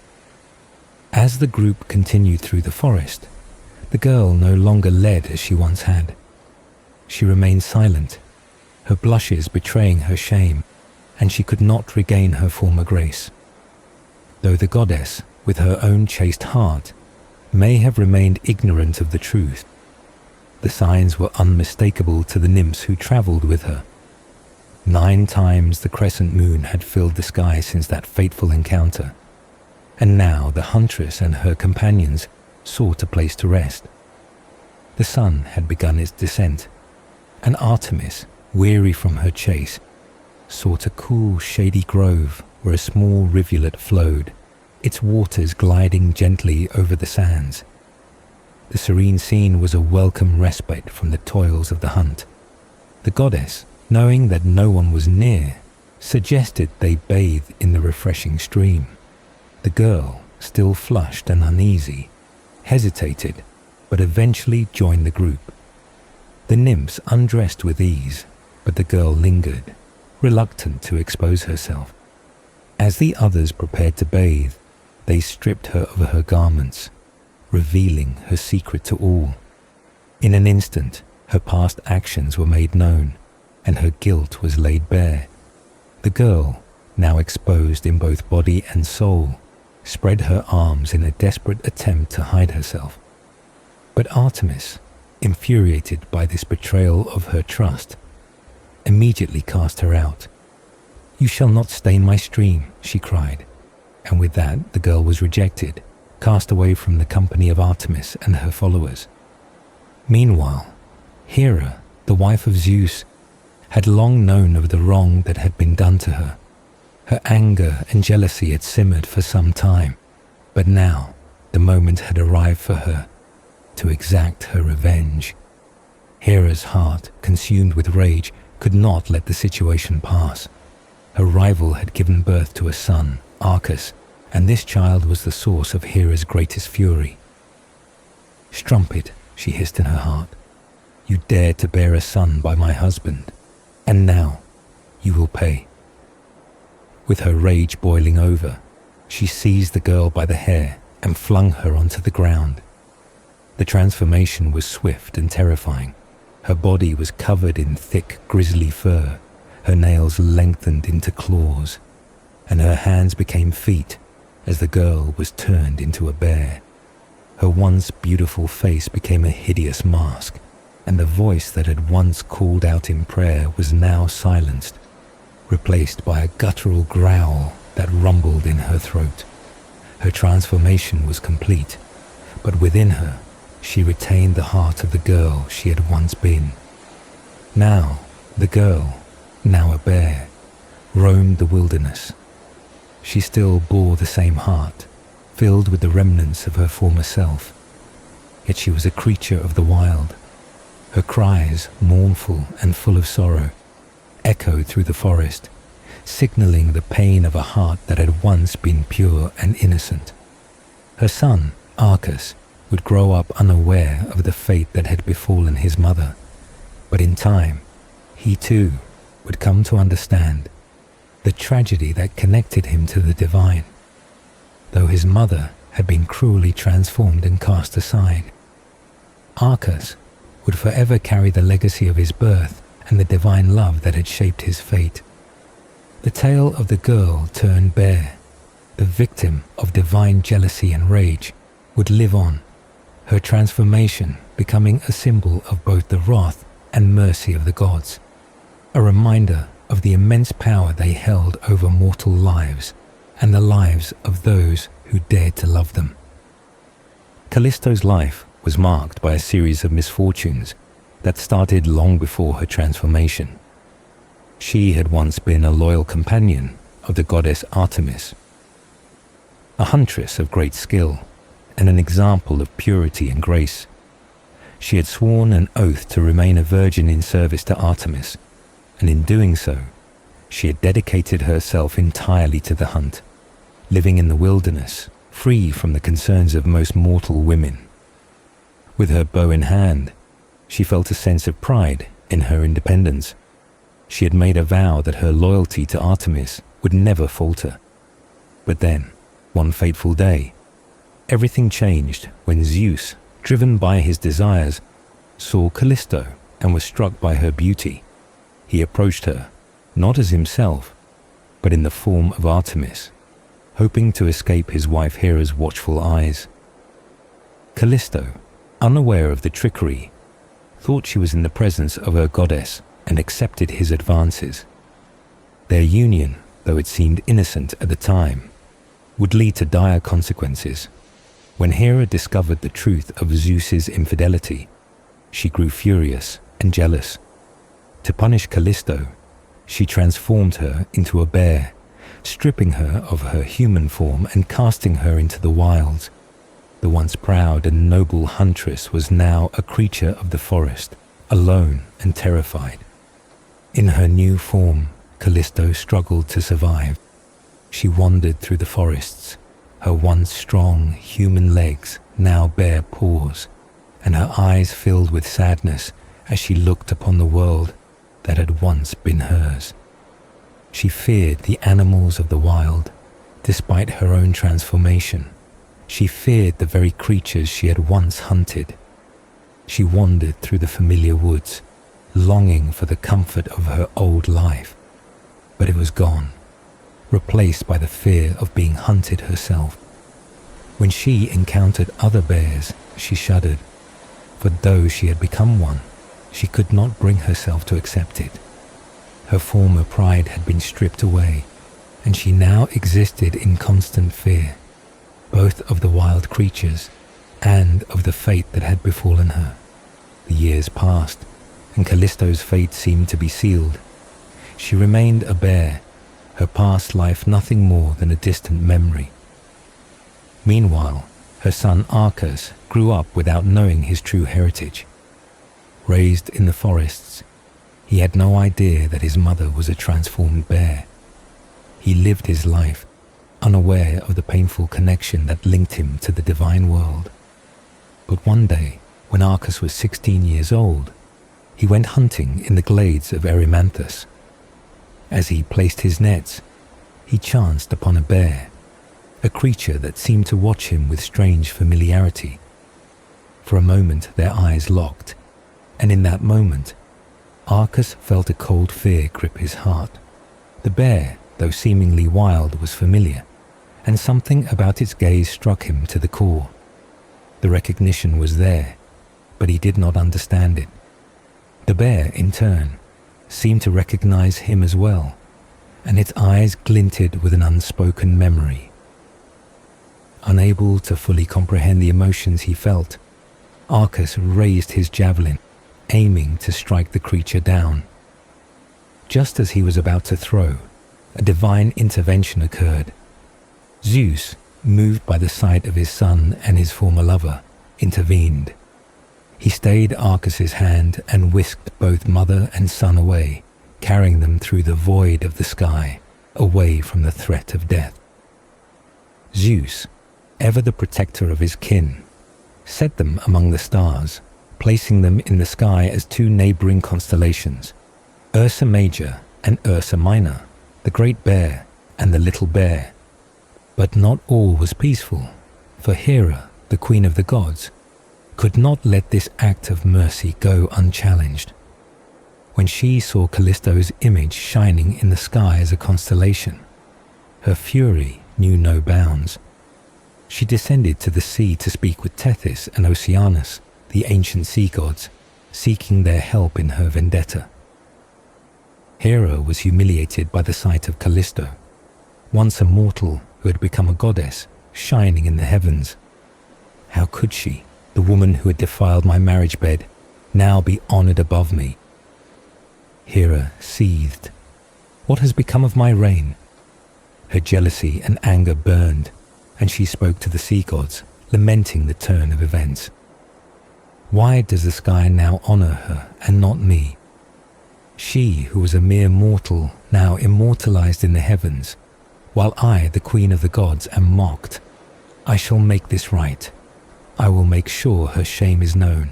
As the group continued through the forest, the girl no longer led as she once had. She remained silent, her blushes betraying her shame, and she could not regain her former grace. Though the goddess, with her own chaste heart, may have remained ignorant of the truth, the signs were unmistakable to the nymphs who travelled with her. 9 times the crescent moon had filled the sky since that fateful encounter, and now the huntress and her companions sought a place to rest. The sun had begun its descent, and Artemis, weary from her chase, sought a cool, shady grove where a small rivulet flowed, its waters gliding gently over the sands. The serene scene was a welcome respite from the toils of the hunt. The goddess, knowing that no one was near, suggested they bathe in the refreshing stream. The girl, still flushed and uneasy, hesitated, but eventually joined the group. The nymphs undressed with ease, but the girl lingered, reluctant to expose herself. As the others prepared to bathe, they stripped her of her garments, revealing her secret to all. In an instant, Her past actions were made known, and her guilt was laid bare. The girl, now exposed in both body and soul, spread her arms in a desperate attempt to hide herself. But Artemis, infuriated by this betrayal of her trust, immediately cast her out. "You shall not stain my stream," she cried, and with that the girl was rejected, cast away from the company of Artemis and her followers. Meanwhile, Hera, the wife of Zeus, had long known of the wrong that had been done to her. Her anger and jealousy had simmered for some time, but now the moment had arrived for her to exact her revenge. Hera's heart, consumed with rage, could not let the situation pass. Her rival had given birth to a son, Arcas, and this child was the source of Hera's greatest fury. "Strumpet," she hissed in her heart, "you dared to bear a son by my husband, and now you will pay." With her rage boiling over, she seized the girl by the hair and flung her onto the ground. The transformation was swift and terrifying. Her body was covered in thick, grisly fur, her nails lengthened into claws, and her hands became feet as the girl was turned into a bear. Her once beautiful face became a hideous mask, and the voice that had once called out in prayer was now silenced, replaced by a guttural growl that rumbled in her throat. Her transformation was complete, but within her, she retained the heart of the girl she had once been. Now, the girl, now a bear, roamed the wilderness. She still bore the same heart, filled with the remnants of her former self. Yet she was a creature of the wild. Her cries, mournful and full of sorrow, echoed through the forest, signaling the pain of a heart that had once been pure and innocent. Her son, Arcas, would grow up unaware of the fate that had befallen his mother, but in time, he too would come to understand the tragedy that connected him to the divine, though his mother had been cruelly transformed and cast aside. Arcas would forever carry the legacy of his birth and the divine love that had shaped his fate. The tale of the girl turned bear, the victim of divine jealousy and rage, would live on, her transformation becoming a symbol of both the wrath and mercy of the gods, a reminder of the immense power they held over mortal lives and the lives of those who dared to love them. Callisto's life was marked by a series of misfortunes that started long before her transformation. She had once been a loyal companion of the goddess Artemis, a huntress of great skill and an example of purity and grace. She had sworn an oath to remain a virgin in service to Artemis, and in doing so, she had dedicated herself entirely to the hunt, living in the wilderness, free from the concerns of most mortal women. With her bow in hand, she felt a sense of pride in her independence. She had made a vow that her loyalty to Artemis would never falter. But then, one fateful day, everything changed when Zeus, driven by his desires, saw Callisto and was struck by her beauty. He approached her, not as himself, but in the form of Artemis, hoping to escape his wife Hera's watchful eyes. Callisto, unaware of the trickery, thought she was in the presence of her goddess and accepted his advances. Their union, though it seemed innocent at the time, would lead to dire consequences. When Hera discovered the truth of Zeus's infidelity, she grew furious and jealous. To punish Callisto, she transformed her into a bear, stripping her of her human form and casting her into the wilds. The once proud and noble huntress was now a creature of the forest, alone and terrified. In her new form, Callisto struggled to survive. She wandered through the forests, her once strong human legs now bare paws, and her eyes filled with sadness as she looked upon the world that had once been hers. She feared the animals of the wild, despite her own transformation. She feared the very creatures she had once hunted. She wandered through the familiar woods, longing for the comfort of her old life. But it was gone, replaced by the fear of being hunted herself. When she encountered other bears, she shuddered, for though she had become one, she could not bring herself to accept it. Her former pride had been stripped away, and she now existed in constant fear, both of the wild creatures and of the fate that had befallen her. The years passed, and Callisto's fate seemed to be sealed. She remained a bear, her past life nothing more than a distant memory. Meanwhile, her son Arcas grew up without knowing his true heritage. Raised in the forests, he had no idea that his mother was a transformed bear. He lived his life, unaware of the painful connection that linked him to the divine world. But one day, when Arcas was 16 years old, he went hunting in the glades of Erymanthus. As he placed his nets, he chanced upon a bear, a creature that seemed to watch him with strange familiarity. For a moment their eyes locked, and in that moment, Arcas felt a cold fear grip his heart. The bear, though seemingly wild, was familiar, and something about its gaze struck him to the core. The recognition was there, but he did not understand it. The bear, in turn, seemed to recognize him as well, and its eyes glinted with an unspoken memory. Unable to fully comprehend the emotions he felt, Arcas raised his javelin, aiming to strike the creature down. Just as he was about to throw, a divine intervention occurred. Zeus, moved by the sight of his son and his former lover, intervened. He stayed Arcas's hand and whisked both mother and son away, carrying them through the void of the sky, away from the threat of death. Zeus, ever the protector of his kin, set them among the stars, placing them in the sky as two neighboring constellations, Ursa Major and Ursa Minor, the Great Bear and the Little Bear. But not all was peaceful, for Hera, the queen of the gods, could not let this act of mercy go unchallenged. When she saw Callisto's image shining in the sky as a constellation, her fury knew no bounds. She descended to the sea to speak with Tethys and Oceanus, the ancient sea gods, seeking their help in her vendetta. Hera was humiliated by the sight of Callisto, once a mortal who had become a goddess, shining in the heavens. How could she, the woman who had defiled my marriage bed, now be honored above me? Hera seethed. What has become of my reign? Her jealousy and anger burned, and she spoke to the sea gods, lamenting the turn of events. Why does the sky now honor her and not me? She, who was a mere mortal, now immortalized in the heavens, while I, the queen of the gods, am mocked. I shall make this right. I will make sure her shame is known.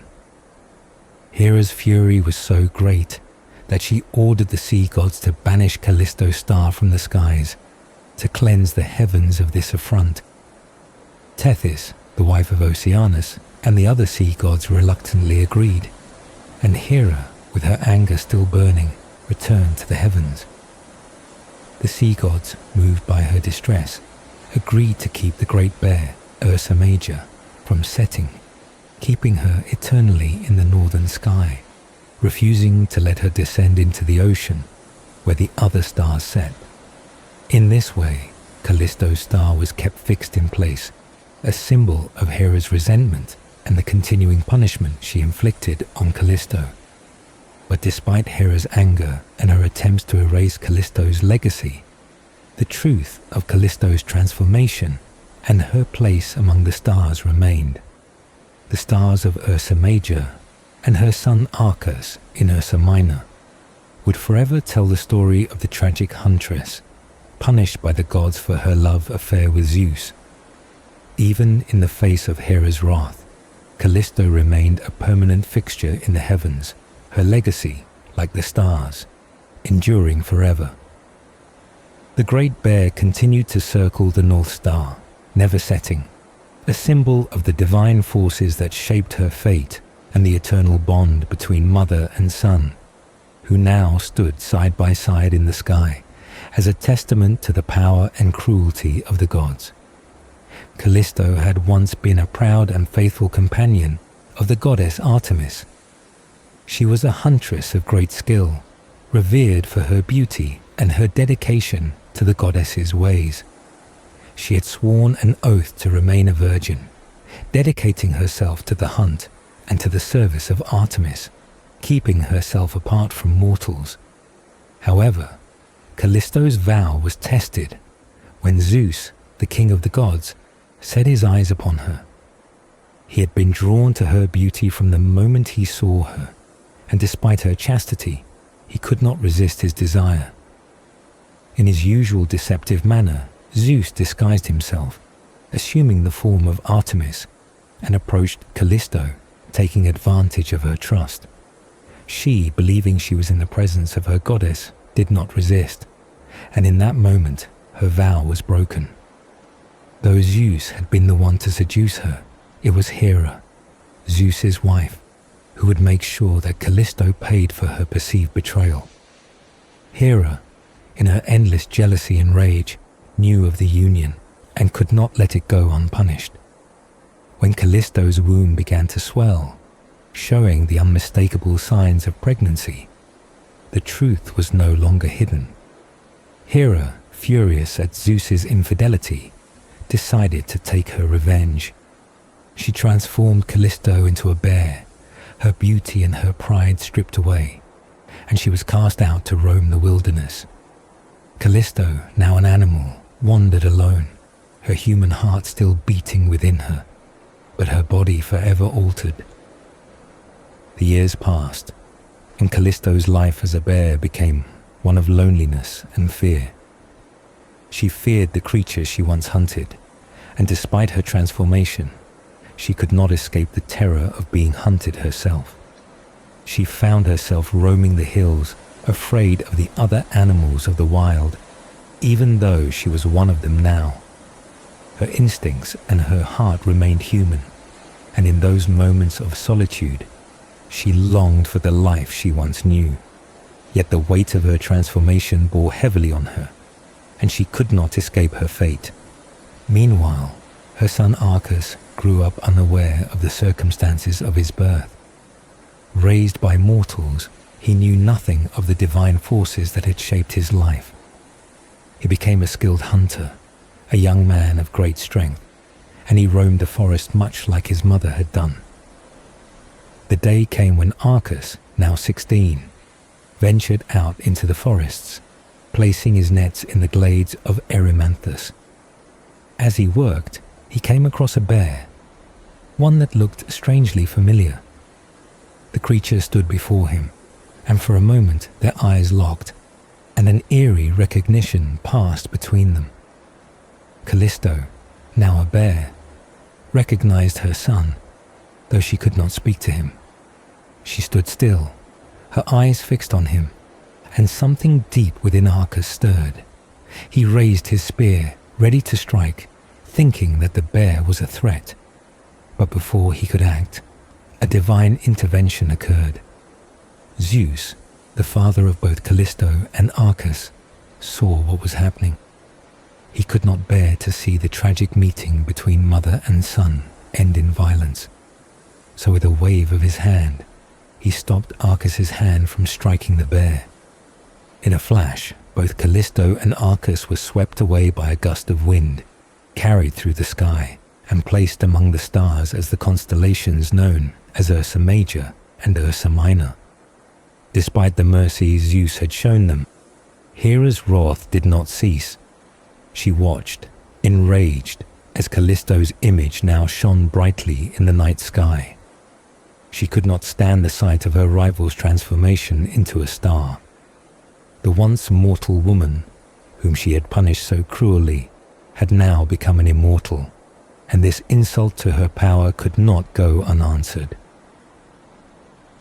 Hera's fury was so great that she ordered the sea gods to banish Callisto's star from the skies, to cleanse the heavens of this affront. Tethys, the wife of Oceanus, and the other sea gods reluctantly agreed, and Hera, with her anger still burning, returned to the heavens. The sea gods, moved by her distress, agreed to keep the Great Bear, Ursa Major, from setting, keeping her eternally in the northern sky, refusing to let her descend into the ocean where the other stars set. In this way, Callisto's star was kept fixed in place, a symbol of Hera's resentment and the continuing punishment she inflicted on Callisto. But despite Hera's anger and her attempts to erase Callisto's legacy, the truth of Callisto's transformation and her place among the stars remained. The stars of Ursa Major and her son Arcas in Ursa Minor would forever tell the story of the tragic huntress, punished by the gods for her love affair with Zeus. Even in the face of Hera's wrath, Callisto remained a permanent fixture in the heavens, her legacy, like the stars, enduring forever. The Great Bear continued to circle the North Star, never setting, a symbol of the divine forces that shaped her fate and the eternal bond between mother and son, who now stood side by side in the sky as a testament to the power and cruelty of the gods. Callisto had once been a proud and faithful companion of the goddess Artemis. She was a huntress of great skill, revered for her beauty and her dedication to the goddess's ways. She had sworn an oath to remain a virgin, dedicating herself to the hunt and to the service of Artemis, keeping herself apart from mortals. However, Callisto's vow was tested when Zeus, the king of the gods, set his eyes upon her. He had been drawn to her beauty from the moment he saw her, and despite her chastity, he could not resist his desire. In his usual deceptive manner, Zeus disguised himself, assuming the form of Artemis, and approached Callisto, taking advantage of her trust. She, believing she was in the presence of her goddess, did not resist, and in that moment her vow was broken. Though Zeus had been the one to seduce her, it was Hera, Zeus's wife, who would make sure that Callisto paid for her perceived betrayal. Hera, in her endless jealousy and rage, knew of the union and could not let it go unpunished. When Callisto's womb began to swell, showing the unmistakable signs of pregnancy, the truth was no longer hidden. Hera, furious at Zeus's infidelity, decided to take her revenge. She transformed Callisto into a bear, her beauty and her pride stripped away, and she was cast out to roam the wilderness. Callisto, now an animal, wandered alone, her human heart still beating within her, but her body forever altered. The years passed, and Callisto's life as a bear became one of loneliness and fear. She feared the creatures she once hunted, and despite her transformation, she could not escape the terror of being hunted herself. She found herself roaming the hills, afraid of the other animals of the wild, even though she was one of them now. Her instincts and her heart remained human, and in those moments of solitude, she longed for the life she once knew. Yet the weight of her transformation bore heavily on her, and she could not escape her fate. Meanwhile, her son Arcas grew up unaware of the circumstances of his birth. Raised by mortals, he knew nothing of the divine forces that had shaped his life. He became a skilled hunter, a young man of great strength, and he roamed the forest much like his mother had done. The day came when Arcas, now 16, ventured out into the forests, placing his nets in the glades of Erymanthus. As he worked, he came across a bear, one that looked strangely familiar. The creature stood before him, and for a moment their eyes locked, and an eerie recognition passed between them. Callisto, now a bear, recognized her son, though she could not speak to him. She stood still, her eyes fixed on him, and something deep within Arcas stirred. He raised his spear, ready to strike, thinking that the bear was a threat. But before he could act, a divine intervention occurred. Zeus, the father of both Callisto and Arcas, saw what was happening. He could not bear to see the tragic meeting between mother and son end in violence. So with a wave of his hand, he stopped Arcas's hand from striking the bear. In a flash, both Callisto and Arcas were swept away by a gust of wind, carried through the sky, and placed among the stars as the constellations known as Ursa Major and Ursa Minor. Despite the mercy Zeus had shown them, Hera's wrath did not cease. She watched, enraged, as Callisto's image now shone brightly in the night sky. She could not stand the sight of her rival's transformation into a star. The once mortal woman, whom she had punished so cruelly, had now become an immortal, and this insult to her power could not go unanswered.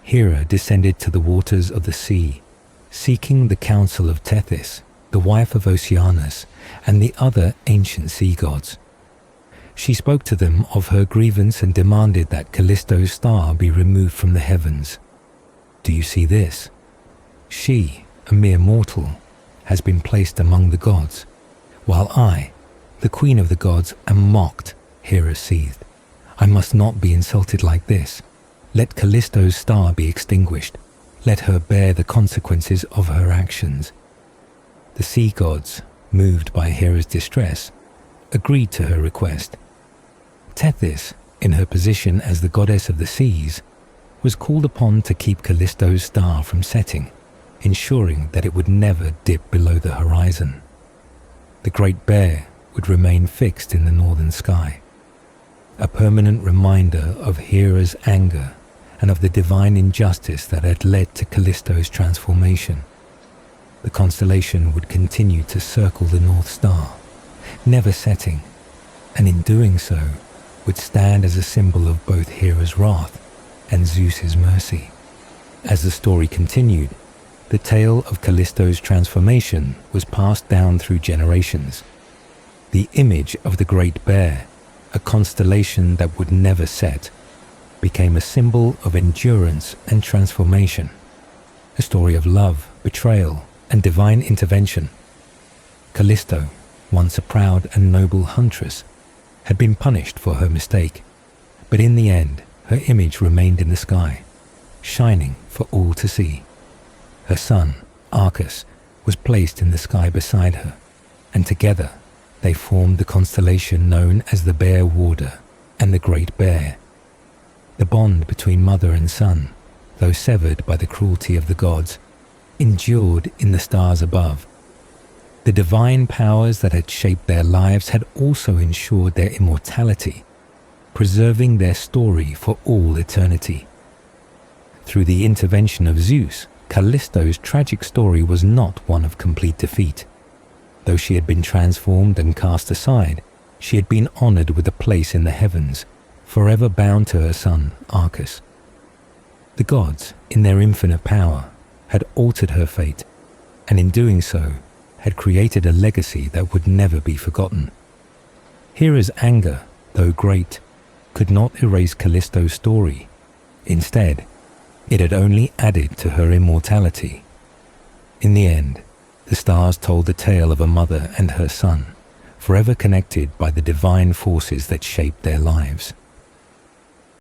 Hera descended to the waters of the sea, seeking the counsel of Tethys, the wife of Oceanus, and the other ancient sea gods. She spoke to them of her grievance and demanded that Callisto's star be removed from the heavens. Do you see this? She, a mere mortal, has been placed among the gods, while I, the queen of the gods, am mocked, Hera seethed. I must not be insulted like this. Let Callisto's star be extinguished. Let her bear the consequences of her actions. The sea gods, moved by Hera's distress, agreed to her request. Tethys, in her position as the goddess of the seas, was called upon to keep Callisto's star from setting, ensuring that it would never dip below the horizon. The Great Bear would remain fixed in the northern sky, a permanent reminder of Hera's anger and of the divine injustice that had led to Callisto's transformation. The constellation would continue to circle the North Star, never setting, and in doing so would stand as a symbol of both Hera's wrath and Zeus's mercy. As the story continued, the tale of Callisto's transformation was passed down through generations. The image of the Great Bear, a constellation that would never set, became a symbol of endurance and transformation, a story of love, betrayal, and divine intervention. Callisto, once a proud and noble huntress, had been punished for her mistake, but in the end her image remained in the sky, shining for all to see. Her son, Arcus, was placed in the sky beside her, and together they formed the constellation known as the Bear Warder and the Great Bear. The bond between mother and son, though severed by the cruelty of the gods, endured in the stars above. The divine powers that had shaped their lives had also ensured their immortality, preserving their story for all eternity. Through the intervention of Zeus, Callisto's tragic story was not one of complete defeat. Though she had been transformed and cast aside, she had been honored with a place in the heavens, forever bound to her son, Arcus. The gods, in their infinite power, had altered her fate, and in doing so, had created a legacy that would never be forgotten. Hera's anger, though great, could not erase Callisto's story. Instead, it had only added to her immortality. In the end, the stars told the tale of a mother and her son, forever connected by the divine forces that shaped their lives.